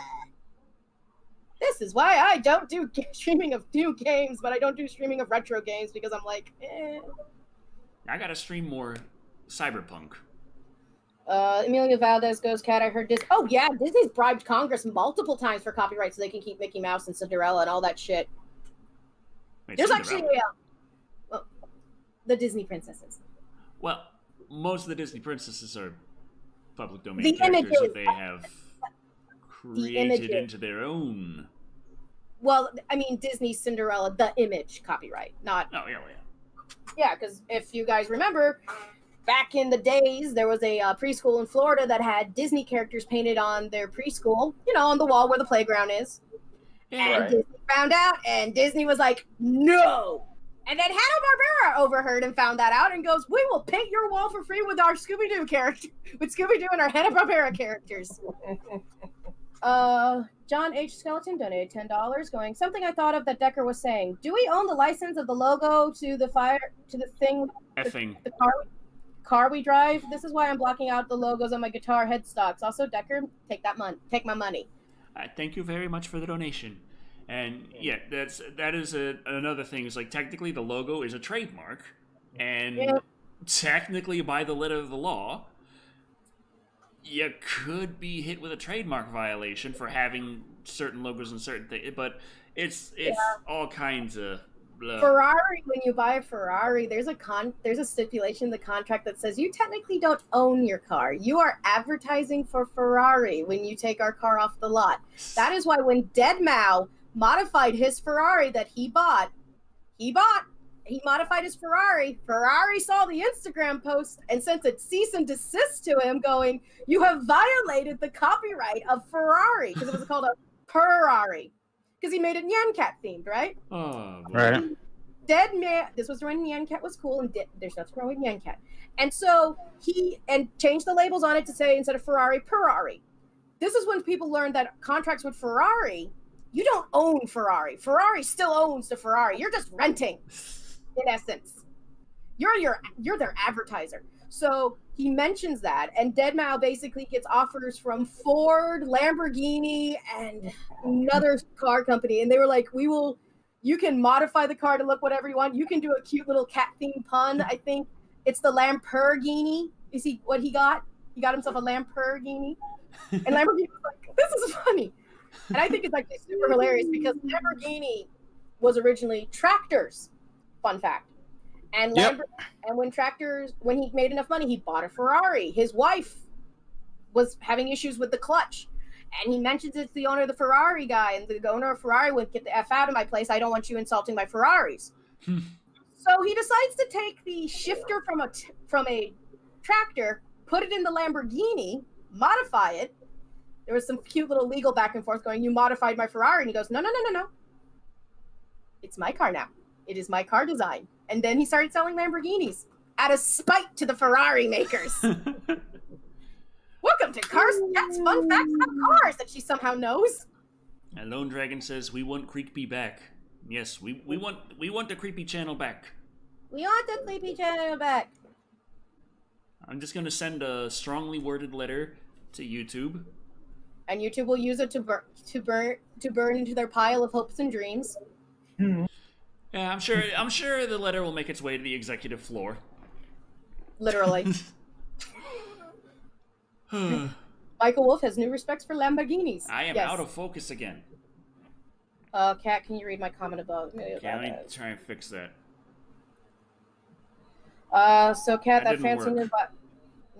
This is why I don't do streaming of new games, but I don't do streaming of retro games because I'm like, eh. I gotta stream more Cyberpunk. Emilia Valdez goes, Cat, I heard this. Oh, yeah, Disney's bribed Congress multiple times for copyright so they can keep Mickey Mouse and Cinderella and all that shit. Wait, There's Cinderella? actually the Disney princesses. Well, most of the Disney princesses are public domain The characters images. that they have created images. into their own. Well, I mean, Disney Cinderella, the image copyright, not... Oh, yeah. Yeah, because if you guys remember, back in the days, there was a preschool in Florida that had Disney characters painted on their preschool, you know, on the wall where the playground is. And Right. Disney found out, and Disney was like, no! And then Hanna-Barbera overheard and found that out and goes, we will paint your wall for free with our Scooby-Doo character, with Scooby-Doo and our Hanna-Barbera characters. John H. Skeleton donated $10, going, something I thought of that Decker was saying. Do we own the license of the logo to the thing, Effing. the car we drive? This is why I'm blocking out the logos on my guitar headstocks. Also, Decker, take my money. Thank you very much for the donation. And yeah, that is another thing. Is like technically the logo is a trademark, and technically by the letter of the law, you could be hit with a trademark violation for having certain logos and certain things. But it's all kinds of blah. Ferrari, when you buy a Ferrari, there's a stipulation in the contract that says you technically don't own your car. You are advertising for Ferrari when you take our car off the lot. That is why when Deadmau modified his Ferrari that he modified his Ferrari. Ferrari saw the Instagram post and sent a cease and desist to him going, you have violated the copyright of Ferrari, because it was called a Ferrari. Because he made it Nyan Cat themed, right? Oh, boy. Right. Deadmau, this was when Nyan Cat was cool, and there's nothing wrong with Nyan Cat. And so he changed the labels on it to say, instead of Ferrari, Ferrari. This is when people learned that contracts with Ferrari, you don't own Ferrari. Ferrari still owns the Ferrari. You're just renting, in essence. You're their advertiser. So he mentions that, and Deadmau basically gets offers from Ford, Lamborghini, and another car company, and they were like, you can modify the car to look whatever you want. You can do a cute little cat-themed pun. I think it's the Lamborghini. Is he what he got? He got himself a Lamborghini. And Lamborghini was like, this is funny. And I think it's actually super hilarious because Lamborghini was originally tractors. Fun fact. And when he made enough money, he bought a Ferrari. His wife was having issues with the clutch. And he mentions it to the owner of the Ferrari guy. And the owner of Ferrari went, get the F out of my place. I don't want you insulting my Ferraris. So he decides to take the shifter from a tractor, put it in the Lamborghini, modify it. There was some cute little legal back and forth going, you modified my Ferrari. And he goes, no. It's my car now. It is my car design. And then he started selling Lamborghinis out of spite to the Ferrari makers. Welcome to Cars Cats Fun Facts About Cars that she somehow knows. And Lone Dragon says, we want Creek be back. Yes, we want the creepy channel back. We want the creepy channel back. I'm just gonna send a strongly worded letter to YouTube. And YouTube will use it to burn into their pile of hopes and dreams. Yeah, I'm sure the letter will make its way to the executive floor. Literally. Michael Wolf has new respects for Lamborghinis. I am out of focus again. Kat, can you read my comment above? Okay, let me try and fix that. So Kat, that fancy work. new...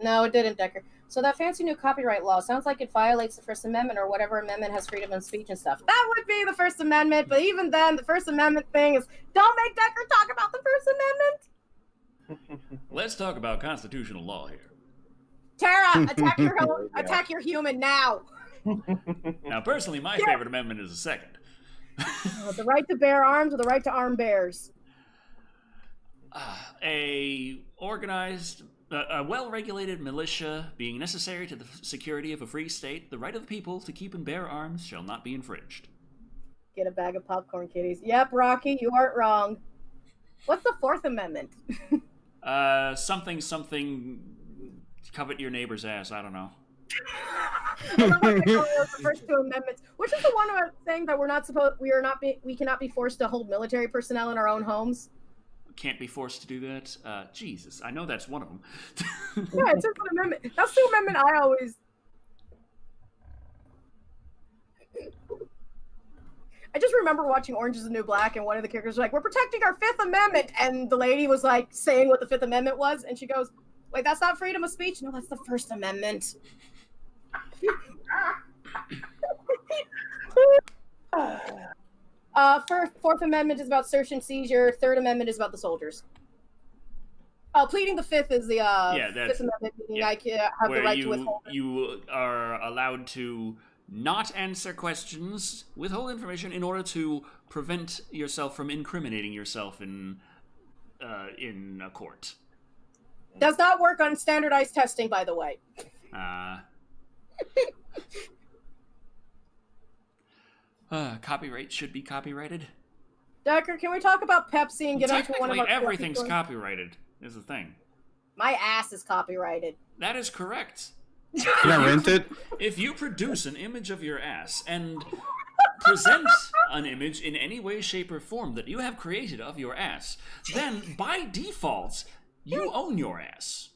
No, it didn't, Decker. So that fancy new copyright law sounds like it violates the First Amendment or whatever amendment has freedom of speech and stuff. That would be the First Amendment, but even then, the First Amendment thing is, don't make Decker talk about the First Amendment! Let's talk about constitutional law here. Tara, attack your human now! Now, personally, my favorite amendment is the second. The right to bear arms or the right to arm bears? A well-regulated militia being necessary to the security of a free state, the right of the people to keep and bear arms shall not be infringed. Get a bag of popcorn, kiddies. Yep, Rocky, you aren't wrong. What's the Fourth Amendment? Something, covet your neighbor's ass, I don't know. The first two amendments, which is the one saying that we cannot be forced to hold military personnel in our own homes. Can't be forced to do that. Jesus, I know that's one of them. Yeah, it's just an amendment. That's the amendment I always. I just remember watching Orange Is the New Black, and one of the characters was like, "We're protecting our Fifth Amendment," and the lady was like saying what the Fifth Amendment was, and she goes, "Wait, that's not freedom of speech? No, that's the First Amendment." Fourth Amendment is about search and seizure. Third Amendment is about the soldiers. Pleading the Fifth is the Fifth Amendment, meaning I have the right to withhold. You are allowed to not answer questions, withhold information in order to prevent yourself from incriminating yourself in a court. Does not work on standardized testing, by the way. Copyright should be copyrighted. Decker, can we talk about Pepsi and get on to one of our... Everything's copyrighted, is the thing. My ass is copyrighted. That is correct. Can I rent it? If you produce an image of your ass and present an image in any way, shape, or form that you have created of your ass, then by default, you own your ass.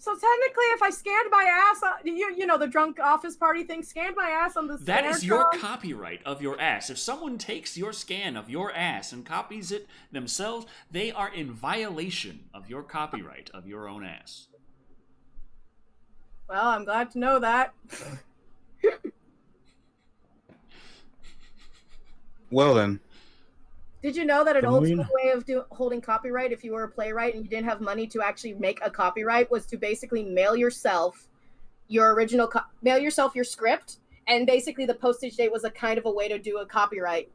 So technically, if I scanned my ass, you know, the drunk office party thing, scanned my ass on the That is your copyright of your ass. If someone takes your scan of your ass and copies it themselves, they are in violation of your copyright of your own ass. Well, I'm glad to know that. Well then. Did you know that an old school way of holding copyright, if you were a playwright and you didn't have money to actually make a copyright, was to basically mail yourself your original, mail yourself your script, and basically the postage date was a kind of a way to do a copyright.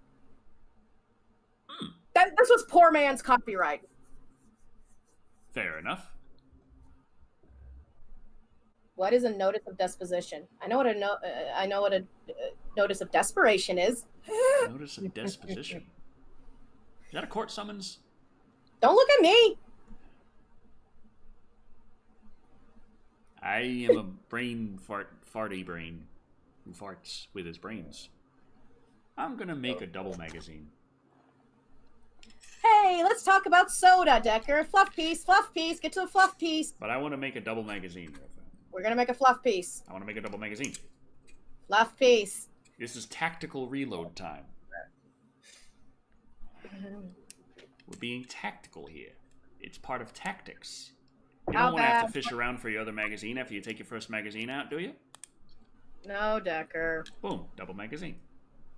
This was poor man's copyright. Fair enough. What is a notice of disposition? I know what a notice of desperation is. Notice of disposition. Is that a court summons? Don't look at me. I am a farty brain who farts with his brains. I'm gonna make a double magazine. Hey, let's talk about soda, Decker. Fluff piece, get to the fluff piece. But I want to make a double magazine. We're gonna make a fluff piece. I want to make a double magazine. Fluff piece. This is tactical reload time. We're being tactical here. It's part of tactics. You don't want to have to fish around for your other magazine after you take your first magazine out, do you? No, Decker. Boom, double magazine.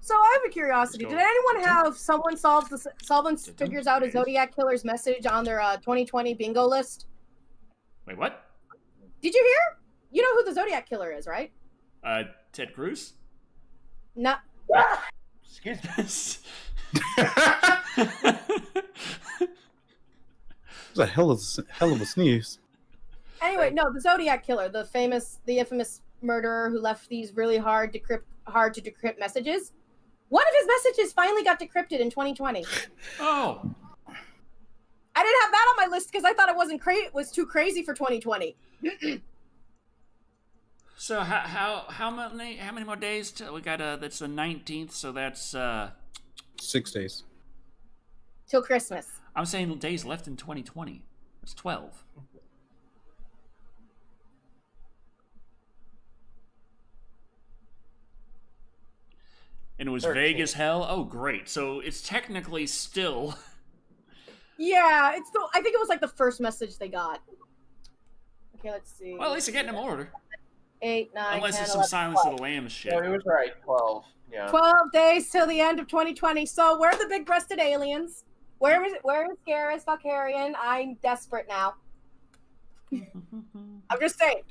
So I have a curiosity. Did anyone have someone figures out a Zodiac killer's message on their 2020 bingo list? Wait, what? Did you hear? You know who the Zodiac killer is, right? Ted Cruz? No. Excuse me. It's a hell of a sneeze. Anyway, no, the Zodiac killer, the infamous murderer who left these really hard to decrypt messages. One of his messages finally got decrypted in 2020. Oh. I didn't have that on my list because I thought it was too crazy for 2020. So how many more days till we got? That's the 19th, so that's 6 days. Till Christmas. I'm saying days left in 2020. It's 12. And it was 13. vague as hell. Oh, great! So it's technically still. Yeah, I think it was like the first message they got. Okay, let's see. Well, at least they're getting them ordered. 8, 9, Unless 10, it's some 11, Silence 12. of the Lambs shit. No, he was right. 12. Yeah. 12 days till the end of 2020. So where are the big-breasted aliens? Where is Garrus Valkyrian? I'm desperate now. I'm just saying.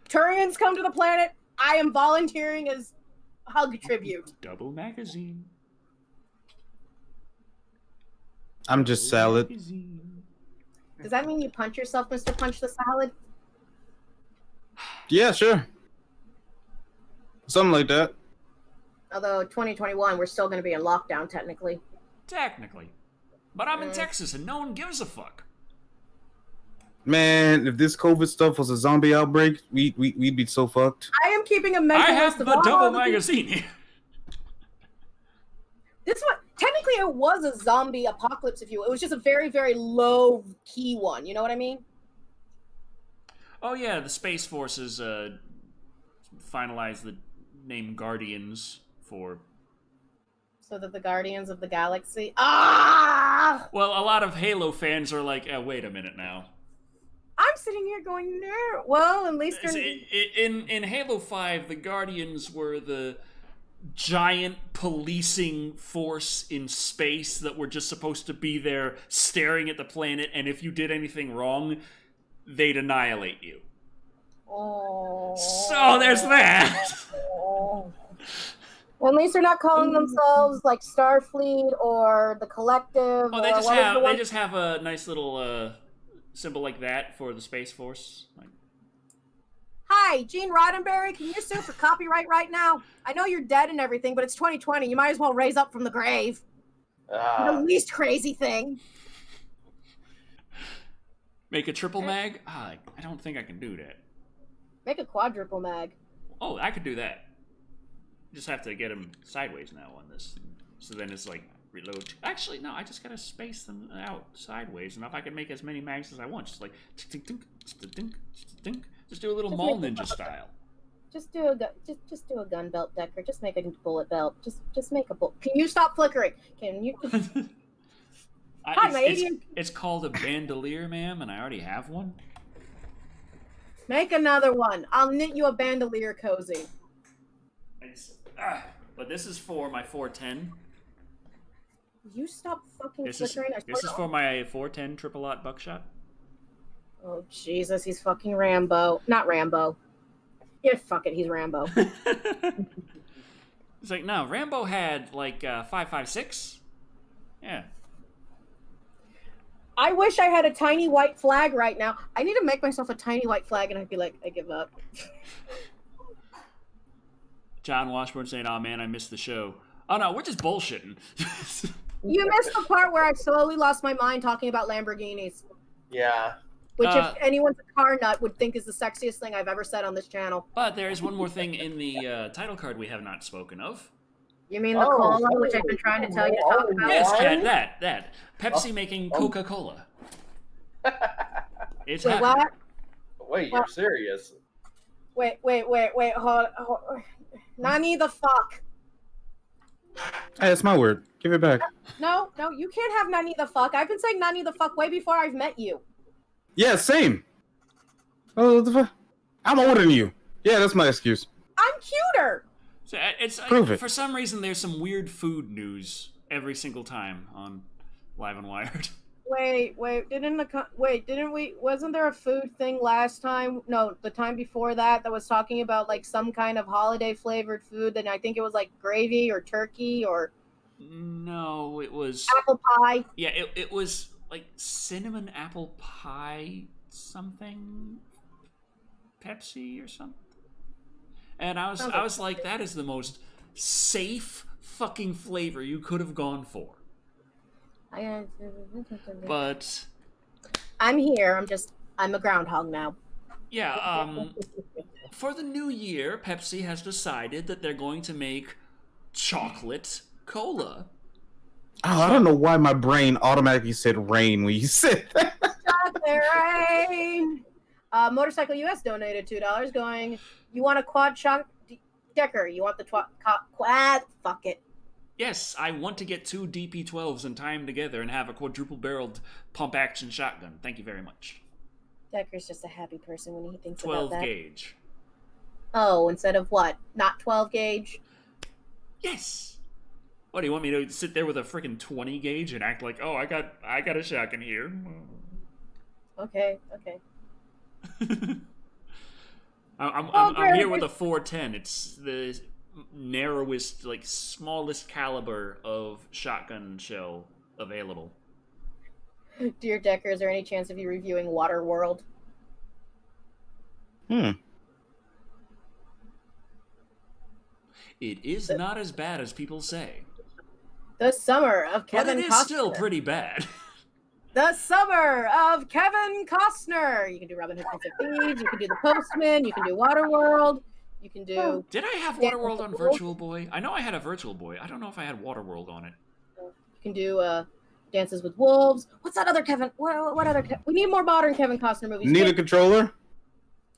Turians come to the planet. I am volunteering as hug tribute. Double magazine. I'm just salad. Does that mean you punch yourself, Mr. Punch the Salad? Yeah, sure. Something like that. Although 2021, we're still going to be in lockdown technically. Technically. But I'm in Texas and no one gives a fuck. Man, if this COVID stuff was a zombie outbreak, we'd be so fucked. I am keeping a mental I list have of the all double the magazine here. This one, technically, it was a zombie apocalypse, if you will. It was just a very, very low key one. You know what I mean? Oh yeah, the Space Forces finalized the name Guardians for. So that the Guardians of the Galaxy. Ah! Well, a lot of Halo fans are like, wait a minute now. I'm sitting here going, no. Well, at least they're... In Halo 5, the Guardians were the giant policing force in space that were just supposed to be there staring at the planet, and if you did anything wrong, they'd annihilate you. Oh. So there's that. Oh. At least they're not calling themselves like Starfleet or the Collective. Oh, they just have a nice little symbol like that for the Space Force. Like, hi, Gene Roddenberry. Can you sue for copyright right now? I know you're dead and everything, but it's 2020. You might as well raise up from the grave. The least crazy thing. make a triple mag? I don't think I can do that. Make a quadruple mag. Oh, I could do that. Just have to get them sideways now on this. So then it's like reload. Actually, no, I just gotta space them out sideways enough. I can make as many mags as I want. Just like tink, tink, tink, tink. Just do a little mall ninja style. Just do a gun belt, Decker. Just make a bullet belt. Just make a bullet. Can you stop flickering? Can you? It's called a bandolier, ma'am, and I already have one. Make another one. I'll knit you a bandolier cozy. But this is for my 410. You stop fucking This flickering. is for my 410 triple-aught buckshot. Oh, Jesus. He's fucking Rambo. Not Rambo. Yeah, fuck it. He's Rambo. It's like, no, Rambo had like 5.56. Yeah. I wish I had a tiny white flag right now. I need to make myself a tiny white flag and I'd be like, I give up. John Washburn saying, oh man, I missed the show. Oh no, we're just bullshitting. You missed the part where I slowly lost my mind talking about Lamborghinis. Yeah. Which, if anyone's a car nut, would think is the sexiest thing I've ever said on this channel. But there is one more thing in the title card we have not spoken of. You mean the cola, which I've been trying to tell you to talk about? Yes, Chad, that. Pepsi making Coca-Cola. It's Wait, happening. what? Wait, you're serious? Wait, hold. Nani the fuck? Hey, that's my word. Give it back. No, you can't have Nani the fuck. I've been saying Nani the fuck way before I've met you. Yeah, same. Oh, what the fuck? I'm older than you. Yeah, that's my excuse. I'm cuter. So it's Prove it. For some reason, there's some weird food news every single time on Live and Wired. Wasn't there a food thing last time? No, the time before that was talking about like some kind of holiday flavored food, and I think it was like gravy or turkey or No, it was apple pie. Yeah, it was like cinnamon apple pie something, Pepsi or something. And I was like, that is the most safe fucking flavor you could have gone for. But I'm here. I'm a groundhog now. yeah, for the new year, Pepsi has decided that they're going to make chocolate cola. Oh, I don't know why my brain automatically said rain when you said that. Chocolate rain. Motorcycle US donated $2 going, you want a quad shock? Decker, you want the quad? Fuck it. Yes, I want to get 2 DP12s and tie them together and have a quadruple-barreled pump-action shotgun. Thank you very much. Decker's just a happy person when he thinks about that. 12 gauge. Oh, instead of what? Not 12 gauge? Yes! What, do you want me to sit there with a freaking 20 gauge and act like, oh, I got a shotgun here? Okay. I'm here with a 410. It's the narrowest, like, smallest caliber of shotgun shell available. Dear Decker, is there any chance of you reviewing Waterworld? It is not as bad as people say. The Summer of Kevin But it is Costner. still pretty bad. The Summer of Kevin Costner. You can do Robin Hood Prince of Thieves. You can do The Postman. You can do Waterworld. You can do... Did I have Waterworld on Virtual Boy? I know I had a Virtual Boy. I don't know if I had Waterworld on it. You can do Dances with Wolves. What's that other Kevin? What other... We need more modern Kevin Costner movies. Need a controller?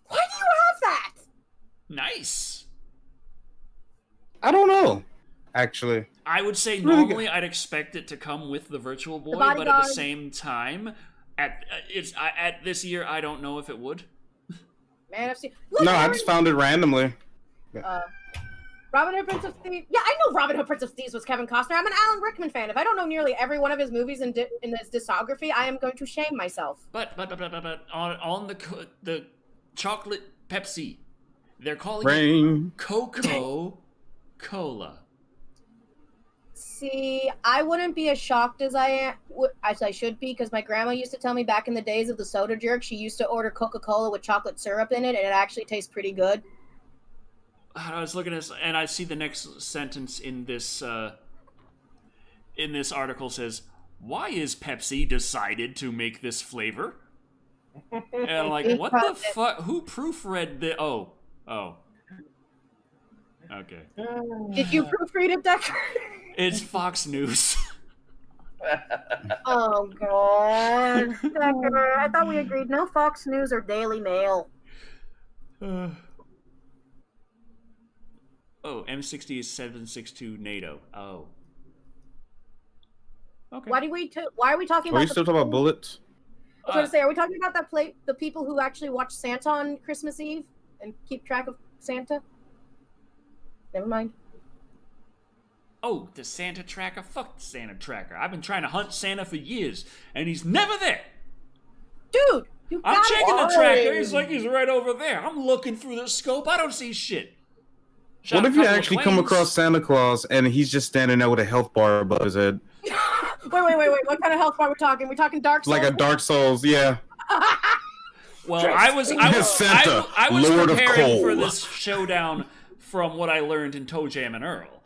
Why do you have that? Nice. I don't know, actually. I would say Really normally I'd expect it to come with the Virtual Boy, but at the same time, at this year, I don't know if it would. Man, I've seen... No, I just found it randomly. Robin Hood Prince of Thieves. Yeah, I know Robin Hood Prince of Thieves was Kevin Costner. I'm an Alan Rickman fan. If I don't know nearly every one of his movies in this discography, I am going to shame myself. But on the chocolate Pepsi, they're calling Rain. it Coca-Cola. See, I wouldn't be as shocked as I should be, because my grandma used to tell me back in the days of the soda jerk, she used to order Coca-Cola with chocolate syrup in it, and it actually tastes pretty good. I was looking at this, and I see the next sentence in this article says, "Why is Pepsi decided to make this flavor?" And I'm like, what the fuck? Who proofread the? Oh, okay. Did you proofread it, Decker? It's Fox News. Oh god, Decker! I thought we agreed no Fox News or Daily Mail. Oh, M60 is 762 NATO. Oh. Okay. Why are we talking about? Are you still talking about bullets? I was going to say, are we talking about the people who actually watch Santa on Christmas Eve and keep track of Santa? Never mind. Oh, the Santa tracker? Fuck the Santa tracker. I've been trying to hunt Santa for years, and he's never there. Dude, you I'm got checking the tracker. He's like, he's right over there. I'm looking through the scope. I don't see shit. What if you actually come across Santa Claus and he's just standing there with a health bar above his head? Wait. What kind of health bar are we talking? We're talking Dark Souls? Like a Dark Souls, yeah. Well, I was Santa, Lord preparing of for Coal. this showdown from what I learned in Toe Jam and Earl.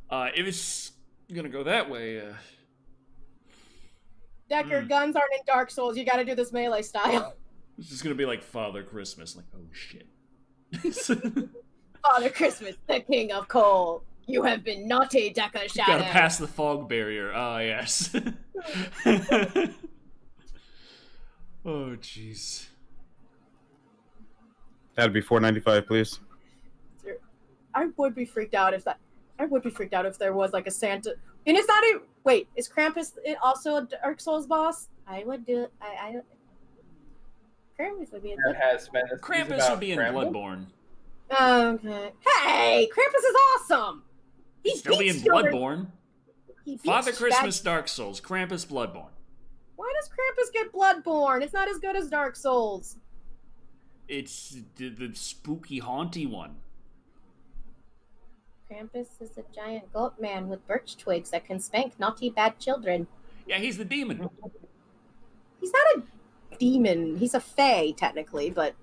If it's gonna go that way, Decker, guns aren't in Dark Souls. You got to do this melee style. it's just gonna be like Father Christmas. Like, oh shit. Father Christmas, the king of coal. You have been naughty, Decker Shadow. Gotta pass the fog barrier. Ah, yes. Oh, jeez. That'd be $4.95, please. I would be freaked out if there was like a Santa. And it's not a wait. Is Krampus also a Dark Souls boss? I would do. I Krampus would be a. Krampus would be in Bloodborne. Okay. Hey, Krampus is awesome. He's Still be in Bloodborne. Father Christmas, bad... Dark Souls. Krampus, Bloodborne. Why does Krampus get Bloodborne? It's not as good as Dark Souls. It's the spooky, haunty one. Krampus is a giant goat man with birch twigs that can spank naughty bad children. Yeah, he's the demon. He's not a demon. He's a fae, technically, but...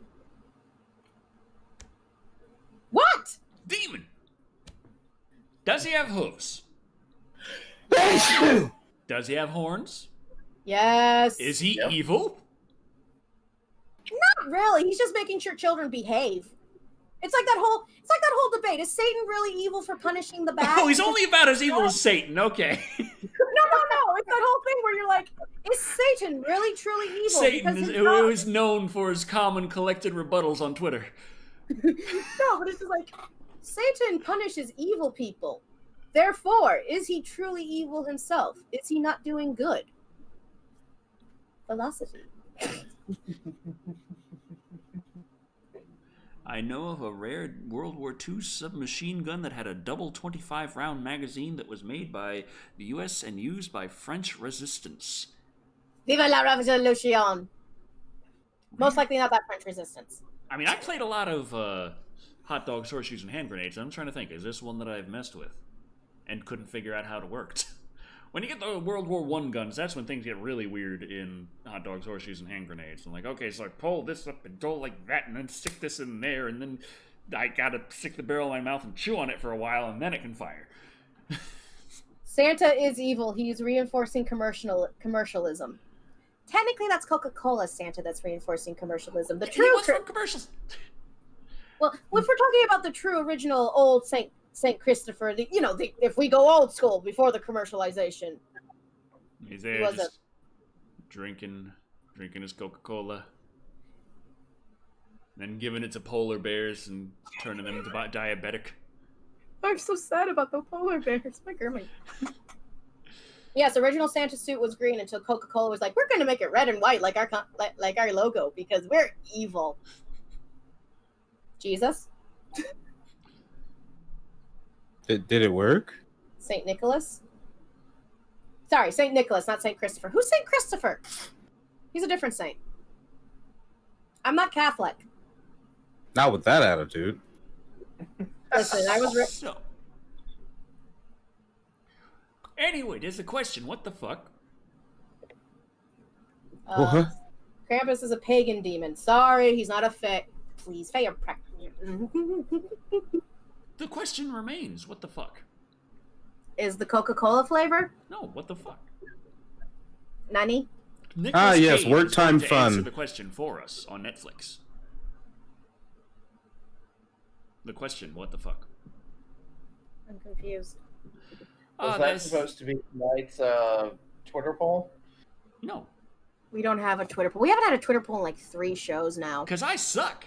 What? Demon! Does he have hooves? Does he have horns? Yes. Is he Yep. evil? Not really. He's just making sure children behave. It's like that whole debate. Is Satan really evil for punishing the bad? Oh, he's only about as evil as Satan. Okay. No. It's that whole thing where you're like, is Satan really truly evil? Satan Because is, he's not- is known for his calm and collected rebuttals on Twitter. No, but it's just like Satan punishes evil people. Therefore, is he truly evil himself? Is he not doing good? Philosophy. I know of a rare World War II submachine gun that had a double 25-round magazine that was made by the U.S. and used by French resistance. Viva la Revolution! Most likely not that French resistance. I mean, I played a lot of hot dogs, horseshoes, and hand grenades. I'm trying to think, is this one that I've messed with and couldn't figure out how it worked? When you get the World War I guns, that's when things get really weird in hot dogs, horseshoes, and hand grenades. I'm like, okay, so I pull this up and go like that, and then stick this in there, and then I gotta stick the barrel in my mouth and chew on it for a while, and then it can fire. Santa is evil. He's reinforcing commercialism. Technically, that's Coca-Cola Santa that's reinforcing commercialism. The He true, was from commercials. well, if we're talking about the true original old Saint Christopher, if we go old school before the commercialization, He's there was just drinking his Coca-Cola, then giving it to polar bears and turning them into diabetic. I'm so sad about the polar bears. My grandma. Yes, original Santa suit was green until Coca-Cola was like, we're going to make it red and white like our logo because we're evil. Jesus? Did it work? Saint Nicholas? Sorry, Saint Nicholas, not Saint Christopher. Who's Saint Christopher? He's a different saint. I'm not Catholic. Not with that attitude. Listen, I was... So, anyway, there's a question. What the fuck? What? Krampus is a pagan demon. Sorry, he's not a fae. Please, fae are practical. The question remains. What the fuck? Is the Coca-Cola flavor? No, what the fuck? Nani? Nicolas yes, Cage work is going time to fun. Answer the question for us on Netflix. The question, what the fuck? I'm confused. Was that supposed to be tonight's Twitter poll? No, We don't have a Twitter poll. We haven't had a Twitter poll in like 3 shows now. because I suck.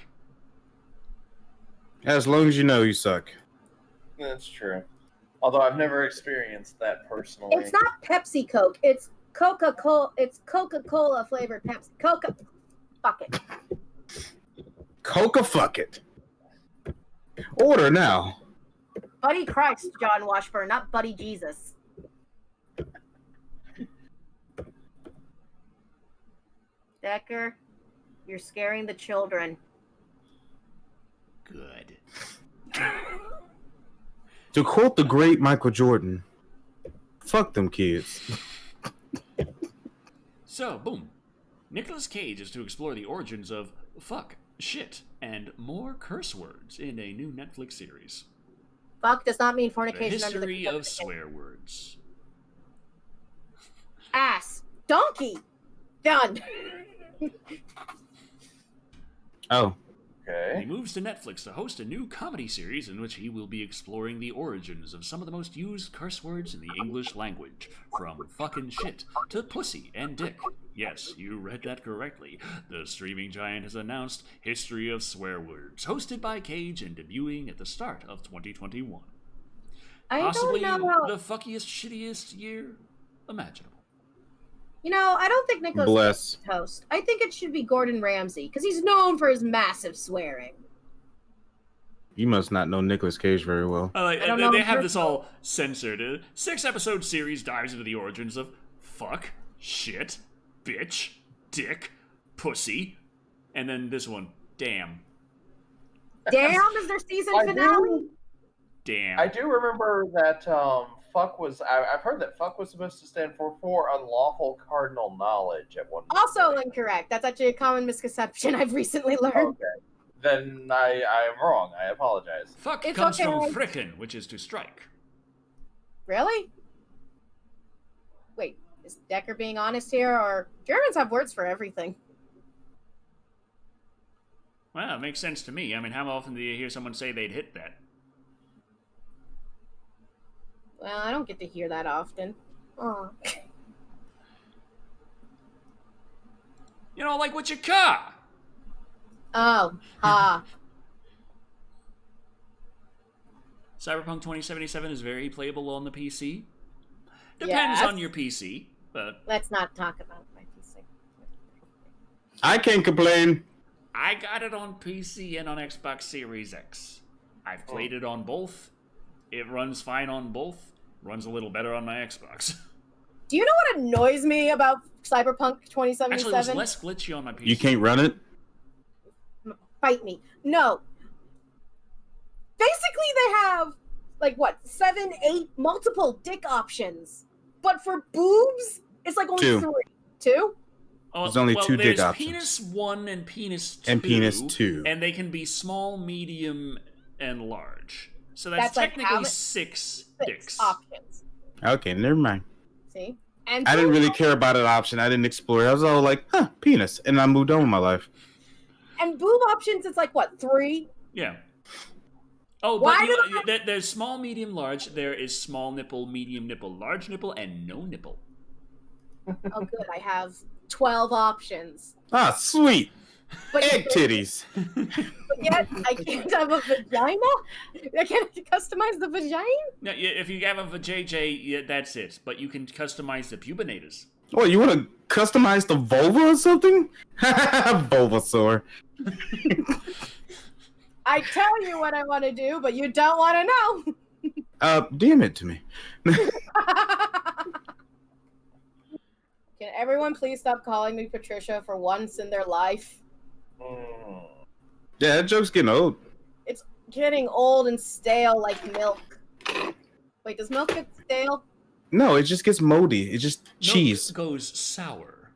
As long as you know you suck. That's true. Although I've never experienced that personally. It's not Pepsi Coke. It's Coca-Cola. It's Coca-Cola flavored Pepsi. Coca. Fuck it. Coca fuck it. Order now. Buddy Christ, John Washburn, not Buddy Jesus. Decker, you're scaring the children. Good. To quote the great Michael Jordan, fuck them kids. So, boom. Nicolas Cage is to explore the origins of fuck, shit, and more curse words in a new Netflix series. Fuck does not mean The fornication under the history of swear words. Ass. Donkey. Done. Oh. He Okay. moves to Netflix to host a new comedy series in which he will be exploring the origins of some of the most used curse words in the English language, from fucking shit to pussy and dick. Yes, you read that correctly. The streaming giant has announced History of Swear Words, hosted by Cage and debuting at the start of 2021. I Possibly don't know how... the fuckiest, shittiest year imaginable. I don't think Nicholas Bless. Cage is host. I think it should be Gordon Ramsay, because he's known for his massive swearing. You must not know Nicolas Cage very well. I don't know They him have this personally. all censored. A 6-episode series dives into the origins of fuck, shit, bitch, dick, pussy, and then this one, damn. Damn, is their season finale? Damn. I do remember that fuck was. I've heard that fuck was supposed to stand for unlawful cardinal knowledge at one point. Also incorrect. That's actually a common misconception I've recently learned. Okay. Then I am wrong. I apologize. Fuck It's comes okay. from frickin', which is to strike. Really? Wait, is Decker being honest here, or Germans have words for everything? Well, it makes sense to me. I mean, how often do you hear someone say they'd hit that? Well, I don't get to hear that often. Oh. You know, like with your car. Oh, ha. Cyberpunk 2077 is very playable on the PC. Depends on your PC, but... Let's not talk about my PC. I can't complain. I got it on PC and on Xbox Series X. I've played it on both. It runs fine on both. Runs a little better on my Xbox. Do you know what annoys me about Cyberpunk 2077? Actually, it was less glitchy on my PC. You can't run it? Fight me. No. Basically, they have, like, what, 7, 8 multiple dick options. But for boobs, it's like only 2. 3. 2? Oh, There's only 2 dick options. Penis 1 and penis 2. And penis 2. And they can be small, medium, and large. So that's like technically 6 dicks. options. Okay, never mind. See? And I didn't really boob- care about an option. I didn't explore it. I was all like, huh, penis. And I moved on with my life. And boob options, it's like, what, 3? Yeah. Oh, Why but there's small, medium, large. There is small nipple, medium nipple, large nipple, and no nipple. Oh, good. I have 12 options. Ah, sweet. But Egg titties. But yet, I can't have a vagina? I can't customize the vagina? Now, if you have a vajayjay, yeah, that's it. But you can customize the pubinators. Oh, you want to customize the vulva or something? Bulbasaur. I tell you what I want to do, but you don't want to know. DM it to me. Can everyone please stop calling me Patricia for once in their life? Yeah, that joke's getting old. It's getting old and stale like milk. Wait, does milk get stale? No, it just gets moldy. It just cheese. Milk goes sour.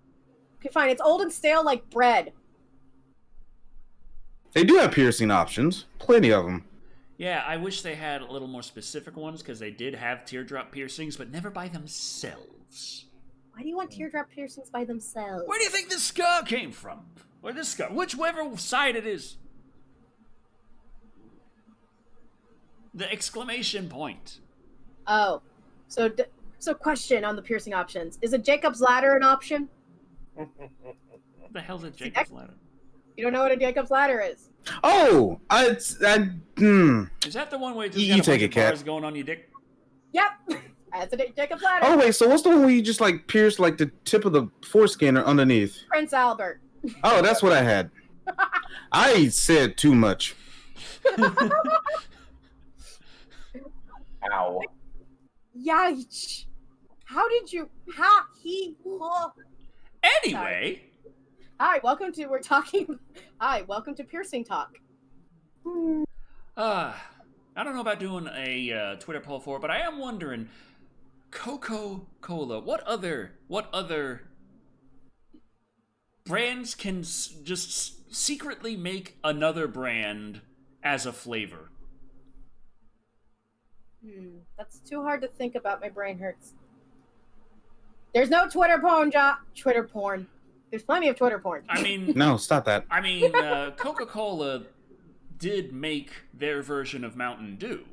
Okay, fine. It's old and stale like bread. They do have piercing options. Plenty of them. Yeah, I wish they had a little more specific ones, because they did have teardrop piercings, but never by themselves. Why do you want teardrop piercings by themselves? Where do you think this scar came from? Or this scar? Whichever side it is. The exclamation point. Oh, so question on the piercing options: is a Jacob's ladder an option? What the hell's a Jacob's ladder? You don't know what a Jacob's ladder is? Oh, Is that the one where you You just got a take bunch it, of Kat. bars going on your dick? Yep, that's a Jacob's ladder. Oh wait, so what's the one where you just like pierce like the tip of the foreskin or underneath? Prince Albert. Oh, that's what I had. I said too much. Ow. Yikes! How did you? Anyway, Hi, welcome to Hi, welcome to Piercing Talk. I don't know about doing a Twitter poll for it, but I am wondering, Coca-Cola, what other brands can just secretly make another brand as a flavor? That's too hard to think about. My brain hurts. There's no Twitter porn. There's plenty of Twitter porn. I mean, No, stop that. I mean, Coca-Cola did make their version of Mountain Dew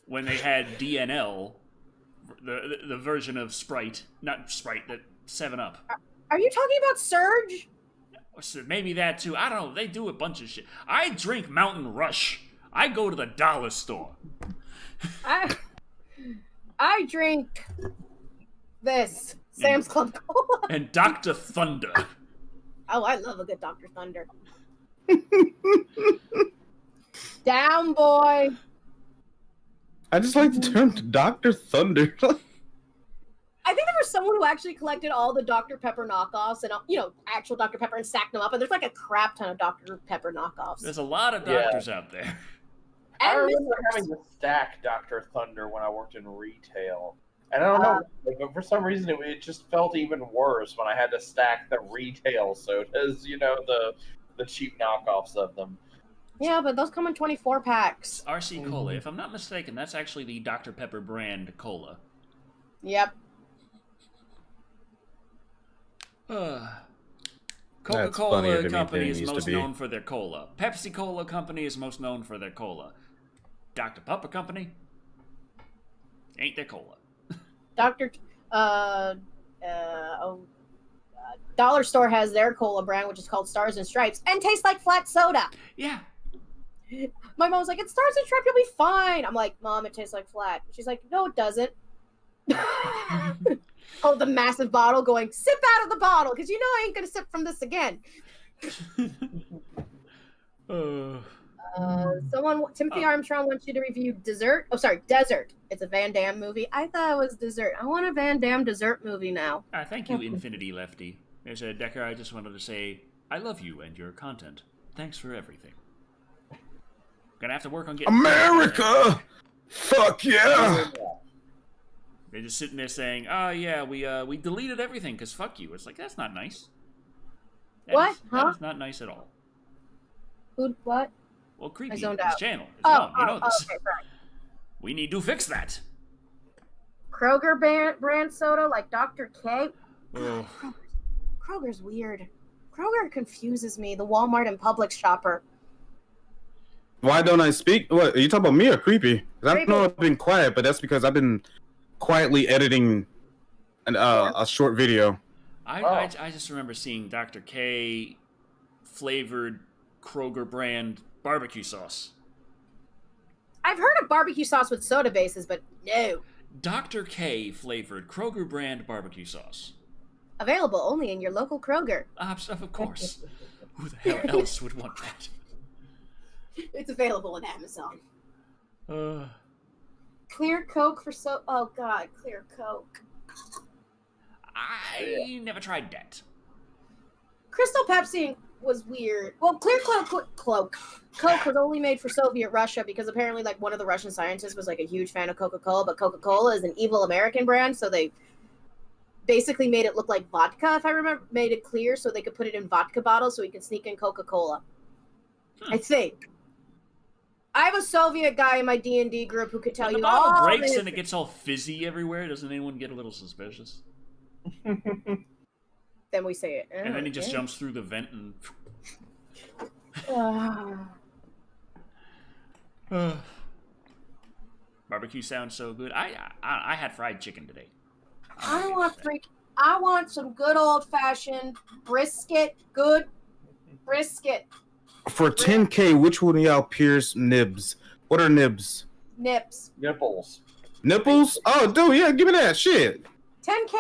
when they had DNL, the version of Sprite, not Sprite, that 7-Up. Are you talking about Surge? So maybe that too. I don't know. They do a bunch of shit. I drink Mountain Rush. I go to the dollar store. I drink this Sam's Club Cola. And Dr. Thunder. Oh, I love a good Dr. Thunder. Down, boy. I just like the term Dr. Thunder. I think there was someone who actually collected all the Dr. Pepper knockoffs and, actual Dr. Pepper and stacked them up. And there's like a crap ton of Dr. Pepper knockoffs. There's a lot of doctors out there. I And remember Mr. having to stack Dr. Thunder when I worked in retail. And I don't know, but for some reason it just felt even worse when I had to stack the retail sodas, the cheap knockoffs of them. Yeah, but those come in 24 packs. RC Cola. If I'm not mistaken, that's actually the Dr. Pepper brand cola. Yep. Coca-Cola Company is most known for their cola. Pepsi Cola Company is most known for their cola. Dr. Pepper Company ain't their cola. Dollar Store has their cola brand, which is called Stars and Stripes, and tastes like flat soda. Yeah. My mom's like, it's Stars and Stripes, you'll be fine. I'm like, Mom, it tastes like flat. She's like, no, it doesn't. Hold the massive bottle going, sip out of the bottle, because you know I ain't going to sip from this again. Timothy Armstrong wants you to review Desert. It's a Van Damme movie. I thought it was Dessert. I want a Van Damme dessert movie now. Thank you, Infinity Lefty. There's a Decker. I just wanted to say, I love you and your content. Thanks for everything. Gonna have to work on getting America. Fuck yeah. They're just sitting there saying, "Oh yeah, we deleted everything because fuck you." It's like that's not nice. That is not nice at all. What? Well, creepy. I zoned This out. channel is gone. You know this. Okay, right. We need to fix that. Kroger brand soda like Dr. K. Oh. Kroger's weird. Kroger confuses me. The Walmart and Publix shopper. Why don't I speak? What, are you talking about me or Creepy? 'Cause I know I've been quiet, but that's because I've been quietly editing a short video. I just remember seeing Dr. K flavored Kroger brand barbecue sauce. I've heard of barbecue sauce with soda bases, but no. Dr. K flavored Kroger brand barbecue sauce. Available only in your local Kroger. Of course. Who the hell else would want that? It's available on Amazon. Clear Coke for Oh God, Clear Coke. I never tried that. Crystal Pepsi was weird. Well, Clear Coke was only made for Soviet Russia because apparently, like, one of the Russian scientists was like a huge fan of Coca-Cola, but Coca-Cola is an evil American brand, so they basically made it look like vodka. If I remember, made it clear so they could put it in vodka bottles so we could sneak in Coca-Cola. I think. I have a Soviet guy in my D&D group who could tell when you the bottle all breaks this. and it gets all fizzy everywhere, doesn't anyone get a little suspicious? Then we say it. And then he just jumps through the vent and... Barbecue sounds so good. I had fried chicken today. I want some good old-fashioned brisket. Good brisket. For 10K, which one of y'all pierce nibs? What are nibs? Nips. Nipples. Nipples? Oh, dude, yeah, give me that shit. 10K?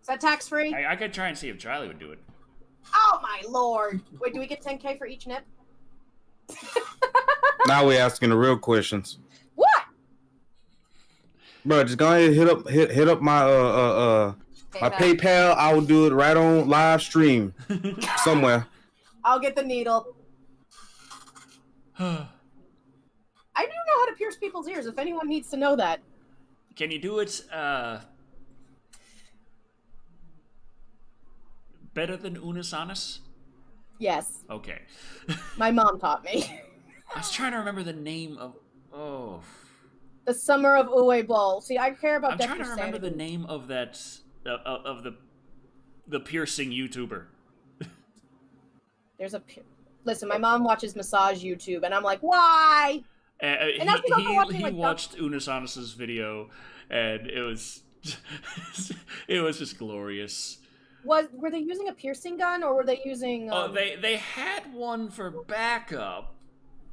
Is that tax-free? I could try and see if Charlie would do it. Oh, my Lord. Wait, do we get 10K for each nip? Now we're asking the real questions. What? Bro, just go ahead and hit up my my PayPal. I will do it right on live stream somewhere. I'll get the needle. I do know how to pierce people's ears if anyone needs to know that. Can you do it better than Unisanis? Yes. Okay. My mom taught me. I was trying to remember the name of... Oh. The Summer of Uwe Bowl. See, I care about I'm trying to remember the name of that... of the piercing YouTuber. There's a... Listen, my mom watches massage YouTube, and I'm like, why? He watched Unisanis' video, and it was just glorious. Were they using a piercing gun, or were they using... They had one for backup,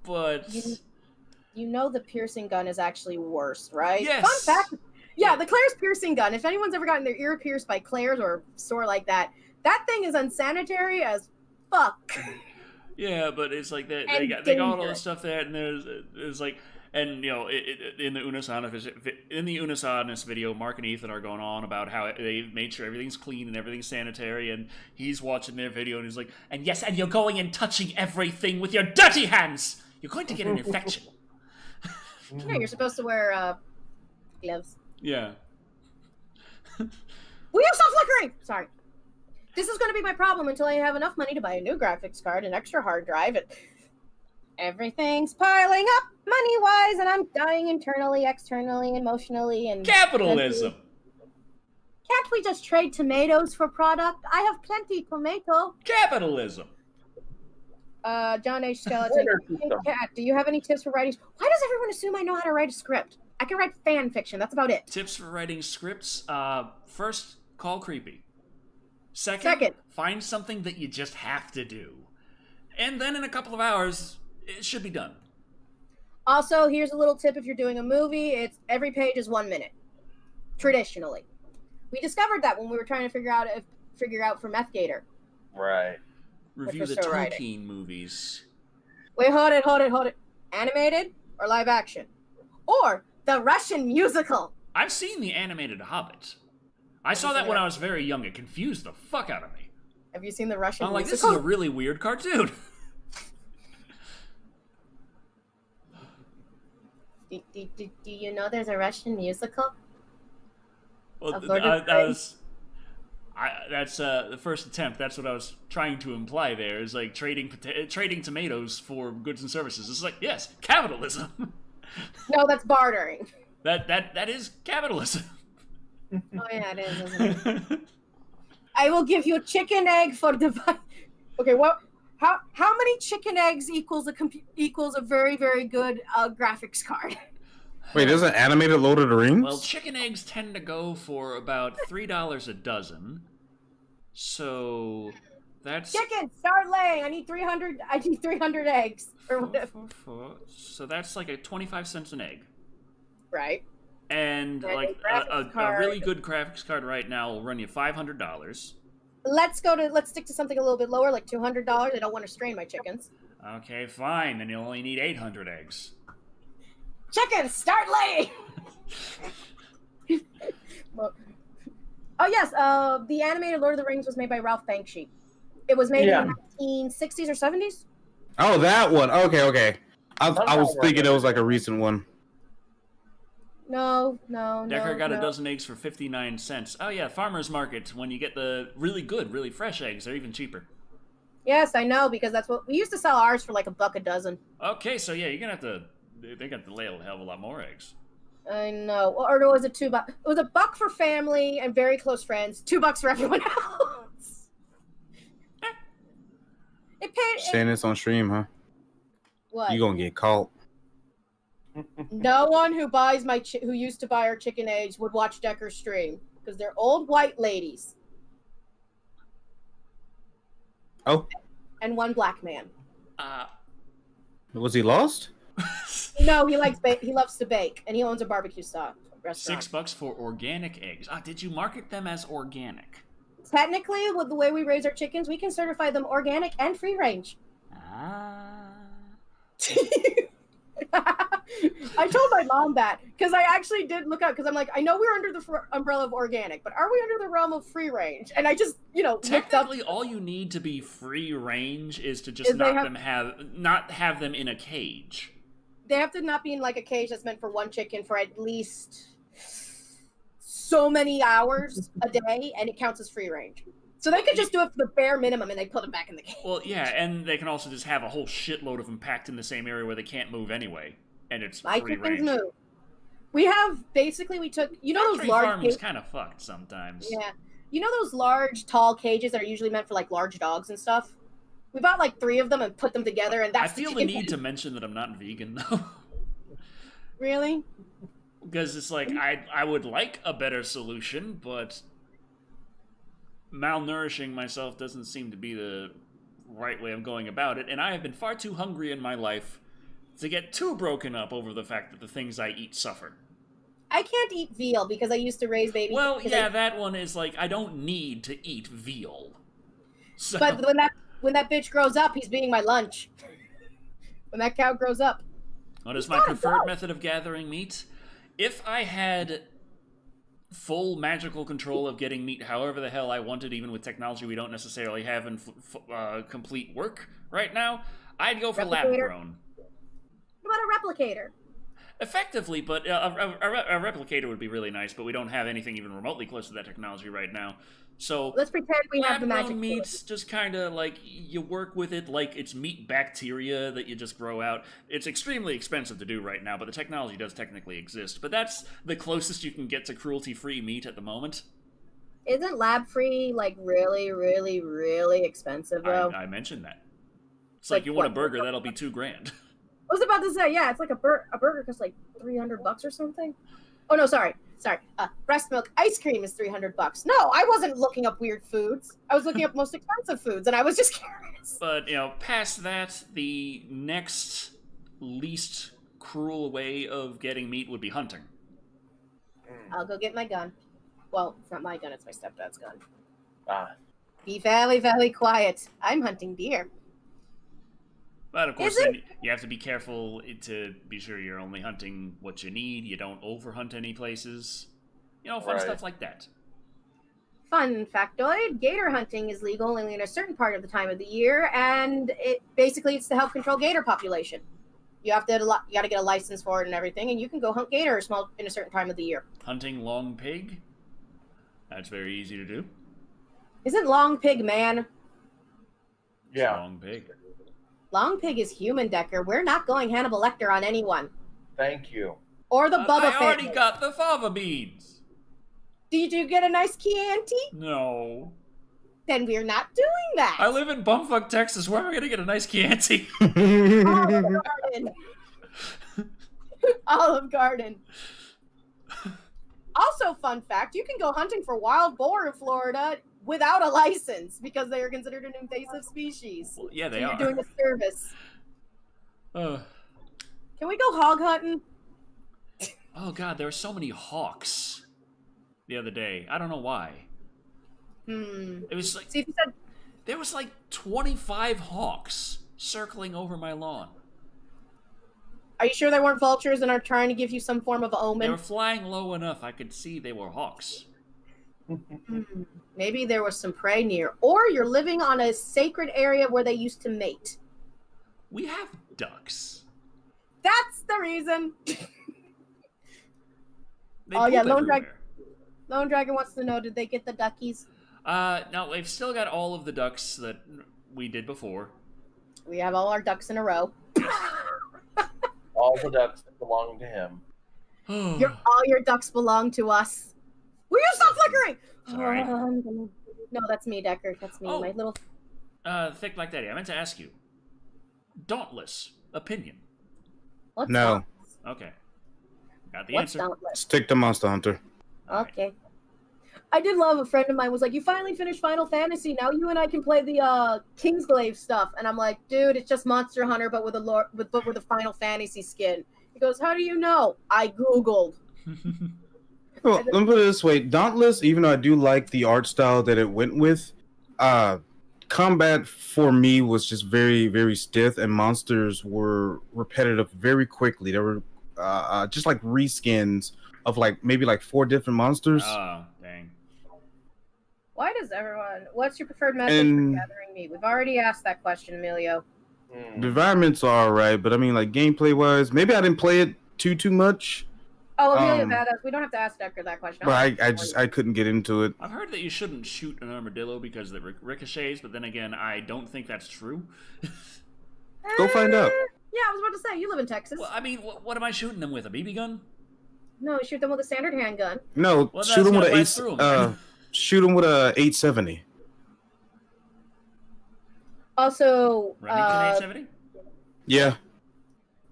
but... You know the piercing gun is actually worse, right? Yes. Fun fact. Yeah, the Claire's piercing gun. If anyone's ever gotten their ear pierced by Claire's or a store like that, that thing is unsanitary as fuck. Yeah, but it's like they got all the stuff there, and there's like, and you know, in the Unisanis video, Mark and Ethan are going on about how they made sure everything's clean and everything's sanitary, and he's watching their video and he's like, and yes, and you're going and touching everything with your dirty hands. You're going to get an infection. No, you're supposed to wear gloves. Yeah. Will you stop flickering? Sorry. This is going to be my problem until I have enough money to buy a new graphics card, an extra hard drive, and everything's piling up money-wise, and I'm dying internally, externally, emotionally, and... Capitalism! Can't we just trade tomatoes for product? I have plenty tomato. Capitalism. John H. Skeleton. Hey, Kat, do you have any tips for writing? Why does everyone assume I know how to write a script? I can write fan fiction. That's about it. Tips for writing scripts. First, call creepy. Second, find something that you just have to do. And then in a couple of hours, it should be done. Also, here's a little tip if you're doing a movie. It's every page is 1 minute. Traditionally. We discovered that when we were trying to figure out for Meth Gator. Right. Review the Tolkien movies. Wait, hold it. Animated or live action? Or the Russian musical? I've seen the animated Hobbit. I saw that when I was very young. It confused the fuck out of me. Have you seen the Russian I'm like, musical? this is a really weird cartoon. Do you know there's a Russian musical? Well, that's the first attempt. That's what I was trying to imply there, is like trading tomatoes for goods and services. It's like, yes, capitalism. No, that's bartering. That is capitalism. Oh yeah, it is, isn't it? I will give you a chicken egg for the... Okay, what? How many chicken eggs equals a very, very good graphics card? Wait, isn't animated Lord of the Rings? Well, chicken eggs tend to go for about $3 a dozen. So that's... Chicken, start laying. I need 300 eggs. Or whatever. So that's like 25 cents an egg. Right. And like a really good graphics card right now will run you $500. Let's stick to something a little bit lower, like $200. I don't want to strain my chickens. Okay, fine. Then you'll only need 800 eggs. Chickens, start laying. Oh yes, the animated Lord of the Rings was made by Ralph Bakshi. It was made in the 1960s or 70s. Oh, that one. Okay. I was thinking it was like a recent one. No. Decker got a dozen eggs for 59 cents. Oh yeah, farmer's market. When you get the really good, really fresh eggs, they're even cheaper. Yes, I know, because that's what we used to sell ours for, like $1 a dozen. Okay, so yeah, you're gonna have to. They got to lay a hell of a lot more eggs. I know. Or was it $2? It was $1 for family and very close friends. $2 for everyone else. It paid. Saying this on stream, huh? What? You gonna get caught? No one who buys who used to buy our chicken eggs would watch Decker's stream because they're old white ladies. Oh. And one black man. Was he lost? No, he loves to bake, and he owns a barbecue restaurant. $6 for organic eggs. Did you market them as organic? Technically, with the way we raise our chickens, we can certify them organic and free range. I told my mom that because I actually did look up because I'm like, I know we're under the umbrella of organic, but are we under the realm of free range? And I just, technically all you need to be free range is to just not have them in a cage. They have to not be in like a cage that's meant for one chicken for at least so many hours a day, and it counts as free range. So they could just do it for the bare minimum, and they put them back in the cage. Well, yeah, and they can also just have a whole shitload of them packed in the same area where they can't move anyway, and it's my free chickens range. move. We took those large farming's kind of fucked sometimes. Yeah, those large tall cages that are usually meant for like large dogs and stuff. We bought like 3 of them and put them together, and that's. I feel the need to mention that I'm not vegan though. Really? Because it's like I would like a better solution, but malnourishing myself doesn't seem to be the right way of going about it, and I have been far too hungry in my life to get too broken up over the fact that the things I eat suffer. I can't eat veal because I used to raise babies. Well, yeah, that one is like, I don't need to eat veal. So... But when that bitch grows up, he's being my lunch. When that cow grows up. What is my preferred method of gathering meat? If I had full magical control of getting meat however the hell I wanted, even with technology we don't necessarily have in complete work right now, I'd go for lab-grown. What about a replicator? Effectively, but a replicator would be really nice, but we don't have anything even remotely close to that technology right now. So let's pretend we have the magic meats, just kind of like you work with it like it's meat bacteria that you just grow out. It's extremely expensive to do right now, but the technology does technically exist. But that's the closest you can get to cruelty-free meat at the moment. Isn't lab free like really, really, really expensive though? I mentioned that. It's Like like you want a what? burger, that'll be $2,000. I was about to say, yeah, it's like a burger costs like $300 or something. Oh no, sorry. Breast milk ice cream is $300. No, I wasn't looking up weird foods. I was looking up most expensive foods, and I was just curious. But past that, the next least cruel way of getting meat would be hunting. I'll go get my gun. Well, it's not my gun; it's my stepdad's gun. Be very, very quiet. I'm hunting deer. But of course, then you have to be careful to be sure you're only hunting what you need. You don't overhunt any places. Fun stuff like that. Fun factoid: gator hunting is legal only in a certain part of the time of the year, and it's to help control gator population. You got to get a license for it and everything, and you can go hunt gators in a certain time of the year. Hunting long pig. That's very easy to do. Isn't long pig man? Yeah. Long pig. Long pig is human, Decker. We're not going Hannibal Lecter on anyone. Thank you. Or the Bubba I already family. got the fava beans. Did you get a nice Chianti? No. Then we're not doing that. I live in bumfuck Texas. Where am I going to get a nice Chianti? Olive Garden. Olive Garden. Also, fun fact, you can go hunting for wild boar in Florida without a license because they are considered an invasive species. Well, yeah, they so are. You're doing a service. Uh, Can we go hog hunting? oh, God, there were so many hawks the other day. I don't know why. It was like... See if you said... There was like 25 hawks circling over my lawn. Are you sure they weren't vultures and are trying to give you some form of They omen? were flying low enough I could see they were hawks. Maybe there was some prey near. Or you're living on a sacred area where they used to mate. We have ducks. That's the reason. They Oh, yeah, poop everywhere. Lone Dragon wants to know, did they get the duckies? No, they've still got all of the ducks that we did before. We have all our ducks in a row. All the ducks belong to him. All your ducks belong to us. Will you stop flickering? Sorry. No, that's me, Decker. That's me. Oh. My little... Thick like Daddy, I meant to ask you. Dauntless. Opinion. What's No. that? Okay. Got the What's answer. Dauntless? Stick to Monster Hunter. Okay. I did love a friend of mine was like, you finally finished Final Fantasy. Now you and I can play the Kingsglaive stuff. And I'm like, dude, it's just Monster Hunter, but with a Final Fantasy skin. He goes, how do you know? I Googled. Well, let me put it this way. Dauntless, even though I do like the art style that it went with, combat for me was just very, very stiff, and monsters were repetitive very quickly. There were just like reskins of maybe 4 different monsters. Oh, dang. Why does everyone... What's your preferred method for gathering meat? We've already asked that question, Emilio. The environments are alright, but I mean, gameplay-wise, maybe I didn't play it too much. Oh, Emilio, we don't have to ask Decker that question. But I couldn't get into it. I've heard that you shouldn't shoot an armadillo because it ricochets, but then again, I don't think that's true. Go find out. Yeah, I was about to say, you live in Texas. Well, I mean, what am I shooting them with? A BB gun? No, shoot them with a standard handgun. No, Well, shoot them with that's gonna shoot them with a 870. Also, Remington 870? Yeah.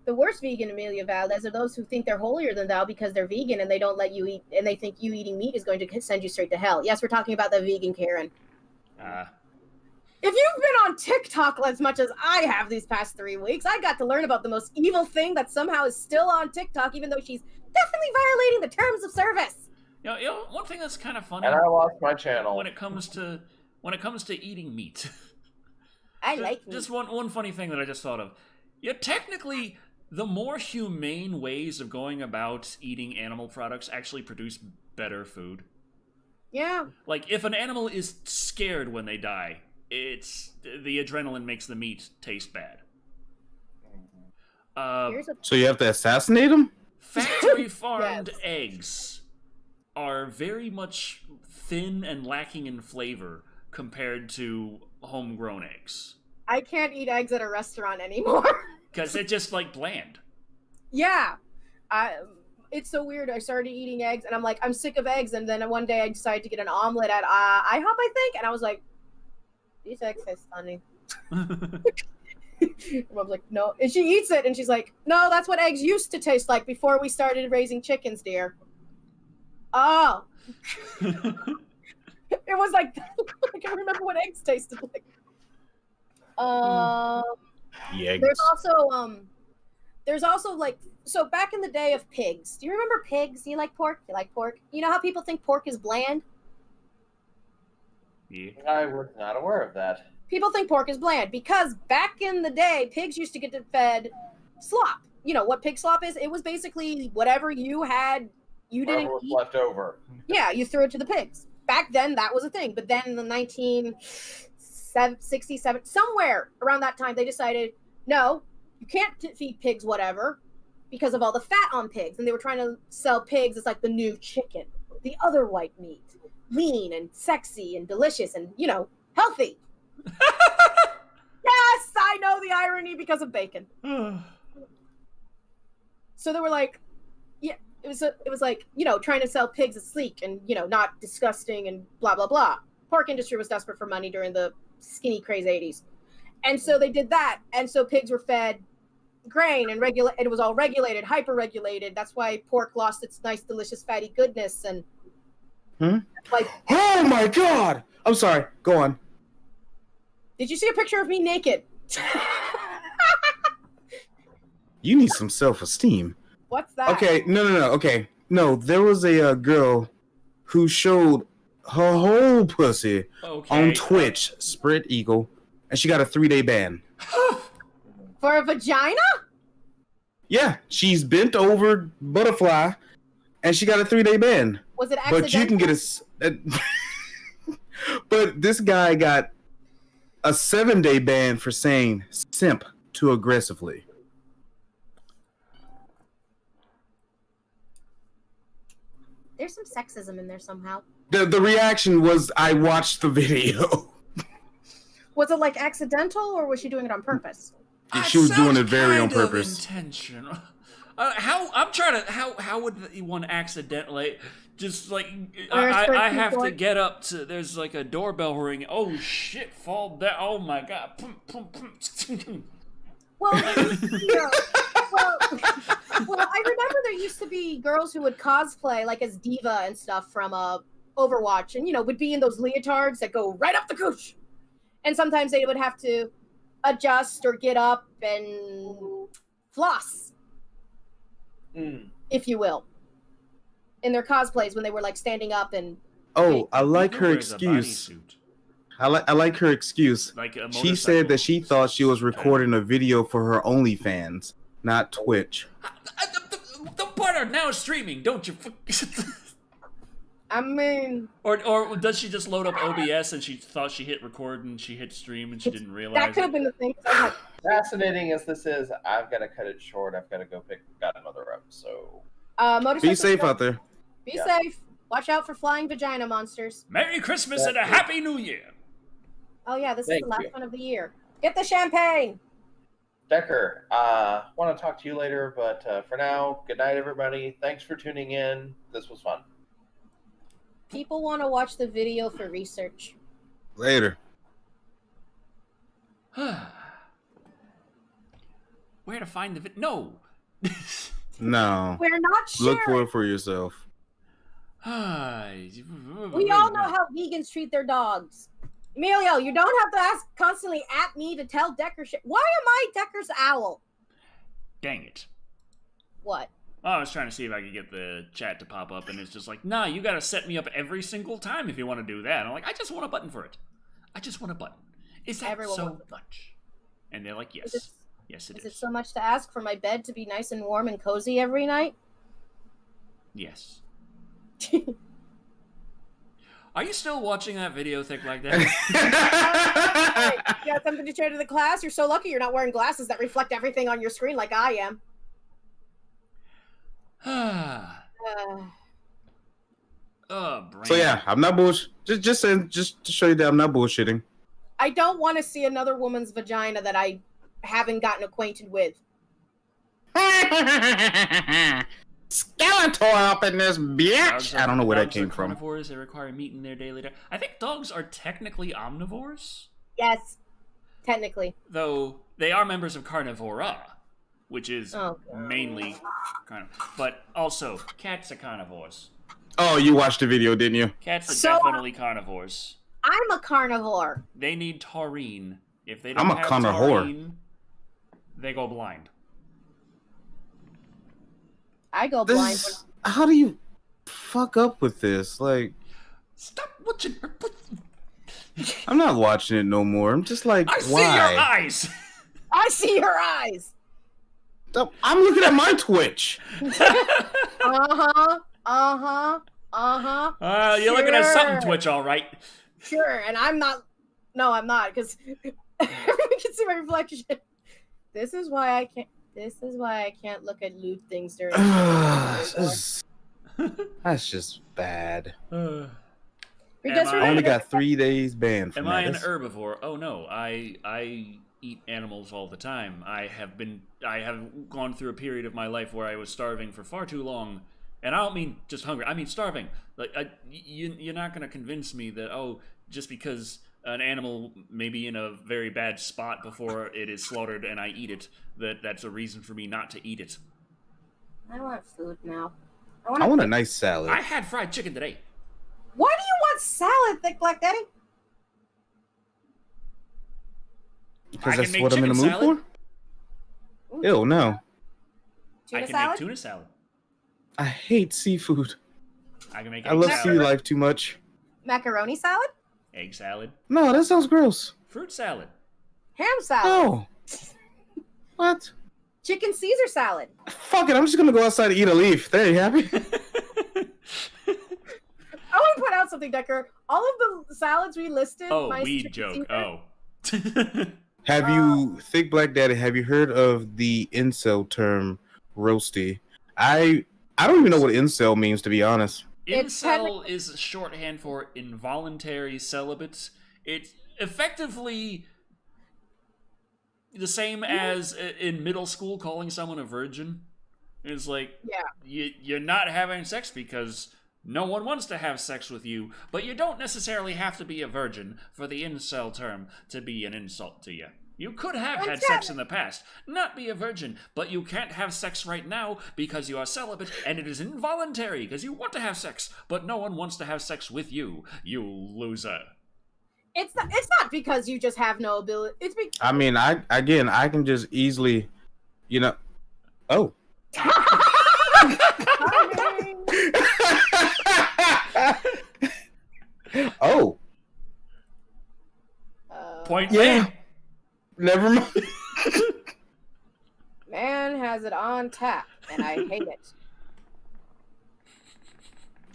the worst vegan, Amelia Valdez, are those who think they're holier than thou because they're vegan and they don't let you eat, and they think you eating meat is going to send you straight to hell. Yes, we're talking about the vegan Karen. If you've been on TikTok as much as I have these past 3 weeks, I got to learn about the most evil thing that somehow is still on TikTok, even though she's definitely violating the terms of service. You know, one thing that's kind of funny. And I lost my channel. When it comes to eating meat. I like meat. Just one funny thing that I just thought of. Yeah, technically, the more humane ways of going about eating animal products actually produce better food. Yeah. Like, if an animal is scared when they die, the adrenaline makes the meat taste bad. So you have to assassinate them? Factory farmed Yes. eggs are very much thin and lacking in flavor compared to homegrown eggs. I can't eat eggs at a restaurant anymore. Because they're just, bland. Yeah. it's so weird. I started eating eggs, and I'm like, I'm sick of eggs. And then one day I decided to get an omelet at IHOP, I think, and I was like, these eggs taste funny. Mom's like, no. And she eats it, and she's like, no, that's what eggs used to taste like before we started raising chickens, dear. Oh. It was like, I can remember what eggs tasted like. Eggs. There's also like, so back in the day of pigs. Do you remember pigs? Do you like pork? You like pork? You know how people think pork is bland? Yeah. I was not aware of that. People think pork is bland because back in the day, pigs used to get fed slop. You know what pig slop is? It was basically whatever you had, you didn't Whatever was eat. left over. Yeah, you threw it to the pigs. Back then, that was a thing. But then in the 1967, somewhere around that time, they decided, no, you can't feed pigs whatever because of all the fat on pigs. And they were trying to sell pigs as like the new chicken, the other white meat, lean and sexy and delicious and, you know, healthy. Yes, I know the irony because of bacon. So they were like, yeah, it was like, you know, trying to sell pigs as sleek and, you know, not disgusting and blah, blah, blah. Pork industry was desperate for money during the skinny craze 80s. And so they did that. And so pigs were fed grain and it was all regulated, hyper-regulated. That's why pork lost its nice, delicious, fatty goodness. And like, oh my God! I'm sorry. Go on. Did you see a picture of me naked? You need some self-esteem. What's that? Okay, no. Okay, no. There was a girl who showed her whole pussy on Twitch, Spread Eagle, and she got a 3-day ban. For a vagina? Yeah, she's bent over butterfly, and she got a 3-day ban. Was it accidental? But you can get but this guy got a 7-day ban for saying simp too aggressively. There's some sexism in there somehow. The reaction was, I watched the video. Was it like accidental, or was she doing it on purpose? She was doing it very on purpose. Intentional. How would one accidentally just like I have to get up to, there's like a doorbell ring. Oh shit, fall down. Oh my God. Well, well, I remember there used to be girls who would cosplay like as Diva and stuff from Overwatch, and you know, would be in those leotards that go right up the cooch. And sometimes they would have to adjust or get up and floss, if you will, in their cosplays when they were like standing up and. Oh, I like her excuse. I like her excuse. Like she said that she thought she was recording a video for her OnlyFans, not Twitch. The part of now streaming, don't you? I mean, or does she just load up OBS and she thought she hit record and she hit stream and she didn't realize? That could have been the thing. Fascinating as this is, I've got to cut it short. I've got to go pick Godmother up. So be safe out there. Be safe. Watch out for flying vagina monsters. Merry Christmas and a Happy New Year. Oh yeah, this is the last one of the year. Get the champagne. Decker, want to talk to you later, but for now, good night, everybody. Thanks for tuning in. This was fun. People want to watch the video for research. Later. Where to find the video? No. No. We're not sure. Look for it for yourself. We all know how vegans treat their dogs. Emilio, you don't have to ask constantly at me to tell Decker shit. Why am I Decker's owl? Dang it. What? Oh, I was trying to see if I could get the chat to pop up, and it's just like, nah, you gotta set me up every single time if you want to do that. I'm like, I just want a button for it. I just want a button. Is that Everyone so wants much? And they're like, yes. Yes, it is. Is it so much to ask for my bed to be nice and warm and cozy every night? Yes. Are you still watching that video thick like that? You got something to show to the class? You're so lucky you're not wearing glasses that reflect everything on your screen like I am. So yeah, I'm not bullshit. Just to show you that I'm not bullshitting. I don't want to see another woman's vagina that I haven't gotten acquainted with. Skeletor up in this bitch. I don't know where that came from. Carnivores. They require meat in their daily diet. I think dogs are technically omnivores. Yes, technically. Though they are members of Carnivora, which is mainly but also cats are carnivores. Oh, you watched the video, didn't you? Cats are definitely carnivores. I'm a carnivore. They need taurine. If they don't I'm a have carnivore. taurine, they go blind. I go blind. How do you fuck up with this? Like, stop watching her. I'm not watching it no more. I'm just like, I why? see your eyes. I see your eyes. I'm looking at my Twitch. You're looking at something Twitch, all right. Sure, and I'm not. No, I'm not, because everyone can see my reflection. This is why I can't look at lewd things during. That's just bad. I only got 3 days banned from Am I an this. herbivore? Oh no, I eat animals all the time. I have gone through a period of my life where I was starving for far too long, and I don't mean just hungry. I mean starving. Like you're not gonna convince me that just because an animal may be in a very bad spot before it is slaughtered and I eat it, that's a reason for me not to eat it. I want food now. I want a nice salad. I had fried chicken today. Why do you want salad, Thick Black Daddy? Because that's what I'm in the mood for? Ew, no. I can make tuna salad. I hate seafood. I can make I love sea life too much. Macaroni salad? Egg salad. No, that sounds gross. Fruit salad. Ham salad? No. What? Chicken Caesar salad? Fuck it, I'm just gonna go outside and eat a leaf. There, you happy? I want to point out something, Decker. All of the salads we listed. Weed joke. Caesar, Have you, Thick Black Daddy, have you heard of the incel term roasty? I don't even know what incel means, to be honest. Incel is shorthand for involuntary celibate. It's effectively the same as in middle school calling someone a virgin. It's like, you're not having sex because no one wants to have sex with you, but you don't necessarily have to be a virgin for the incel term to be an insult to you. You could have had sex in the past, not be a virgin, but you can't have sex right now because you are celibate, and it is involuntary because you want to have sex, but no one wants to have sex with you, you loser. It's not because you just have no ability. It's because... I mean, I can just easily, Oh. Oh. Point yeah. Never mind. Man has it on tap, and I hate it.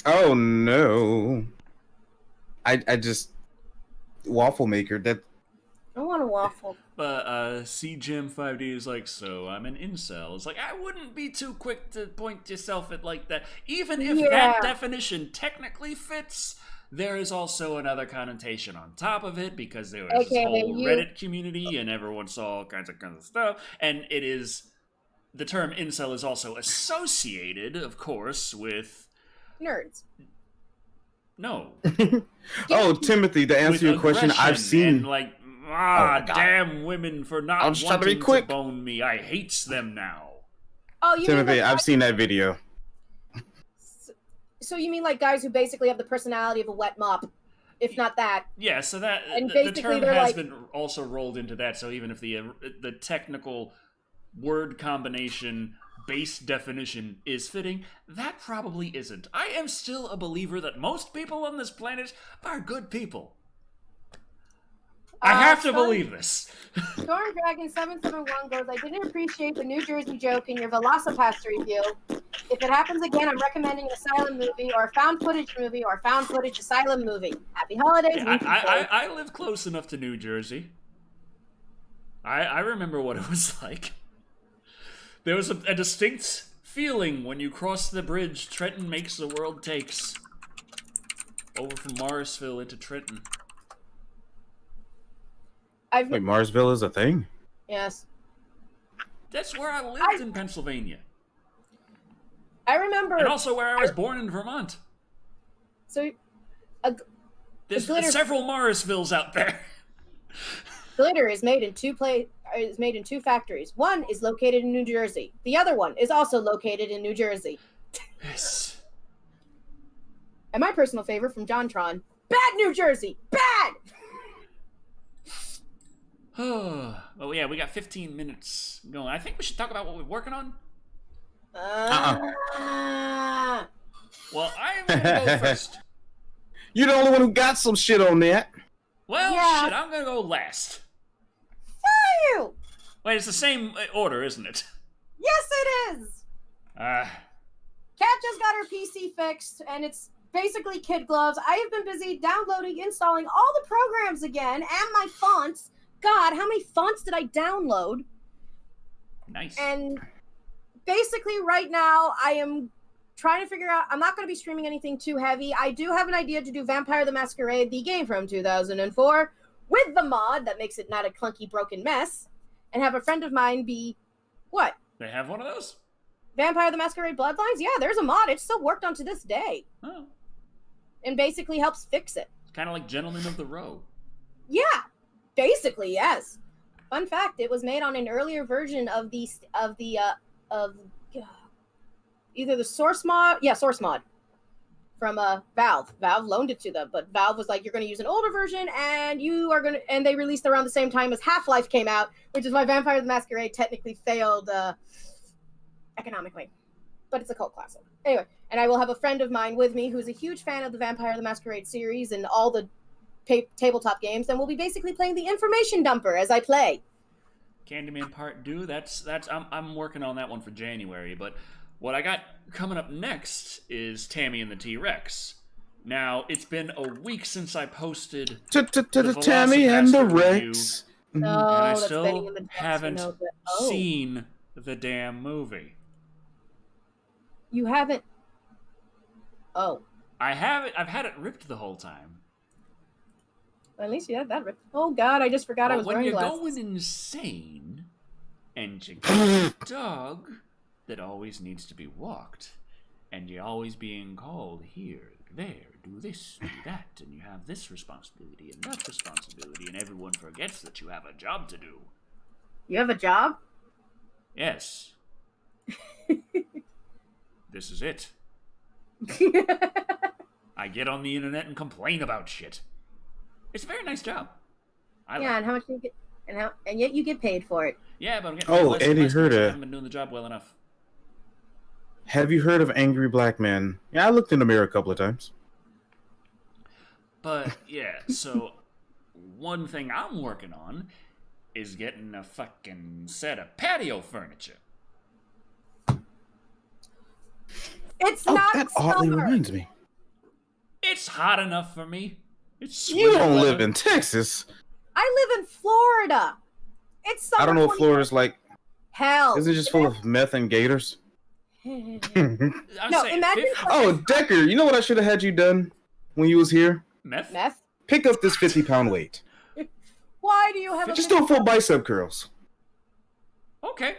Oh no. I just waffle maker that I want a waffle. But CGM5D is like, so I'm an incel. It's like, I wouldn't be too quick to point yourself at like that. Even if that definition technically fits, there is also another connotation on top of it because there was this whole Reddit community and everyone saw all kinds of stuff. And it is, the term incel is also associated, of course, with... nerds. No. Oh, Timothy, to answer your question, I've seen... And damn women for not wanting to bone me. I hates them now. Oh, you Timothy, mean I've seen that video. So you mean like guys who basically have the personality of a wet mop, if not that? Yeah, so that and the term has been also rolled into that. So even if the technical word combination base definition is fitting, that probably isn't. I am still a believer that most people on this planet are good people. I have to believe this. Storm Dragon 771 goes, I didn't appreciate the New Jersey joke in your Velocipaster review. If it happens again, I'm recommending an asylum movie or a found footage movie or a found footage asylum movie. Happy holidays. Yeah, I live close enough to New Jersey. I remember what it was like. There was a distinct feeling when you cross the bridge Trenton makes the world takes. Over from Morrisville into Trenton. Wait, Marsville is a thing? Yes. That's where I lived in Pennsylvania. I remember. And also where I was born in Vermont. So, There's several Morrisvilles out there. glitter is made in two factories. One is located in New Jersey. The other one is also located in New Jersey. Yes. And my personal favorite from JonTron: bad New Jersey, bad. Oh, yeah, we got 15 minutes going. I think we should talk about what we're working on. Well, I'm gonna go first. You're the only one who got some shit on that. Well, Yeah. shit, I'm gonna go last. You. Wait, it's the same order, isn't it? Yes, it is. Kat just got her PC fixed, and it's basically kid gloves. I have been busy downloading, installing all the programs again, and my fonts. God, how many fonts did I download? Nice. And basically, right now, I am trying to figure out. I'm not going to be streaming anything too heavy. I do have an idea to do Vampire the Masquerade, the game from 2004, with the mod that makes it not a clunky, broken mess, and have a friend of mine be what? They have one of those? Vampire the Masquerade Bloodlines? Yeah, there's a mod. It's still worked on to this day. Oh. And basically helps fix it. It's kind of like Gentlemen of the Row. Yeah, basically, yes. Fun fact, it was made on an earlier version of either the source mod, source mod from Valve. Valve loaned it to them, but Valve was like, you're going to use an older version, and and they released around the same time as Half-Life came out, which is why Vampire the Masquerade technically failed economically. But it's a cult classic. Anyway, and I will have a friend of mine with me who's a huge fan of the Vampire the Masquerade series and all the tabletop games, and we'll be basically playing the information dumper as I play. Candyman Part 2, I'm working on that one for January, but what I got coming up next is Tammy and the T-Rex. Now, it's been a week since I posted the Tammy and the Velocipaster Rex. review, No, and I that's Benny still and the Jets, haven't Oh. seen the damn movie. You haven't? Oh. I haven't. I've had it ripped the whole time. Well, at least you had that. Oh, God, I just forgot I was when wearing you're glasses. going insane, and you got a dog that always needs to be walked, and you're always being called here, there, do this, do that, and you have this responsibility and that responsibility, and everyone forgets that you have a job to do. You have a job? Yes. This is it. I get on the internet and complain about shit. It's a very nice job. Yeah, and how much do you get? And yet you get paid for it. Yeah, but I'm getting Oh, less and Eddie less heard because I it. haven't been doing the job well enough. Have you heard of Angry Black Man? Yeah, I looked in the mirror a couple of times. But yeah, so one thing I'm working on is getting a fucking set of patio furniture. It's Oh, not that oddly summer. reminds me. It's hot enough for me. It's You winter don't weather. live in Texas. I live in Florida. It's summer. I don't know if 20 Florida's like. Hell. Is it just full of meth and gators? I'm No, saying imagine 50 Oh, Decker, you know what I should have had you done when you was here? meth. Meth? Pick up this 50-pound weight. Why do you have a Just do full bicep curls. Okay,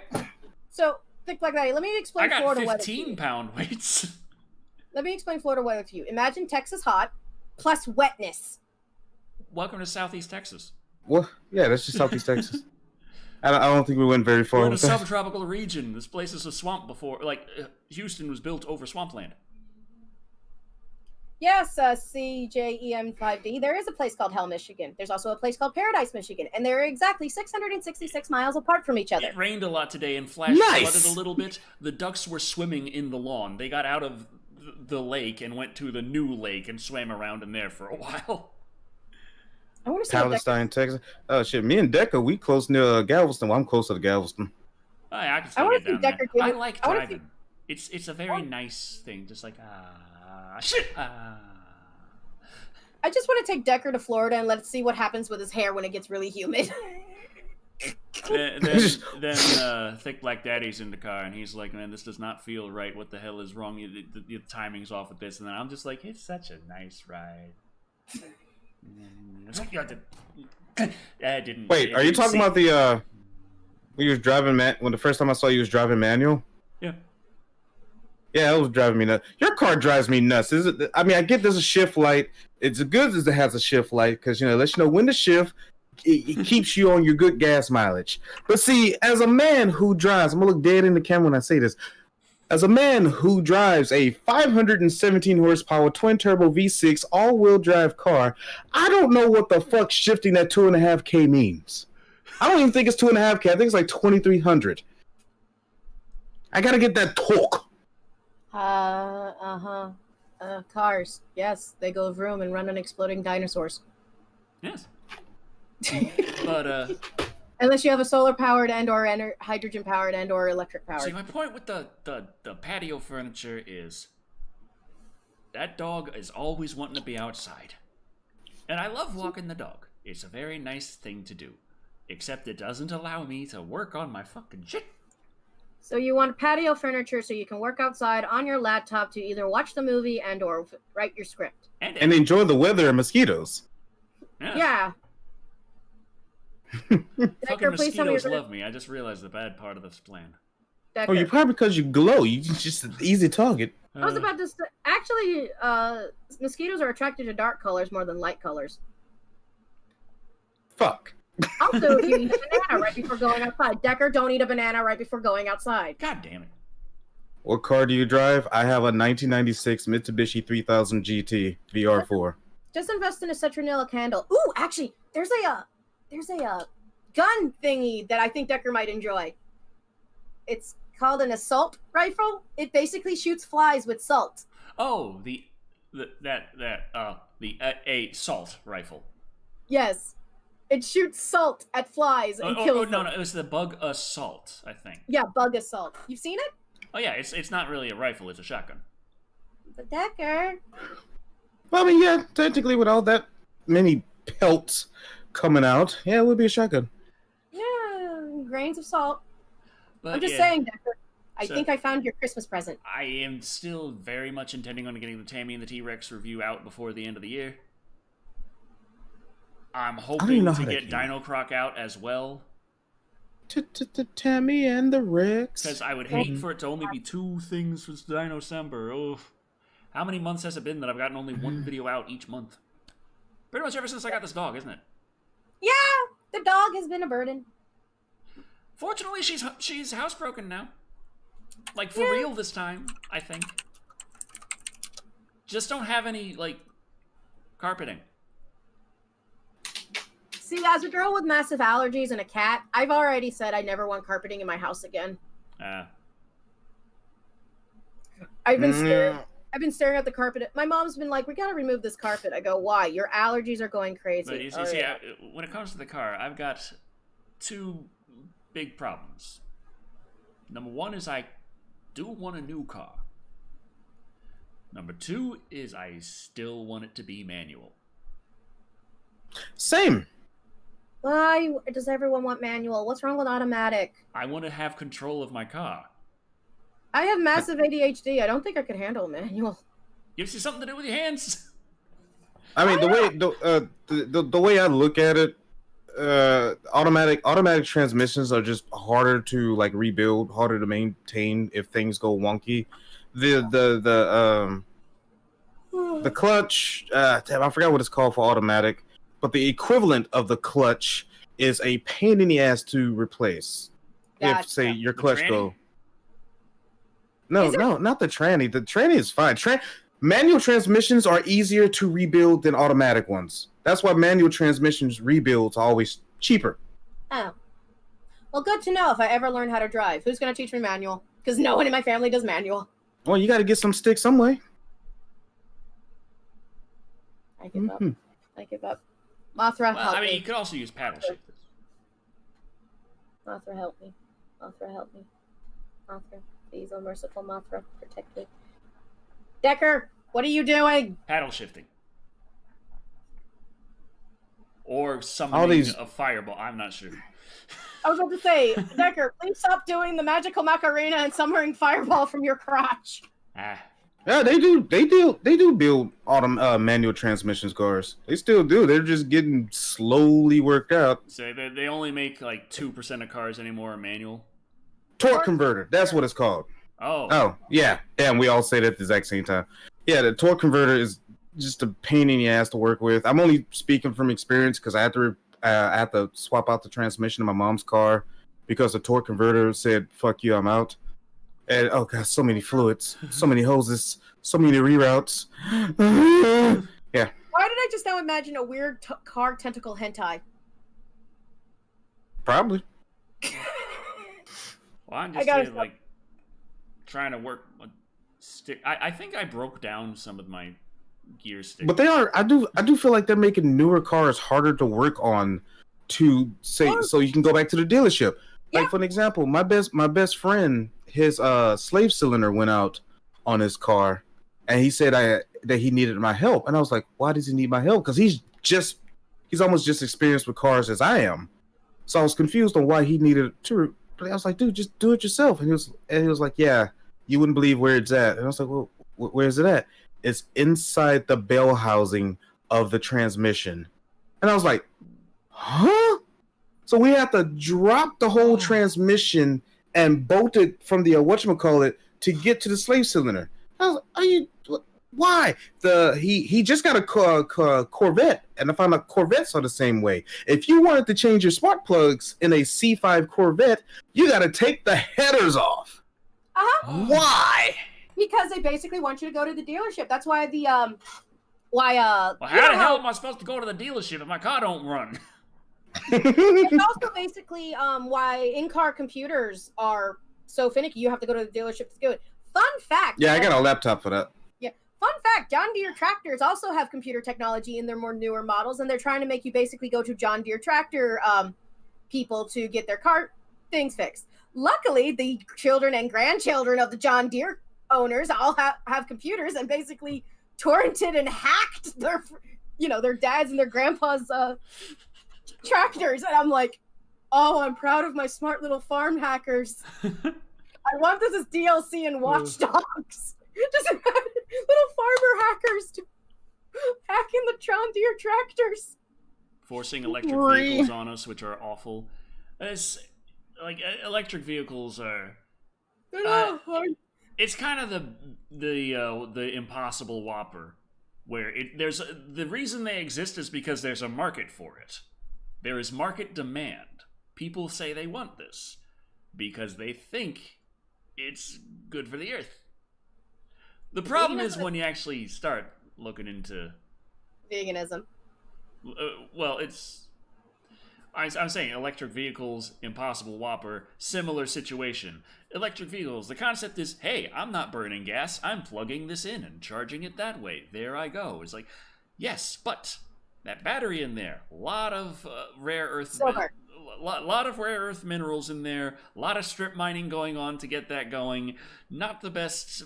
So, think like that. Let me I explain got Florida weather to you. 15-pound weights. Let me explain Florida weather to you. Imagine Texas hot plus wetness. Welcome to Southeast Texas. Well, yeah, that's just Southeast Texas. I don't think we went very far We're in a with that. subtropical region. This place is a swamp before. Houston was built over swampland. Yes, CJEM5D. There is a place called Hell, Michigan. There's also a place called Paradise, Michigan. And they're exactly 666 miles apart from each other. It rained a lot today and flash Nice. flooded a little bit. The ducks were swimming in the lawn. They got out of the lake and went to the new lake and swam around in there for a while. I want to see what Palestine, Texas. Oh, shit. Me and Decker, we close near Galveston. Well, I'm closer to Galveston. I can I still wanna get see down there. Decker do I it. like I wanna driving. It's a very nice thing. Just like, shit, I just want to take Decker to Florida and let's see what happens with his hair when it gets really humid. Then Thick Black Daddy's in the car, and he's like, man, this does not feel right. What the hell is wrong? Your timing's off with this. And then I'm just like, it's such a nice ride. I didn't. Wait, are you talking about the, when you was driving, when the first time I saw you was driving manual? Yeah. Yeah, it was driving me nuts. Your car drives me nuts. Is it? I mean, I get there's a shift light. It's as good as it has a shift light because it lets you know when to shift. It keeps you on your good gas mileage. But see, as a man who drives, I'm gonna look dead in the camera when I say this. As a man who drives a 517 horsepower twin turbo V6 all-wheel drive car, I don't know what the fuck shifting that 2.5K means. I don't even think it's 2.5K. I think it's like 2,300. I gotta get that torque. Cars. Yes, they go vroom and run on exploding dinosaurs. Yes. But unless you have a solar powered and/or hydrogen powered and/or electric powered. See, my point with the patio furniture is that dog is always wanting to be outside, and I love walking the dog. It's a very nice thing to do, except it doesn't allow me to work on my fucking shit. So you want patio furniture so you can work outside on your laptop to either watch the movie and/or write your script and enjoy the weather and mosquitoes. Yeah. Fucking mosquitoes love me. I just realized the bad part of this plan. Decker. Oh, you probably because you glow. You just an easy target. I was about to say, actually, mosquitoes are attracted to dark colors more than light colors. Fuck. Also, if you eat a banana right before going outside. Decker, don't eat a banana right before going outside. God damn it. What car do you drive? I have a 1996 Mitsubishi 3000 GT VR4. Just invest in a citronella candle. Ooh, actually, there's a gun thingy that I think Decker might enjoy. It's called an assault rifle. It basically shoots flies with salt. Oh, the salt rifle. Yes, it shoots salt at flies and kills them. No, it was the bug assault, I think. Yeah, bug assault. You've seen it? Oh yeah, it's not really a rifle; it's a shotgun. But Decker. Well, I mean, yeah, technically, with all that many pelts coming out, yeah, it would be a shotgun. Yeah, grains of salt. But I'm just saying, Decker. I think I found your Christmas present. I am still very much intending on getting the Tammy and the T-Rex review out before the end of the year. I'm hoping to get Dino Croc out as well. Tammy and the Rex. Because I would hate for it to only be 2 things for Dino-Sember. Oh, how many months has it been that I've gotten only 1 video out each month? Pretty much ever since I got this dog, isn't it? Yeah, the dog has been a burden. Fortunately, she's housebroken now. Like, for real this time, I think. Just don't have any, like, carpeting. See, as a girl with massive allergies and a cat, I've already said I never want carpeting in my house again. I've been staring at the carpet. My mom's been like, "We gotta remove this carpet." I go, "Why? Your allergies are going crazy." But you see, when it comes to the car, I've got 2 big problems. Number 1 is I do want a new car. Number 2 is I still want it to be manual. Same. Why does everyone want manual? What's wrong with automatic? I want to have control of my car. I have massive ADHD. I don't think I could handle a manual. Gives you something to do with your hands. I mean, the way I look at it, automatic transmissions are just harder to like rebuild, harder to maintain if things go wonky. The clutch, damn, I forgot what it's called for automatic, but the equivalent of the clutch is a pain in the ass to replace. If say your clutch go. No, not the tranny. The tranny is fine. Manual transmissions are easier to rebuild than automatic ones. That's why manual transmissions rebuilds are always cheaper. Oh. Well, good to know if I ever learn how to drive. Who's going to teach me manual? Because no one in my family does manual. Well, you got to get some sticks some way. I give up. I give up. Mothra, help me. I mean, you could also use paddle shifters. Mothra, help me. Mothra, help me. Mothra, please, oh merciful Mothra, protect me. Decker, what are you doing? Paddle shifting. Or summoning a fireball. I'm not sure. I was about to say, Decker, please stop doing the magical Macarena and summoning fireball from your crotch. Yeah, they do build manual transmission cars. They still do. They're just getting slowly worked out. So they only make like 2% of cars anymore manual. Torque converter. That's what it's called. Oh, yeah. And we all say it at the exact same time. Yeah, the torque converter is just a pain in the ass to work with. I'm only speaking from experience because I had to swap out the transmission in my mom's car because the torque converter said, fuck you, I'm out. And, oh, God, so many fluids, so many hoses, so many reroutes. Yeah. Why did I just now imagine a weird car tentacle hentai? Probably. Well, I'm just here, like, trying to work on stick. I think I broke down some of my gear sticks. But they are. I do feel like they're making newer cars harder to work on to say so you can go back to the dealership. Like for an example, my best friend, his slave cylinder went out on his car, and he said that he needed my help, and I was like, why does he need my help? Because he's almost just experienced with cars as I am, so I was confused on why he needed to. I was like, dude, just do it yourself, and he was like, yeah, you wouldn't believe where it's at, and I was like, well, where's it at? It's inside the bell housing of the transmission, and I was like, huh? So we have to drop the whole transmission and bolt it from the whatchamacallit to get to the slave cylinder. I was like, are you? Why? He just got a Corvette, and I found out Corvettes are the same way. If you wanted to change your spark plugs in a C5 Corvette, you got to take the headers off. Why? Because they basically want you to go to the dealership. That's why the Well, how the hell am I supposed to go to the dealership if my car don't run? It's also basically why in-car computers are so finicky. You have to go to the dealership to do it. Fun fact. Yeah, I got a laptop for that. Yeah. Fun fact, John Deere tractors also have computer technology in their more newer models, and they're trying to make you basically go to John Deere tractor people to get their car things fixed. Luckily, the children and grandchildren of the John Deere owners all have computers and basically torrented and hacked their dads and their grandpas' tractors. And I'm like, oh, I'm proud of my smart little farm hackers. I want this as DLC in Watch Dogs. Just imagine little farmer hackers hacking the John Deere tractors. Forcing electric vehicles on us, which are awful. It's like electric vehicles are. It's kind of the impossible whopper, where there's the reason they exist is because there's a market for it. There is market demand. People say they want this because they think it's good for the earth. The problem is when you actually start looking into veganism. Well, I'm saying electric vehicles, impossible whopper, similar situation. Electric vehicles, the concept is, hey, I'm not burning gas, I'm plugging this in and charging it that way. There I go. It's like, yes, but that battery in there, a lot of rare earth, lot of rare earth minerals in there, a lot of strip mining going on to get that going. Not the best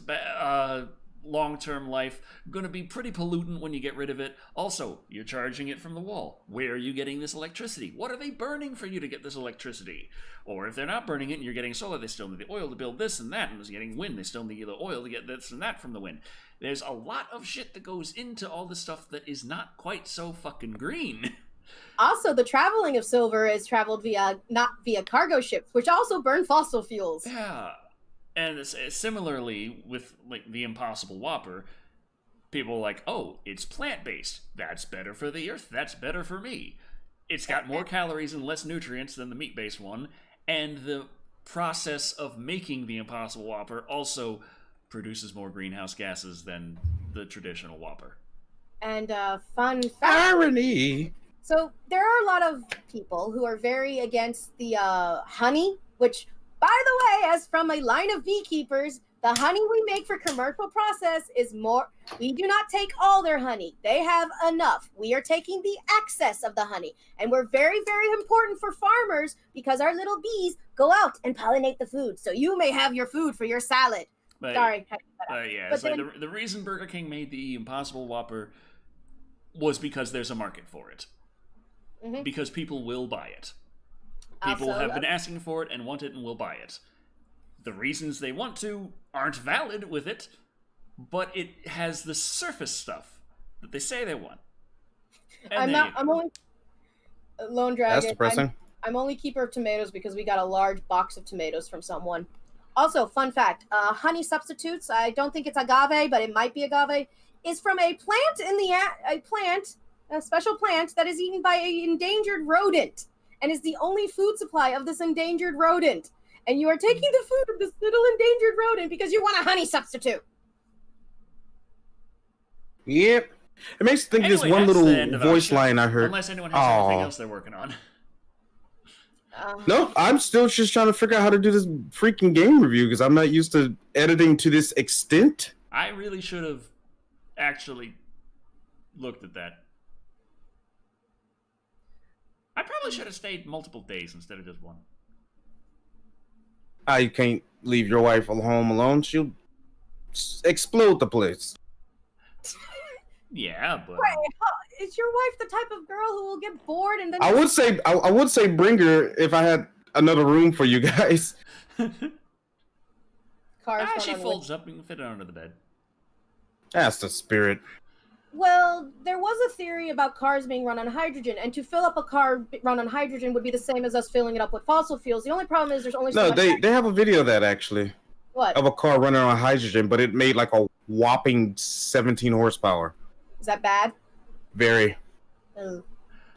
long-term life, gonna be pretty pollutant when you get rid of it. Also, you're charging it from the wall. Where are you getting this electricity? What are they burning for you to get this electricity? Or if they're not burning it and you're getting solar, they still need the oil to build this and that, and they're getting wind, they still need the oil to get this and that from the wind. There's a lot of shit that goes into all the stuff that is not quite so fucking green. Also, the traveling of silver is traveled not via cargo ships, which also burn fossil fuels. Yeah. And similarly, with like the Impossible Whopper, people are like, oh, it's plant-based. That's better for the earth. That's better for me. It's got more calories and less nutrients than the meat-based one. And the process of making the Impossible Whopper also produces more greenhouse gases than the traditional Whopper. And fun fact. Irony! So there are a lot of people who are very against the honey, which... By the way, as from a line of beekeepers, the honey we make for commercial process is more. We do not take all their honey. They have enough. We are taking the excess of the honey. And we're very, very important for farmers because our little bees go out and pollinate the food. So you may have your food for your salad. But, Sorry. Yeah, it's like the reason Burger King made the Impossible Whopper was because there's a market for it. Mm-hmm. Because people will buy it. People have been asking for it and want it and will buy it. The reasons they want to aren't valid with it, but it has the surface stuff that they say they want. I'm only Lone Dragon. That's depressing. I'm only keeper of tomatoes because we got a large box of tomatoes from someone. Also, fun fact: honey substitutes. I don't think it's agave, but it might be agave. Is from a plant in the a special plant that is eaten by an endangered rodent, and is the only food supply of this endangered rodent. And you are taking the food of this little endangered rodent because you want a honey substitute. Yep. It makes me think Anyway, this one that's the end little of our voice show. line I heard. Unless anyone has anything else they're working on. No, I'm still just trying to figure out how to do this freaking game review because I'm not used to editing to this extent. I really should have actually looked at that. I probably should have stayed multiple days instead of just one. You can't leave your wife home alone. She'll explode the place. Yeah, but Wait, is your wife the type of girl who will get bored and then? I would say bring her if I had another room for you guys. she folds up and can fit it under the bed. That's the spirit. Well, there was a theory about cars being run on hydrogen, and to fill up a car run on hydrogen would be the same as us filling it up with fossil fuels. The only problem is there's only so No, much they have a video of that actually. What? Of a car running on hydrogen, but it made like a whopping 17 horsepower. Is that bad? Very. Ugh.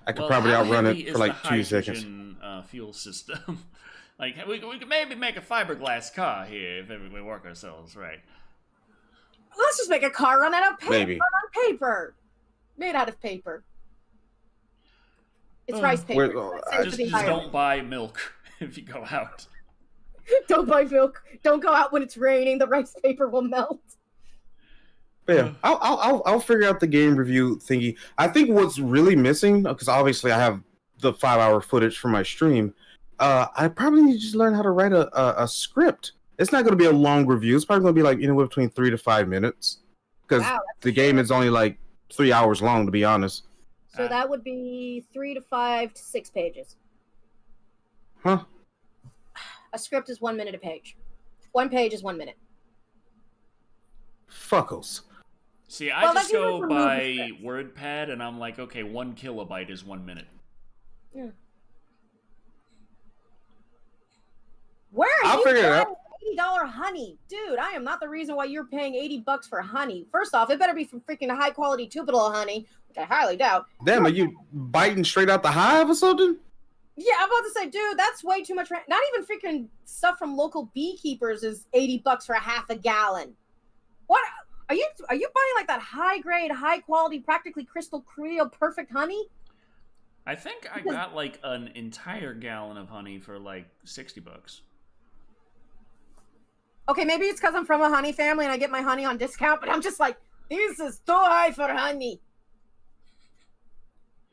I could probably outrun heavy it is for like the 2 seconds. hydrogen, fuel system. Like we could maybe make a fiberglass car here if we work ourselves right. Let's just make a car run out of paper. Maybe. Run on paper. Made out of paper. It's rice paper. Just don't buy milk if you go out. Don't buy milk. Don't go out when it's raining. The rice paper will melt. Yeah, I'll figure out the game review thingy. I think what's really missing, because obviously I have the 5-hour footage from my stream. I probably need to just learn how to write a script. It's not going to be a long review. It's probably going to be like anywhere between 3 to 5 minutes, because the game is only like 3 hours long, to be honest. So that would be 3 to 5 to 6 pages. Huh? A script is 1 minute a page. 1 page is 1 minute. Fuckles. See, I just go by WordPad, and I'm like, okay, 1 kilobyte is 1 minute. Yeah. Where are I'll you figure it buying out. $80 honey? Dude, I am not the reason why you're paying $80 for honey. First off, it better be from freaking high quality Tupelo honey, which I highly doubt. Damn, are you biting straight out the hive or something? Yeah, I'm about to say, dude, that's way too much. Not even freaking stuff from local beekeepers is $80 for a half a gallon. What? Are you buying like that high grade, high quality, practically crystal clear, perfect honey? I think I got like an entire gallon of honey for like $60. Okay, maybe it's because I'm from a honey family and I get my honey on discount, but I'm just like, this is too high for honey.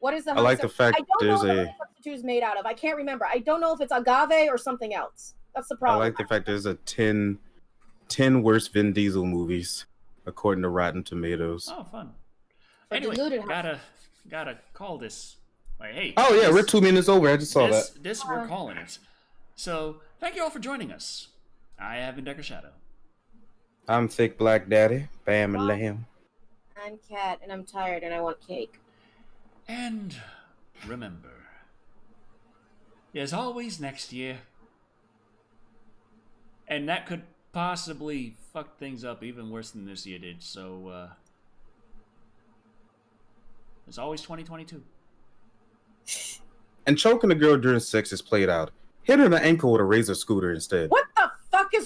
What is the honey? I like the fact I don't know there's what the a. honey substitute is made out of. I can't remember. I don't know if it's agave or something else. That's the I problem. like the fact there's a 10 worst Vin Diesel movies, according to Rotten Tomatoes. Oh, fun. For Anyway, diluted gotta call this. Like, hey. Oh yeah, we're 2 minutes over. I just saw that. This we're calling it. So thank you all for joining us. I have been Decker Shadow. I'm Thick Black Daddy, Bam and Lamb. I'm Kat, and I'm tired, and I want cake. And remember, there's always next year. And that could possibly fuck things up even worse than this year did. So, there's always 2022. And choking a girl during sex is played out. Hit her in the ankle with a razor scooter instead. What